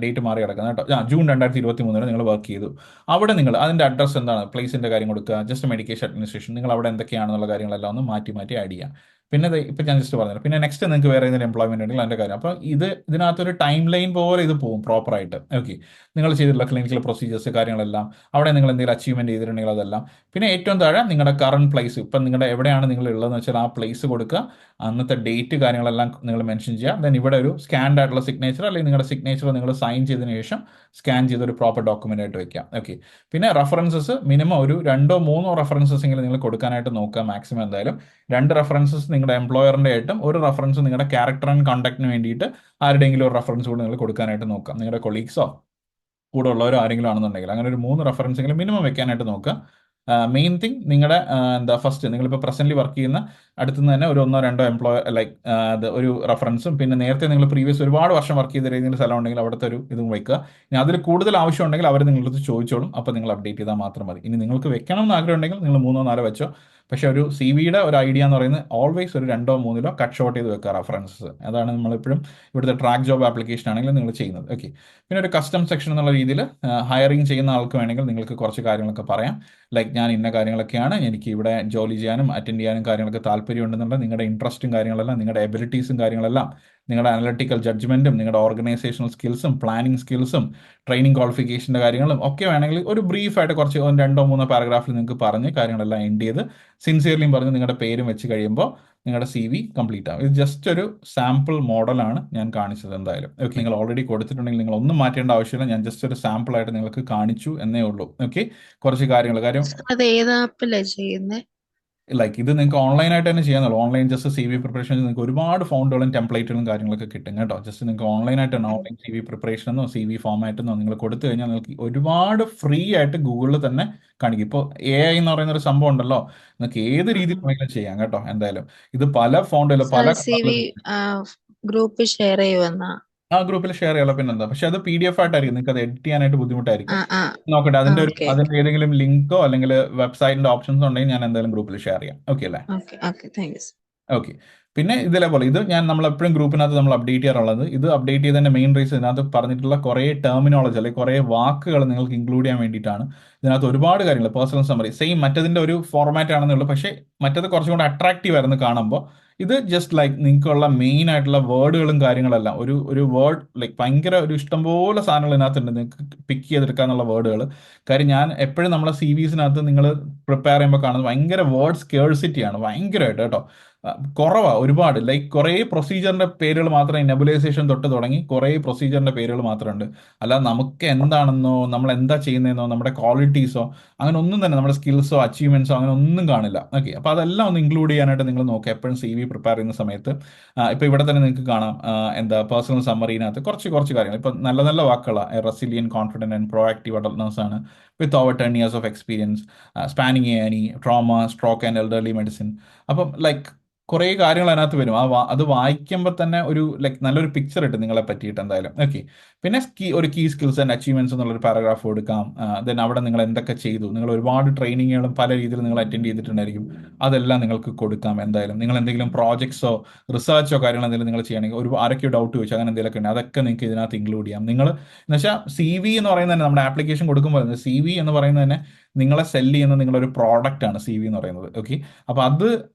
ഡേറ്റ് മാറി കിടക്കുന്നത് കേട്ടോ, ജൂൺ 2023 വരെ നിങ്ങൾ വർക്ക് ചെയ്തു. അവിടെ നിങ്ങൾ അതിൻ്റെ അഡ്രസ്സ് എന്താണ്, പ്ലേസിൻ്റെ കാര്യം കൊടുക്കുക, ജസ്റ്റ് മെഡിക്കേഷൻ അഡ്മിനിസ്ട്രേഷൻ, നിങ്ങൾ അവിടെ എന്തൊക്കെയാണെന്നുള്ള കാര്യങ്ങളെല്ലാം ഒന്ന് മാറ്റി മാറ്റി ആഡ് ചെയ്യാം. പിന്നെ ഇപ്പം ഞാൻ ജസ്റ്റ് പറഞ്ഞത്, പിന്നെ നെക്സ്റ്റ് നിങ്ങൾക്ക് വേറെ ഏതെങ്കിലും എംപ്ലോയ്മെന്റ് ഉണ്ടെങ്കിൽ അതിൻ്റെ കാര്യം. അപ്പോൾ ഇതിനകത്തൊരു ടൈം ലൈൻ പോലെ ഇത് പോകും പ്രോപ്പറായിട്ട്. ഓക്കെ, നിങ്ങൾ ചെയ്തിട്ടുള്ള ക്ലിനിക്കൽ പ്രൊസീജിയേഴ്സ് കാര്യങ്ങളെല്ലാം, അവിടെ നിങ്ങൾ എന്തെങ്കിലും അച്ചീവ്മെന്റ് ചെയ്തിട്ടുണ്ടെങ്കിൽ അതെല്ലാം. പിന്നെ ഏറ്റവും താഴെ നിങ്ങളുടെ കറണ്ട് പ്ലേസ്, ഇപ്പം നിങ്ങളുടെ എവിടെയാണ് നിങ്ങൾ ഉള്ളതെന്ന് വെച്ചാൽ ആ പ്ലേസ് കൊടുക്കുക, അന്നത്തെ ഡേറ്റ് കാര്യങ്ങളെല്ലാം നിങ്ങൾ മെൻഷൻ ചെയ്യുക. ദെൻ ഇവിടെ ഒരു സ്കാൻഡ് ആയിട്ടുള്ള സിഗ്നേച്ചർ അല്ലെങ്കിൽ നിങ്ങളുടെ സിഗ്നേച്ചർ നിങ്ങൾ സൈൻ ചെയ്തതിന് ശേഷം സ്കാൻ ചെയ്ത ഒരു പ്രോപ്പർ ഡോക്യുമെന്റ് ആയിട്ട് വെക്കാം. ഓക്കെ, പിന്നെ റെഫറൻസസ് മിനിമം ഒരു 2-3 റെഫറൻസസ് എങ്കിലും നിങ്ങൾ കൊടുക്കാനായിട്ട് നോക്കുക മാക്സിമം എന്തായാലും. 2 റെഫറൻസസ് നിങ്ങളുടെ എംപ്ലോയറിൻ്റെ ആയിട്ടും ഒരു റെഫറൻസ് നിങ്ങളുടെ ക്യാരക്ടർ ആൻഡ് കണ്ടക്റ്റിന് വേണ്ടിയിട്ട് ആരുടെയെങ്കിലും ഒരു റെഫറൻസ് കൂടി നിങ്ങൾ കൊടുക്കാനായിട്ട് നോക്കാം. നിങ്ങളുടെ കൊളീഗ്സോ കൂടെ ഉള്ളവരോ ആരെങ്കിലും ആണെന്നുണ്ടെങ്കിൽ അങ്ങനെ ഒരു 3 റെഫറൻസെങ്കിലും മിനിമം വെക്കാനായിട്ട് നോക്കുക. മെയിൻ തിങ് നിങ്ങളുടെ ഫസ്റ്റ് നിങ്ങളിപ്പോൾ പ്രസന്റ്ലി വർക്ക് ചെയ്യുന്ന അടുത്തുനിന്ന് തന്നെ ഒരു 1-2 അത് ഒരു റെഫറൻസും, പിന്നെ നേരത്തെ നിങ്ങൾ പ്രീവിയസ് ഒരുപാട് വർഷം വർക്ക് ചെയ്ത രീതിയിൽ സ്ഥലം ഉണ്ടെങ്കിൽ അവിടുത്തെ ഒരു ഇതും വെക്കുക. ഇനി അതിൽ കൂടുതൽ ആവശ്യം ഉണ്ടെങ്കിൽ അവർ നിങ്ങളടുത്ത് ചോദിച്ചോളും, അപ്പോൾ നിങ്ങൾ അപ്ഡേറ്റ് ചെയ്താൽ മാത്രം മതി. ഇനി നിങ്ങൾക്ക് വെക്കണം എന്ന് ആഗ്രഹം ഉണ്ടെങ്കിൽ നിങ്ങൾ 3-4 വെച്ചോ. പക്ഷേ ഒരു സി വിയുടെ ഒരു ഐഡിയ എന്ന് പറയുന്നത് ഓൾവേസ് ഒരു 2-3 കട്ട് ഷോട്ട് ചെയ്ത് വെക്കുക റെഫറൻസസ്. അതാണ് നമ്മളെപ്പോഴും ഇവിടുത്തെ ട്രാക്ക് ജോബ് ആപ്ലിക്കേഷൻ ആണെങ്കിലും നിങ്ങൾ ചെയ്യുന്നത്. ഓക്കെ, പിന്നെ ഒരു കസ്റ്റം സെക്ഷൻ എന്നുള്ള രീതിയിൽ ഹയറിംഗ് ചെയ്യുന്ന ആൾക്ക് വേണമെങ്കിൽ നിങ്ങൾക്ക് കുറച്ച് കാര്യങ്ങളൊക്കെ പറയാം. ലൈക്ക് ഞാൻ ഇന്ന കാര്യങ്ങളൊക്കെയാണ്, എനിക്ക് ഇവിടെ ജോലി ചെയ്യാനും അറ്റൻഡ് ചെയ്യാനും കാര്യങ്ങളൊക്കെ താല്പര്യമുണ്ടെന്നുള്ള നിങ്ങളുടെ ഇൻട്രസ്റ്റും കാര്യങ്ങളെല്ലാം, നിങ്ങളുടെ എബിലിറ്റീസും കാര്യങ്ങളെല്ലാം, നിങ്ങളുടെ അനലിറ്റിക്കൽ ജഡ്ജ്മെൻറ്റും, നിങ്ങളുടെ ഓർഗനൈസേഷണൽ സ്കിൽസും, പ്ലാനിങ് സ്കിൽസും, ട്രെയിനിങ് ക്വാളിഫിക്കേഷൻ്റെ കാര്യങ്ങളും ഒക്കെ വേണമെങ്കിൽ ഒരു ബ്രീഫായിട്ട് കുറച്ച് 2-3 പാരഗ്രാഫിൽ നിങ്ങൾക്ക് പറഞ്ഞ് കാര്യങ്ങളെല്ലാം എൻഡ് ചെയ്ത് സിൻസിയർലിയും പറഞ്ഞ് നിങ്ങളുടെ പേരും വെച്ച് കഴിയുമ്പോൾ നിങ്ങളുടെ CV കംപ്ലീറ്റ് ആവും. ഇത് ജസ്റ്റ് ഒരു സാമ്പിൾ മോഡലാണ് ഞാൻ കാണിച്ചത് എന്തായാലും. ഓക്കെ, നിങ്ങൾ ഓൾറെഡി കൊടുത്തിട്ടുണ്ടെങ്കിൽ നിങ്ങൾ ഒന്നും മാറ്റേണ്ട ആവശ്യമില്ല, ഞാൻ ജസ്റ്റ് ഒരു സാമ്പിൾ ആയിട്ട് നിങ്ങൾക്ക് കാണിച്ചു എന്നേ ഉള്ളൂ. ഓക്കെ, കുറച്ച് കാര്യം അത് ഏത് ആപ്പിലാണ് ചെയ്യുന്നത്? ലൈക്ക് ഇത് നിങ്ങൾക്ക് ഓൺലൈനായിട്ട് തന്നെ ചെയ്യാന്നുള്ളൂ. ഓൺലൈൻ ജസ്റ്റ് CV പ്രിപ്പറേഷൻ നിങ്ങൾക്ക് ഒരുപാട് ഫോണ്ടുകളും ടെംപ്ലേറ്റുകളും കാര്യങ്ങളൊക്കെ കിട്ടും കേട്ടോ. ജസ്റ്റ് നിങ്ങൾക്ക് ഓൺലൈനായിട്ട് തന്നെ ഓൺലൈൻ CV പ്രിപ്പറേഷൻ എന്നോ CV ഫോമാറ്റ് എന്നോ നിങ്ങൾ കൊടുത്തു കഴിഞ്ഞാൽ നിങ്ങൾക്ക് ഒരുപാട് ഫ്രീ ആയിട്ട് ഗൂഗിളിൽ തന്നെ കാണിക്കും. ഇപ്പോൾ AI എന്ന് പറയുന്ന ഒരു സംഭവം ഉണ്ടല്ലോ, നിങ്ങൾക്ക് ഏത് രീതിയിൽ വേണമെങ്കിലും ചെയ്യാം കേട്ടോ. എന്തായാലും ഇത് പല ഫോണ്ടിലും പല ഗ്രൂപ്പിൽ ഷെയർ ചെയ്യുമെന്നാ? ആ ഗ്രൂപ്പിൽ ഷെയർ ചെയ്യാലോ, പിന്നെന്താ. പക്ഷെ അത് PDF ആയിട്ടായിരിക്കും, നിങ്ങൾക്ക് അത് എഡിറ്റ് ചെയ്യാനായിട്ട് ബുദ്ധിമുട്ടായിരിക്കും. നോക്കട്ടെ, അതിന്റെ ഏതെങ്കിലും ലിങ്കോ അല്ലെങ്കിൽ വെബ്സൈറ്റിന്റെ ഓപ്ഷൻസ് ഉണ്ടെങ്കിൽ ഞാൻ എന്തായാലും ഗ്രൂപ്പിൽ ഷെയർ ചെയ്യാം. ഓക്കെ അല്ലേ? ഓക്കെ, പിന്നെ ഇതേപോലെ ഇത് നമ്മൾ എപ്പോഴും ഗ്രൂപ്പിനകത്ത് നമ്മൾ അപ്ഡേറ്റ് ചെയ്യാറുള്ളത്, ഇത് അപ്ഡേറ്റ് ചെയ്തതിന്റെ മെയിൻ റീസൺ ഇതിനകത്ത് പറഞ്ഞിട്ടുള്ള കുറേ ടെർമിനോളജി അല്ലെങ്കിൽ കുറേ വാക്കുകൾ നിങ്ങൾക്ക് ഇൻക്ലൂഡ് ചെയ്യാൻ വേണ്ടിയിട്ടാണ്. ഇതിനകത്ത് ഒരുപാട് കാര്യങ്ങൾ പേഴ്സണൽ സമ്മറി സെയിം മറ്റതിന്റെ ഒരു ഫോർമാറ്റ് ആണെന്നേ ഉള്ളൂ, പക്ഷേ മറ്റത് കുറച്ചും കൂടെ അട്രാക്റ്റീവ് ആയിരുന്നു കാണുമ്പോൾ. ഇത് ജസ്റ്റ് ലൈക്ക് നിങ്ങൾക്കുള്ള മെയിൻ ആയിട്ടുള്ള വേർഡുകളും കാര്യങ്ങളെല്ലാം ഒരു വേർഡ് ലൈക്ക് ഭയങ്കര ഒരു ഇഷ്ടംപോലെ സാധനങ്ങൾ ഇതിനകത്തുണ്ട് നിങ്ങൾക്ക് പിക്ക് ചെയ്തെടുക്കാന്നുള്ള വേർഡുകൾ. കാര്യം ഞാൻ എപ്പോഴും നമ്മളെ CVസിനകത്ത് നിങ്ങൾ പ്രിപ്പയർ ചെയ്യുമ്പോൾ കാണുന്നത് ഭയങ്കര വേർഡ് സ്കേഴ്സിറ്റിയാണ് ഭയങ്കരമായിട്ട് കേട്ടോ. കുറവാണ് ഒരുപാട്, ലൈക്ക് കുറേ പ്രൊസീജിയറിൻ്റെ പേരുകൾ മാത്രമേ, നെബുലൈസേഷൻ തൊട്ട് തുടങ്ങി കുറേ പ്രൊസീജിയറിൻ്റെ പേരുകൾ മാത്രമുണ്ട്. അല്ലാതെ നമുക്ക് എന്താണെന്നോ നമ്മൾ എന്താ ചെയ്യുന്നതെന്നോ നമ്മുടെ ക്വാളിറ്റീസോ അങ്ങനെ ഒന്നും തന്നെ, നമ്മുടെ സ്കിൽസോ അച്ചീവ്മെൻറ്റ്സോ അങ്ങനെ ഒന്നും കാണില്ല. ഓക്കെ, അപ്പോൾ അതെല്ലാം ഒന്ന് ഇൻക്ലൂഡ് ചെയ്യാനായിട്ട് നിങ്ങൾ നോക്കുക എപ്പോഴും CV പ്രിപ്പയർ ചെയ്യുന്ന സമയത്ത്. ഇപ്പോൾ ഇവിടെ തന്നെ നിങ്ങൾക്ക് കാണാം പേഴ്സണൽ സമ്മറിനകത്ത് കുറച്ച് കാര്യങ്ങൾ. ഇപ്പോൾ നല്ല നല്ല വാക്കുകളാണ്. റെസിലിയൻ, കോൺഫിഡൻറ്റ് ആൻഡ് പ്രൊആക്റ്റീവ് അഡൾട്ട്നേഴ്സ് ആണ് വിത്ത് over 10 years of experience, spanning ANE, trauma, stroke and elderly medicine. അപ്പം ലൈക്ക് കുറേ കാര്യങ്ങൾ അതിനകത്ത് വരും. അത് വായിക്കുമ്പോൾ തന്നെ ഒരു ലൈക്ക് നല്ലൊരു പിക്ചർ ഇട്ട് നിങ്ങളെ പറ്റിയിട്ട് എന്തായാലും. ഓക്കെ. പിന്നെ ഒരു കീ സ്കിൽസ് ആൻഡ് അച്ചീവ്മെന്റ്സ് എന്നുള്ളൊരു പാരഗ്രാഫ് കൊടുക്കാം. ദെൻ അവിടെ നിങ്ങൾ എന്തൊക്കെ ചെയ്തു, നിങ്ങൾ ഒരുപാട് ട്രെയിനിങ്ങുകളും പല രീതിയിൽ നിങ്ങൾ അറ്റൻഡ് ചെയ്തിട്ടുണ്ടായിരിക്കും, അതെല്ലാം നിങ്ങൾക്ക് കൊടുക്കാം എന്തായാലും. നിങ്ങൾ എന്തെങ്കിലും പ്രോജക്ട്സോ റിസർച്ചോ കാര്യങ്ങൾ എന്തെങ്കിലും നിങ്ങൾ ചെയ്യണമെങ്കിൽ ആരൊക്കെയോ ഡൗട്ട് ചോദിച്ചു അങ്ങനെ എന്തെങ്കിലുമൊക്കെ ഉണ്ട്, അതൊക്കെ നിങ്ങൾക്ക് ഇതിനകത്ത് ഇൻക്ലൂഡ് ചെയ്യാം. നിങ്ങൾ എന്ന് വെച്ചാൽ CV എന്ന് പറയുന്നത് തന്നെ നമ്മുടെ ആപ്ലിക്കേഷൻ കൊടുക്കുമ്പോൾ CV എന്ന് പറയുന്നത് തന്നെ നിങ്ങളെ സെല്ല് ചെയ്യുന്ന നിങ്ങളൊരു പ്രോഡക്റ്റ് ആണ് CV എന്ന് പറയുന്നത്. ഓക്കെ. അപ്പോൾ അത്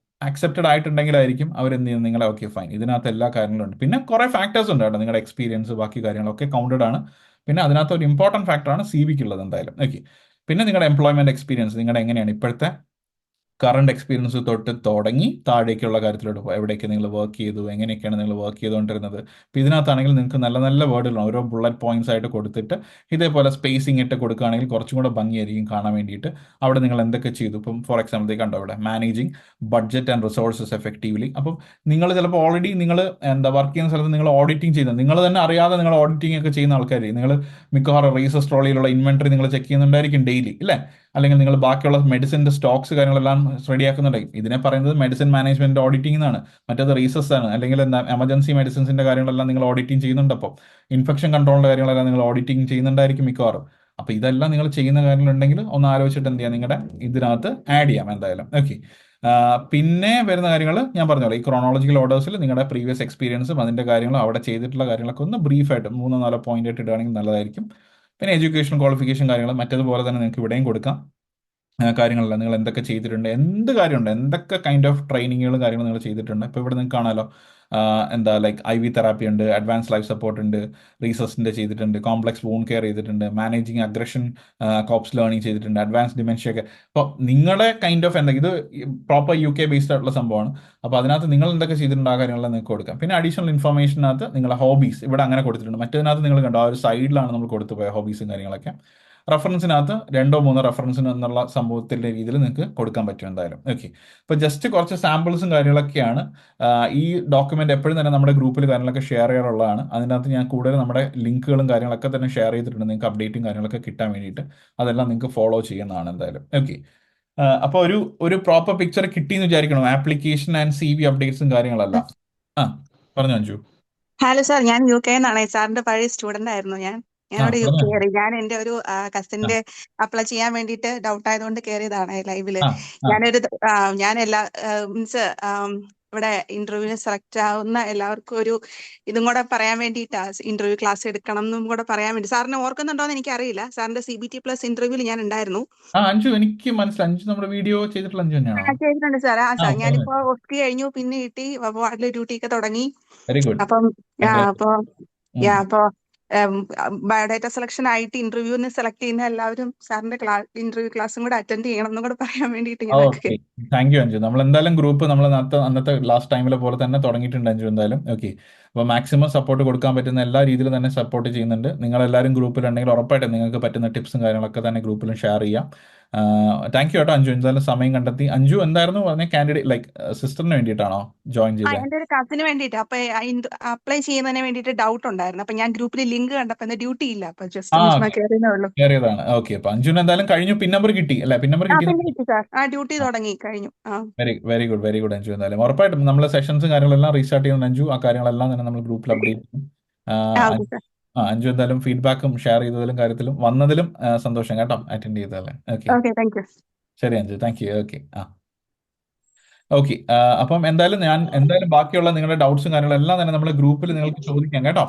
അക്സെപ്റ്റഡ് ആയിട്ടുണ്ടെങ്കിലായിരിക്കും അവരെന്ത് ചെയ്യുന്നത് നിങ്ങളെ ഓക്കെ ഫൈൻ ഇതിനകത്ത് എല്ലാ കാര്യങ്ങളും ഉണ്ട്. പിന്നെ കുറേ ഫാക്ടേഴ്സ് ഉണ്ട് കേട്ടോ, നിങ്ങളുടെ എക്സ്പീരിയൻസ് ബാക്കി കാര്യങ്ങളൊക്കെ കൗണ്ടഡ് ആണ്. പിന്നെ അതിനകത്ത് ഒരു ഇമ്പോർട്ടൻറ്റ് ഫാക്ടറാണ് CVക്ക് ഉള്ളത് എന്തായാലും. ഓക്കെ. പിന്നെ നിങ്ങളുടെ എംപ്ലോയ്മെന്റ് എക്സ്പീരിയൻസ് നിങ്ങളുടെ എങ്ങനെയാണ് ഇപ്പോഴത്തെ കറണ്ട് എക്സ്പീരിയൻസ് തൊട്ട് തുടങ്ങി താഴേക്കുള്ള കാര്യത്തിലോട്ട് എവിടെയൊക്കെ നിങ്ങൾ വർക്ക് ചെയ്തു, എങ്ങനെയൊക്കെയാണ് നിങ്ങൾ വർക്ക് ചെയ്തുകൊണ്ടിരുന്നത്. അപ്പോൾ ഇതിനകത്താണെങ്കിൽ നിങ്ങൾക്ക് നല്ല നല്ല വേർഡുകൾ ഓരോ ബുള്ളറ്റ് പോയിന്റ്സ് ആയിട്ട് കൊടുത്തിട്ട് ഇതേപോലെ സ്പേസിംഗ് ഇട്ട് കൊടുക്കുകയാണെങ്കിൽ കുറച്ചും കൂടെ ഭംഗിയായിരിക്കും കാണാൻ വേണ്ടിയിട്ട്. അവിടെ നിങ്ങൾ എന്തൊക്കെ ചെയ്തു, ഇപ്പം ഫോർ എക്സാമ്പിൾ കണ്ടോ ഇവിടെ managing budget and resources effectively. അപ്പം നിങ്ങൾ ചിലപ്പോൾ ഓൾറെഡി നിങ്ങൾ വർക്ക് ചെയ്യുന്ന സ്ഥലത്ത് നിങ്ങൾ ഓഡിറ്റിംഗ് ചെയ്യുന്നത് നിങ്ങൾ തന്നെ അറിയാതെ നിങ്ങൾ ഓഡിറ്റിംഗ് ഒക്കെ ചെയ്യുന്ന ആൾക്കാർ, നിങ്ങൾ മിക്കവാറും റീസസ് ട്രോളിയിലുള്ള ഇൻവെന്ററി നിങ്ങൾ ചെക്ക് ചെയ്യുന്നുണ്ടായിരിക്കും ഡെയിലി ഇല്ലേ, അല്ലെങ്കിൽ നിങ്ങൾ ബാക്കിയുള്ള മെഡിസിൻ്റെ സ്റ്റോക്സ് കാര്യങ്ങളെല്ലാം റെഡിയാക്കുന്നുണ്ടെങ്കിൽ ഇതിനെ പറയുന്നത് മെഡിസിൻ മാനേജ്മെന്റ് ഓഡിറ്റിംഗ് എന്നാണ്. മറ്റേത് റീസസ് ആണ്. അല്ലെങ്കിൽ എമർജൻസി മെഡിസിൻസിന്റെ കാര്യങ്ങളെല്ലാം നിങ്ങൾ ഓഡിറ്റിംഗ് ചെയ്യുന്നുണ്ട്. അപ്പോൾ ഇൻഫെക്ഷൻ കൺട്രോളിന്റെ കാര്യങ്ങളെല്ലാം നിങ്ങൾ ഓഡിറ്റിംഗ് ചെയ്യുന്നുണ്ടായിരിക്കും മിക്കവാറും. അപ്പോൾ ഇതെല്ലാം നിങ്ങൾ ചെയ്യുന്ന കാര്യങ്ങളുണ്ടെങ്കിൽ ഒന്ന് ആലോചിച്ചിട്ട് എന്ത് ചെയ്യാം, നിങ്ങളുടെ ഇതിനകത്ത് ആഡ് ചെയ്യാം എന്തായാലും. ഓക്കെ. പിന്നെ വരുന്ന കാര്യങ്ങൾ ഞാൻ പറഞ്ഞോളൂ, ഈ ക്രോണോളജിക്കൽ ഓർഡേഴ്സിൽ നിങ്ങളുടെ പ്രീവിയസ് എക്സ്പീരിയൻസും അതിൻ്റെ കാര്യങ്ങളും അവിടെ ചെയ്തിട്ടുള്ള കാര്യങ്ങളൊക്കെ ഒന്ന് ബ്രീഫായിട്ട് 3-4 പോയിന്റ് ആയിട്ട് ഇടുകയാണെങ്കിൽ നല്ലതായിരിക്കും. പിന്നെ എഡ്യൂക്കേഷൻ ക്വാളിഫിക്കേഷൻ കാര്യങ്ങൾ മറ്റേതുപോലെ തന്നെ നിങ്ങൾക്ക് ഇവിടെയും കൊടുക്കാം. കാര്യങ്ങളല്ല നിങ്ങൾ എന്തൊക്കെ ചെയ്തിട്ടുണ്ട്, എന്ത് കാര്യമുണ്ട്, എന്തൊക്കെ കൈൻഡ് ഓഫ് ട്രെയിനിങ്ങുകളും കാര്യങ്ങളും നിങ്ങൾ ചെയ്തിട്ടുണ്ട്. ഇപ്പോൾ ഇവിടെ നിങ്ങൾക്ക് കാണാമല്ലോ, എന്താ ലൈക്ക് IV തെറാപ്പി ഉണ്ട്, അഡ്വാൻസ് ലൈഫ് സപ്പോർട്ട് ഉണ്ട്, റീസസിൻ്റെ ചെയ്തിട്ടുണ്ട്, കോംപ്ലക്സ് വൂണ്ട് കെയർ ചെയ്തിട്ടുണ്ട്, മാനേജിങ് അഗ്രഷൻ കോപ്സ് ലേണിംഗ് ചെയ്തിട്ടുണ്ട്, അഡ്വാൻസ് ഡിമെൻഷ്യ ഒക്കെ. അപ്പോൾ നിങ്ങളുടെ കൈൻഡ് ഓഫ് ഇത് പ്രോപ്പർ UK ബേസ്ഡ് ആയിട്ടുള്ള സംഭവമാണ്. അപ്പോൾ അതിനകത്ത് നിങ്ങൾ എന്തൊക്കെ ചെയ്തിട്ടുണ്ട് ആ കാര്യങ്ങളെല്ലാം നിങ്ങൾക്ക് കൊടുക്കാം. പിന്നെ അഡീഷണൽ ഇൻഫർമേഷനകത്ത് നിങ്ങളുടെ ഹോബീസ് ഇവിടെ അങ്ങനെ കൊടുത്തിട്ടുണ്ട്. മറ്റേതിനകത്ത് നിങ്ങൾ കണ്ടോ ആ ഒരു സൈഡിലാണ് നമ്മൾ കൊടുത്തു പോയ ഹോബീസും കാര്യങ്ങളൊക്കെ. റെഫറൻസിനകത്ത് 2-3 റെഫറൻസിന് എന്നുള്ള സംഭവത്തിൻ്റെ രീതിയിൽ നിങ്ങൾക്ക് കൊടുക്കാൻ പറ്റും എന്തായാലും. ഓക്കെ. ഇപ്പോൾ ജസ്റ്റ് കുറച്ച് സാമ്പിൾസും കാര്യങ്ങളൊക്കെയാണ്. ഈ ഡോക്യുമെന്റ് എപ്പോഴും തന്നെ നമ്മുടെ ഗ്രൂപ്പിൽ കാര്യങ്ങളൊക്കെ ഷെയർ ചെയ്യാറുള്ളതാണ്. അതിനകത്ത് ഞാൻ കൂടുതൽ നമ്മുടെ ലിങ്കുകളും കാര്യങ്ങളൊക്കെ തന്നെ ഷെയർ ചെയ്തിട്ടുണ്ട് നിങ്ങൾക്ക് അപ്ഡേറ്റും കാര്യങ്ങളൊക്കെ കിട്ടാൻ വേണ്ടിയിട്ട്. അതെല്ലാം നിങ്ങൾക്ക് ഫോളോ ചെയ്യുന്നതാണ് എന്തായാലും. ഓക്കെ. അപ്പോൾ ഒരു പ്രോപ്പർ പിക്ചർ കിട്ടിയെന്ന് വിചാരിക്കണം, ആപ്ലിക്കേഷൻ ആൻഡ് CV അപ്ഡേറ്റ്സും കാര്യങ്ങളെല്ലാം. പറഞ്ഞു അഞ്ജു. ഹലോ സാർ, ഞാൻ UK എന്നാണ്. സാറിന്റെ പഴയ സ്റ്റുഡന്റ് ആയിരുന്നു ഞാൻ. ഞാനിവിടെ UK കയറി. ഞാൻ എന്റെ ഒരു കസിന്റെ അപ്ലൈ ചെയ്യാൻ വേണ്ടിയിട്ട് ഡൗട്ട് ആയതുകൊണ്ട് കയറിയതാണ് ലൈവില്. ഞാൻ എല്ലാ മീൻസ് ഇവിടെ ഇന്റർവ്യൂവിന് സെലക്ട് ആവുന്ന എല്ലാവർക്കും ഒരു ഇതും കൂടെ പറയാൻ വേണ്ടിയിട്ടാ, ഇന്റർവ്യൂ ക്ലാസ് എടുക്കണം എന്നും കൂടെ പറയാൻ വേണ്ടി. സാറിന് ഓർക്കുന്നുണ്ടോന്ന് എനിക്ക് അറിയില്ല. സാറിന്റെ CBT+ ഇന്റർവ്യൂവിൽ ഞാൻ ഉണ്ടായിരുന്നു. അഞ്ജു എനിക്ക് മനസ്സിലായി, അഞ്ജു നമ്മുടെ വീഡിയോ ചെയ്തിട്ടുള്ള അഞ്ജു തന്നെയാണോ? ചെയ്തിട്ടുണ്ട് സാർ. സാർ ഞാനിപ്പോ OST കഴിഞ്ഞു, പിന്നെ കിട്ടി വാർഡിലെ ഡ്യൂട്ടി ഒക്കെ തുടങ്ങി. Very good. അപ്പൊ ബയോഡാറ്റ സെലക്ഷൻ ആയിട്ട് ഇന്റർവ്യൂവിന് സെലക്ട് ചെയ്യുന്ന എല്ലാവരും സാറിന്റെ ഇന്റർവ്യൂ ക്ലാസ്സും കൂടെ അറ്റൻഡ് ചെയ്യണം എന്നും കൂടെ പറയാൻ വേണ്ടിയിട്ട്. Thank you Anju. നമ്മൾ എന്തായാലും ഗ്രൂപ്പ് നമ്മൾ അന്നത്തെ ലാസ്റ്റ് ടൈമിലെ പോലെ തന്നെ തുടങ്ങിയിട്ടുണ്ട് അഞ്ജു എന്തായാലും. ഓക്കെ. അപ്പോൾ മാക്സിമം സപ്പോർട്ട് കൊടുക്കാൻ പറ്റുന്ന എല്ലാ രീതിയിലും തന്നെ സപ്പോർട്ട് ചെയ്യുന്നുണ്ട്. നിങ്ങളെല്ലാവരും ഗ്രൂപ്പിലുണ്ടെങ്കിൽ ഉറപ്പായിട്ടും നിങ്ങൾക്ക് പറ്റുന്ന ടിപ്സും കാര്യങ്ങളൊക്കെ തന്നെ ഗ്രൂപ്പിലും ഷെയർ ചെയ്യാം. താങ്ക് യു കേട്ടോ അഞ്ജു, എന്തായാലും സമയം കണ്ടെത്തി. അഞ്ജു എന്തായിരുന്നു പറഞ്ഞ കാൻഡിഡേറ്റ് ലൈക്ക് സിസ്റ്ററിന് വേണ്ടിയിട്ടാണോ ജോയിൻ ചെയ്തത്? എന്റെ ഒരു കസിന് വേണ്ടിയിട്ട്. അപ്പൊ അപ്ലൈ ചെയ്യുന്നതിന് വേണ്ടിയിട്ട് ഡൗട്ട് ഉണ്ടായിരുന്നു. അപ്പൊ ഞാൻ ഗ്രൂപ്പിൽ ലിങ്ക് കണ്ടപ്പോ ഡ്യൂട്ടി ഇല്ല, അപ്പൊ ജസ്റ്റ് കയറിയതാണ്. ഓക്കെ. അപ്പൊ അഞ്ജുന് എന്തായാലും കഴിഞ്ഞു, പിൻ നമ്പർ കിട്ടി അല്ലെ? പിൻ നമ്പർ കിട്ടി സാർ. ഡ്യൂട്ടി തുടങ്ങി കഴിഞ്ഞു. Very good Anju. എന്തായാലും ഉറപ്പായിട്ടും നമ്മളെ സെഷൻസും കാര്യങ്ങളെല്ലാം റീസ്റ്റാർട്ട് ചെയ്യുന്ന അഞ്ജു ആ കാര്യങ്ങളെല്ലാം തന്നെ നമ്മൾ ഗ്രൂപ്പിൽ അപ്ഡേറ്റ് ചെയ്യും. അഞ്ജു എന്തായാലും ഫീഡ്ബാക്കും ഷെയർ ചെയ്തതിലും കാര്യത്തിലും വന്നതിലും സന്തോഷം കേട്ടോ, അറ്റൻഡ് ചെയ്തതല്ലേ. ഓക്കെ. ശരി Anju, thank you. Okay. Okay. അപ്പം എന്തായാലും ബാക്കിയുള്ള നിങ്ങളുടെ ഡൗട്ട്സും കാര്യങ്ങളെല്ലാം തന്നെ നമ്മുടെ ഗ്രൂപ്പിൽ നിങ്ങൾക്ക് ചോദിക്കാം കേട്ടോ.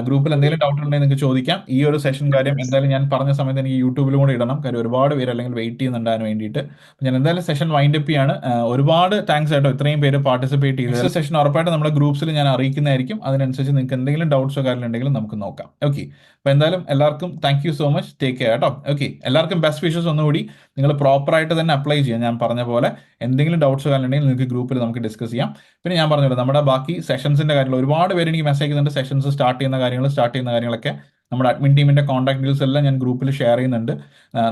ഗ്രൂപ്പിൽ എന്തെങ്കിലും ഡൗട്ട് ഉണ്ടെങ്കിൽ നിങ്ങൾക്ക് ചോദിക്കാം. ഈ ഒരു സെഷൻ കാര്യം എന്തായാലും ഞാൻ പറഞ്ഞ സമയത്ത് എനിക്ക് യൂട്യൂബിലും കൂടെ ഇടണം, കാര്യം ഒരുപാട് പേര് അല്ലെങ്കിൽ വെയിറ്റ് ചെയ്യുന്നുണ്ട് അതിന് വേണ്ടിയിട്ട്. ഞാൻ എന്തായാലും സെഷൻ വൈൻഡ് അപ്പ് ചെയ്യാണ്. ഒരുപാട് താങ്ക്സ് കേട്ടോ ഇത്രയും പേര് പാർട്ടിസിപ്പേറ്റ് ചെയ്തത്. സെഷൻ ഉറപ്പായിട്ട് നമ്മുടെ ഗ്രൂപ്പ്സിൽ ഞാൻ അറിയിക്കുന്നതായിരിക്കും. അതിനനുസരിച്ച് നിങ്ങൾക്ക് എന്തെങ്കിലും ഡൗട്ട്സോ കാര്യങ്ങളുണ്ടെങ്കിലും നമുക്ക് നോക്കാം. ഓക്കെ. അപ്പോൾ എന്തായാലും എല്ലാവർക്കും thank you so much. Take care കേട്ടോ. ഓക്കെ. എല്ലാവർക്കും ബെസ്റ്റ് വിഷസ് ഒന്നുകൂടി. നിങ്ങൾ പ്രോപ്പറായിട്ട് തന്നെ അപ്ലൈ ചെയ്യാം. ഞാൻ പറഞ്ഞ പോലെ എന്തെങ്കിലും ഡൗട്ട്സോ കാര്യങ്ങളുണ്ടെങ്കിൽ നിങ്ങൾക്ക് ഗ്രൂപ്പിൽ നമുക്ക് ഡിസ്കസ് ചെയ്യാം. പിന്നെ ഞാൻ പറഞ്ഞല്ലോ നമ്മുടെ ബാക്കി സെഷൻസിന്റെ കാര്യങ്ങൾ ഒരുപാട് പേര് എനിക്ക് മെസ്സേജ് ചെയ്യുന്നുണ്ട്. സെഷൻസ് സ്റ്റാർട്ട് ചെയ്യുന്ന കാര്യങ്ങളൊക്കെ നമ്മുടെ അഡ്മിൻ ടീമിൻ്റെ കോൺടാക്ട് ഡീറ്റെയിൽസ് എല്ലാം ഞാൻ ഗ്രൂപ്പിൽ ഷെയർ ചെയ്യുന്നുണ്ട്.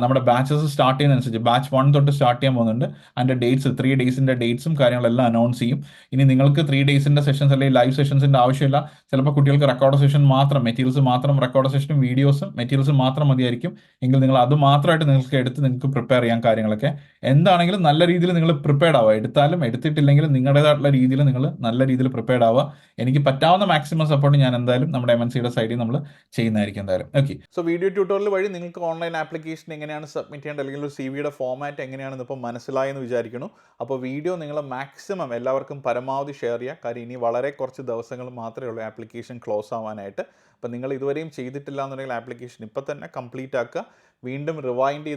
നമ്മുടെ ബാച്ചസ് സ്റ്റാർട്ട് ചെയ്യുന്നതനുസരിച്ച് ബാച്ച് 1 തൊട്ട് സ്റ്റാർട്ട് ചെയ്യാൻ പോകുന്നുണ്ട്. അതിൻ്റെ ഡേറ്റ്സ് 3 ഡേയ്സിൻ്റെ ഡേറ്റ്സും കാര്യങ്ങളെല്ലാം അനൗൺസ് ചെയ്യും. ഇനി നിങ്ങൾക്ക് 3 ഡേയ്സിൻ്റെ സെഷൻസ് അല്ലെങ്കിൽ ലൈവ് സെഷൻസിൻ്റെ ആവശ്യമില്ല, ചിലപ്പോൾ കുട്ടികൾക്ക് റെക്കോർഡ് സെഷൻ മാത്രം, മെറ്റീരിയൽസ് മാത്രം, റെക്കോർഡ് സെഷനും വീഡിയോസും മെറ്റീരിയൽസും മാത്രം മതിയായിരിക്കും എങ്കിൽ നിങ്ങൾ അത് മാത്രമായിട്ട് നിങ്ങൾക്ക് എടുത്ത് നിങ്ങൾക്ക് പ്രിപ്പയർ ചെയ്യാൻ കാര്യങ്ങളൊക്കെ. എന്താണെങ്കിലും നല്ല രീതിയിൽ നിങ്ങൾ പ്രിപ്പയർഡ് ആവുക. എടുത്താലും എടുത്തിട്ടില്ലെങ്കിലും നിങ്ങളുടേതായിട്ടുള്ള രീതിയിൽ നിങ്ങൾ നല്ല രീതിയിൽ പ്രിപ്പയർഡ് ആവുക. എനിക്ക് പറ്റാവുന്ന മാക്സിമം സപ്പോർട്ട് ഞാൻ എന്തായാലും നമ്മുടെ MNCയുടെ സൈഡിൽ നമ്മൾ ചെയ്യുന്നതായിരിക്കും എന്തായാലും. ഓക്കെ, സോ വീഡിയോ ട്യൂട്ടോറിയൽ വഴി നിങ്ങൾക്ക് ഓൺലൈൻ ആപ്ലിക്കേഷൻ എങ്ങനെയാണ് സബ്മിറ്റ് ചെയ്യേണ്ടത് അല്ലെങ്കിൽ ഒരു CV-യുടെ ഫോമാറ്റ് എങ്ങനെയാണെന്ന് ഇപ്പോൾ മനസ്സിലായെന്ന് വിചാരിക്കുന്നു. അപ്പോൾ വീഡിയോ നിങ്ങൾ മാക്സിമം എല്ലാവർക്കും പരമാവധി ഷെയർ ചെയ്യുക. കാര്യം ഇനി വളരെ കുറച്ച് ദിവസങ്ങൾ മാത്രമേ ഉള്ളൂ ആപ്ലിക്കേഷൻ ക്ലോസ് ആവാനായിട്ട്. അപ്പോൾ നിങ്ങൾ ഇതുവരെയും ചെയ്തിട്ടില്ല എന്നുണ്ടെങ്കിൽ ആപ്ലിക്കേഷൻ ഇപ്പോൾ തന്നെ കംപ്ലീറ്റ് ആക്കുക. വീണ്ടും റിവൈൻഡ്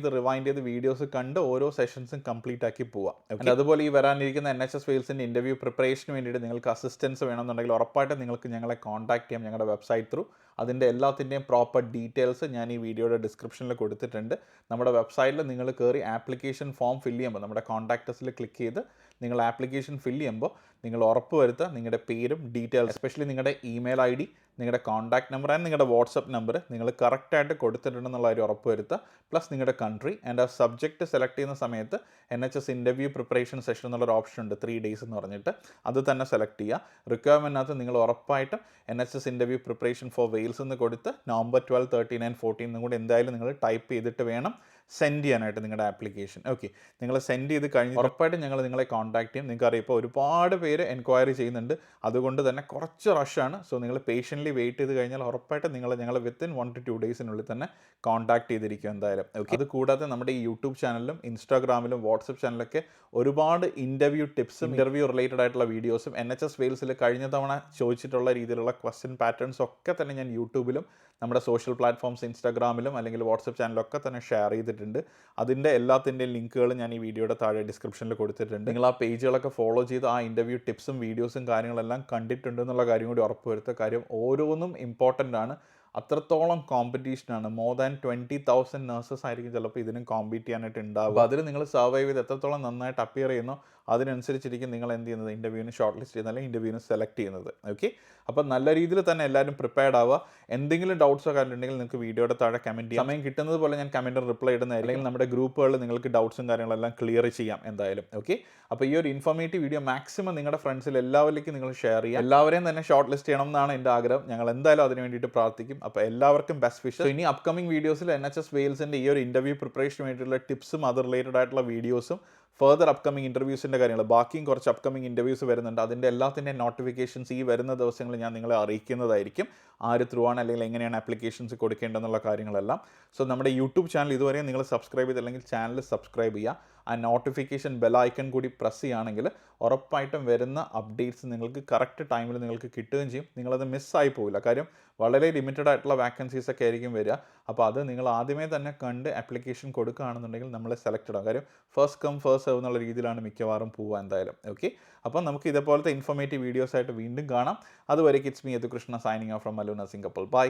ചെയ്ത് വീഡിയോസ് കണ്ട് ഓരോ സെഷൻസും കംപ്ലീറ്റ് ആക്കി പോവാം. അതുപോലെ ഈ വരാനിരിക്കുന്ന NHS വെയിൽസിൻ്റെ ഇൻ്റർവ്യൂ പ്രിപ്പറേഷന് വേണ്ടിയിട്ട് നിങ്ങൾക്ക് അസിസ്റ്റൻസ് വേണമെന്നുണ്ടെങ്കിൽ ഉറപ്പായിട്ടും നിങ്ങൾക്ക് ഞങ്ങളെ കോൺടാക്ട് ചെയ്യാം ഞങ്ങളുടെ വെബ്സൈറ്റ് ത്രൂ. അതിൻ്റെ എല്ലാത്തിൻ്റെയും പ്രോപ്പർ ഡീറ്റെയിൽസ് ഞാൻ ഈ വീഡിയോയുടെ ഡിസ്ക്രിപ്ഷനിൽ കൊടുത്തിട്ടുണ്ട്. നമ്മുടെ വെബ്സൈറ്റിൽ നിങ്ങൾ കയറി ആപ്ലിക്കേഷൻ ഫോം ഫില്ല് ചെയ്യുമ്പോൾ നമ്മുടെ കോൺടാക്റ്റസിൽ ക്ലിക്ക് ചെയ്ത് നിങ്ങൾ ആപ്ലിക്കേഷൻ ഫില്ല് ചെയ്യുമ്പോൾ നിങ്ങൾ ഉറപ്പ് വരുത്തുക നിങ്ങളുടെ പേരും ഡീറ്റെയിൽസ്, എസ്പെഷ്യലി നിങ്ങളുടെ ഇമെയിൽ ID, നിങ്ങളുടെ കോൺടാക്ട് നമ്പർ ആൻഡ് നിങ്ങളുടെ വാട്സപ്പ് നമ്പർ നിങ്ങൾ കറക്റ്റായിട്ട് കൊടുത്തിട്ടുണ്ടെന്നുള്ള ഒരു ഉറപ്പ് വരുത്തുക. പ്ലസ് നിങ്ങളുടെ കൺട്രി ആൻഡ് ആ സബ്ജക്റ്റ് സെലക്ട് ചെയ്യുന്ന സമയത്ത് NHS ഇൻ്റർവ്യൂ പ്രിപ്പറേഷൻ സെഷൻ എന്നുള്ളൊരു ഓപ്ഷൻ ഉണ്ട്, 3 days എന്ന് പറഞ്ഞിട്ട്, അത് തന്നെ സെലക്ട് ചെയ്യുക. റിക്വയർമെൻറ്റിനകത്ത് നിങ്ങൾ ഉറപ്പായിട്ടും NHS interview preparation for Wales എന്ന് കൊടുത്ത് November 12, 13 and 14 കൂടി എന്തായാലും നിങ്ങൾ ടൈപ്പ് ചെയ്തിട്ട് വേണം സെൻഡ് ചെയ്യാനായിട്ട് നിങ്ങളുടെ ആപ്ലിക്കേഷൻ. ഓക്കെ, നിങ്ങൾ സെൻഡ് ചെയ്ത് കഴിഞ്ഞ് ഉറപ്പായിട്ടും ഞങ്ങൾ നിങ്ങളെ കോൺടാക്ട് ചെയ്യും. നിങ്ങൾക്കറിയാം ഇപ്പോൾ ഒരുപാട് പേര് എൻക്വയറി ചെയ്യുന്നുണ്ട്, അതുകൊണ്ട് തന്നെ കുറച്ച് റഷാണ്. സോ നിങ്ങൾ പേഷ്യൻ്റ്ലി വെയിറ്റ് ചെയ്ത് കഴിഞ്ഞാൽ ഉറപ്പായിട്ടും ഞങ്ങൾ വിത്തിൻ 1 to 2 days തന്നെ കോൺടാക്ട് ചെയ്തിരിക്കും എന്തായാലും. ഓക്കെ, അത് കൂടാതെ നമ്മുടെ ഈ യൂട്യൂബ് ചാനലിലും ഇൻസ്റ്റാഗ്രാമിലും വാട്സപ്പ് ചാനലൊക്കെ ഒരുപാട് ഇൻ്റർവ്യൂ ടിപ്സും ഇൻ്റർവ്യൂ റിലേറ്റഡ് ആയിട്ടുള്ള വീഡിയോസും NHS വെയിൽസിൽ കഴിഞ്ഞ തവണ ചോദിച്ചിട്ടുള്ള രീതിയിലുള്ള ക്വസ്റ്റ്യൻ പാറ്റേൺസ് ഒക്കെ തന്നെ ഞാൻ യൂട്യൂബിലും നമ്മുടെ സോഷ്യൽ പ്ലാറ്റ്ഫോംസ് ഇൻസ്റ്റാഗ്രാമിലും അല്ലെങ്കിൽ വാട്സപ്പ് ചാനലൊക്കെ തന്നെ ഷെയർ ചെയ്തിട്ടുണ്ട്. അതിൻ്റെ എല്ലാത്തിൻ്റെയും ലിങ്കുകൾ ഞാൻ ഈ വീഡിയോയുടെ താഴെ ഡിസ്ക്രിപ്ഷനിൽ കൊടുത്തിട്ടുണ്ട്. നിങ്ങൾ ആ പേജുകളൊക്കെ ഫോളോ ചെയ്ത് ആ ഇൻ്റർവ്യൂ ടിപ്സും വീഡിയോസും കാര്യങ്ങളെല്ലാം കണ്ടിട്ടുണ്ട് എന്നുള്ള കാര്യം കൂടി ഉറപ്പ് വരുത്തുക. കാര്യം ഓരോന്നും ഇമ്പോർട്ടൻ്റ് ആണ്. അത്രത്തോളം കോമ്പറ്റീഷനാണ്. മോർ ദാൻ 20,000 നഴ്സസ് ആയിരിക്കും ചിലപ്പോൾ ഇതിനും കോമ്പീറ്റ് ചെയ്യാനായിട്ട് ഉണ്ടാവുക. അപ്പോൾ അതിൽ നിങ്ങൾ സർവൈവ് ചെയ്ത് എത്രത്തോളം നന്നായിട്ട് അപ്പിയർ ചെയ്യുന്നോ അതിനനുസരിച്ചിരിക്കും നിങ്ങൾ എന്ത് ചെയ്യുന്നത്, ഇൻ്റർവ്യൂവിന് ഷോർട്ട് ലിസ്റ്റ് ചെയ്യുന്നത് അല്ലെങ്കിൽ ഇൻ്റർവ്യൂവിന് സെലക്ട് ചെയ്യുന്നത്. ഓക്കെ, അപ്പോൾ നല്ല രീതിയിൽ തന്നെ എല്ലാവരും പ്രിപ്പയർഡ് ആവുക. എന്തെങ്കിലും ഡൗട്ട്സോ കാര്യമുണ്ടെങ്കിൽ നിങ്ങൾക്ക് വീഡിയോയുടെ താഴെ കമൻറ്റ് ചെയ്യാം. സമയം കിട്ടുന്നത് പോലെ ഞാൻ കമൻറ്റ് റിപ്ലൈ ഇടുന്നതായിരിക്കും. അല്ലെങ്കിൽ നമ്മുടെ ഗ്രൂപ്പുകളിൽ നിങ്ങൾക്ക് ഡൗട്ട്സും കാര്യങ്ങളെല്ലാം ക്ലിയർ ചെയ്യാം എന്തായാലും. ഓക്കെ, അപ്പോൾ ഈ ഒരു ഇൻഫോർമേറ്റീവ് വീഡിയോ മാക്സിമം നിങ്ങളുടെ ഫ്രണ്ട്സിൽ എല്ലാവരിലേക്കും നിങ്ങൾ ഷെയർ ചെയ്യുക. എല്ലാവരെയും തന്നെ ഷോർട്ട് ലിസ്റ്റ് ചെയ്യണം എന്നാണ് എൻ്റെ ആഗ്രഹം. ഞങ്ങൾ എന്തായാലും അതിന് വേണ്ടിയിട്ട് പ്രാർത്ഥിക്കും. അപ്പോൾ എല്ലാവർക്കും ബെസ്റ്റ് വിഷസ്. ഇനി അപ്കമിംഗ് വീഡിയോസിൽ NHS വെയിൽസിൻ്റെ ഈ ഒരു ഇൻ്റർവ്യൂ പ്രിപ്പറേഷന് വേണ്ടിയിട്ടുള്ള ടിപ്സും അത് റിലേറ്റഡ് ആയിട്ടുള്ള വീഡിയോസും ഫർദർ അപ്കമിംഗ് ഇൻ്റർവ്യൂസിൻ്റെ കാര്യങ്ങൾ, ബാക്കിയും കുറച്ച് അപ്കമിംഗ് ഇൻ്റർവ്യൂസ് വരുന്നുണ്ട്. അതിൻ്റെ എല്ലാത്തിൻ്റെ നോട്ടിഫിക്കേഷൻസ് ഈ വരുന്ന ദിവസങ്ങളിൽ ഞാൻ നിങ്ങളെ അറിയിക്കുന്നതായിരിക്കും. ആര് ത്രൂ ആണ് അല്ലെങ്കിൽ എങ്ങനെയാണ് ആപ്ലിക്കേഷൻസ് കൊടുക്കേണ്ടതെന്നുള്ള കാര്യങ്ങളെല്ലാം. സോ നമ്മുടെ യൂട്യൂബ് ചാനൽ ഇതുവരെ നിങ്ങൾ സബ്സ്ക്രൈബ് ചെയ്തില്ലെങ്കിൽ ചാനൽ സബ്സ്ക്രൈബ് ചെയ്യുക. ആ നോട്ടിഫിക്കേഷൻ ബെല്ലൈക്കൺ കൂടി പ്രസ് ചെയ്യുകയാണെങ്കിൽ ഉറപ്പായിട്ടും വരുന്ന അപ്ഡേറ്റ്സ് നിങ്ങൾക്ക് കറക്റ്റ് ടൈമിൽ നിങ്ങൾക്ക് കിട്ടുകയും ചെയ്യും. നിങ്ങളത് മിസ്സായി പോവില്ല. കാര്യം വളരെ ലിമിറ്റഡ് ആയിട്ടുള്ള വാക്കൻസീസ് ഒക്കെ ആയിരിക്കും വരിക. അപ്പോൾ അത് നിങ്ങൾ ആദ്യമേ തന്നെ കണ്ട് ആപ്ലിക്കേഷൻ കൊടുക്കുകയാണെന്നുണ്ടെങ്കിൽ നമ്മൾ സെലക്റ്റഡ് ആകും. കാര്യം ഫസ്റ്റ് കം ഫസ്റ്റ് സെർവ് എന്നുള്ള രീതിയിലാണ് മിക്കവാറും പോവുക എന്തായാലും. ഓക്കെ, അപ്പം നമുക്ക് ഇതേപോലത്തെ ഇൻഫോർമേറ്റീവ് വീഡിയോസ് ആയിട്ട് വീണ്ടും കാണാം. അതുവരെ it's me Yadukrishna signing off from Mallu nursing couple. By.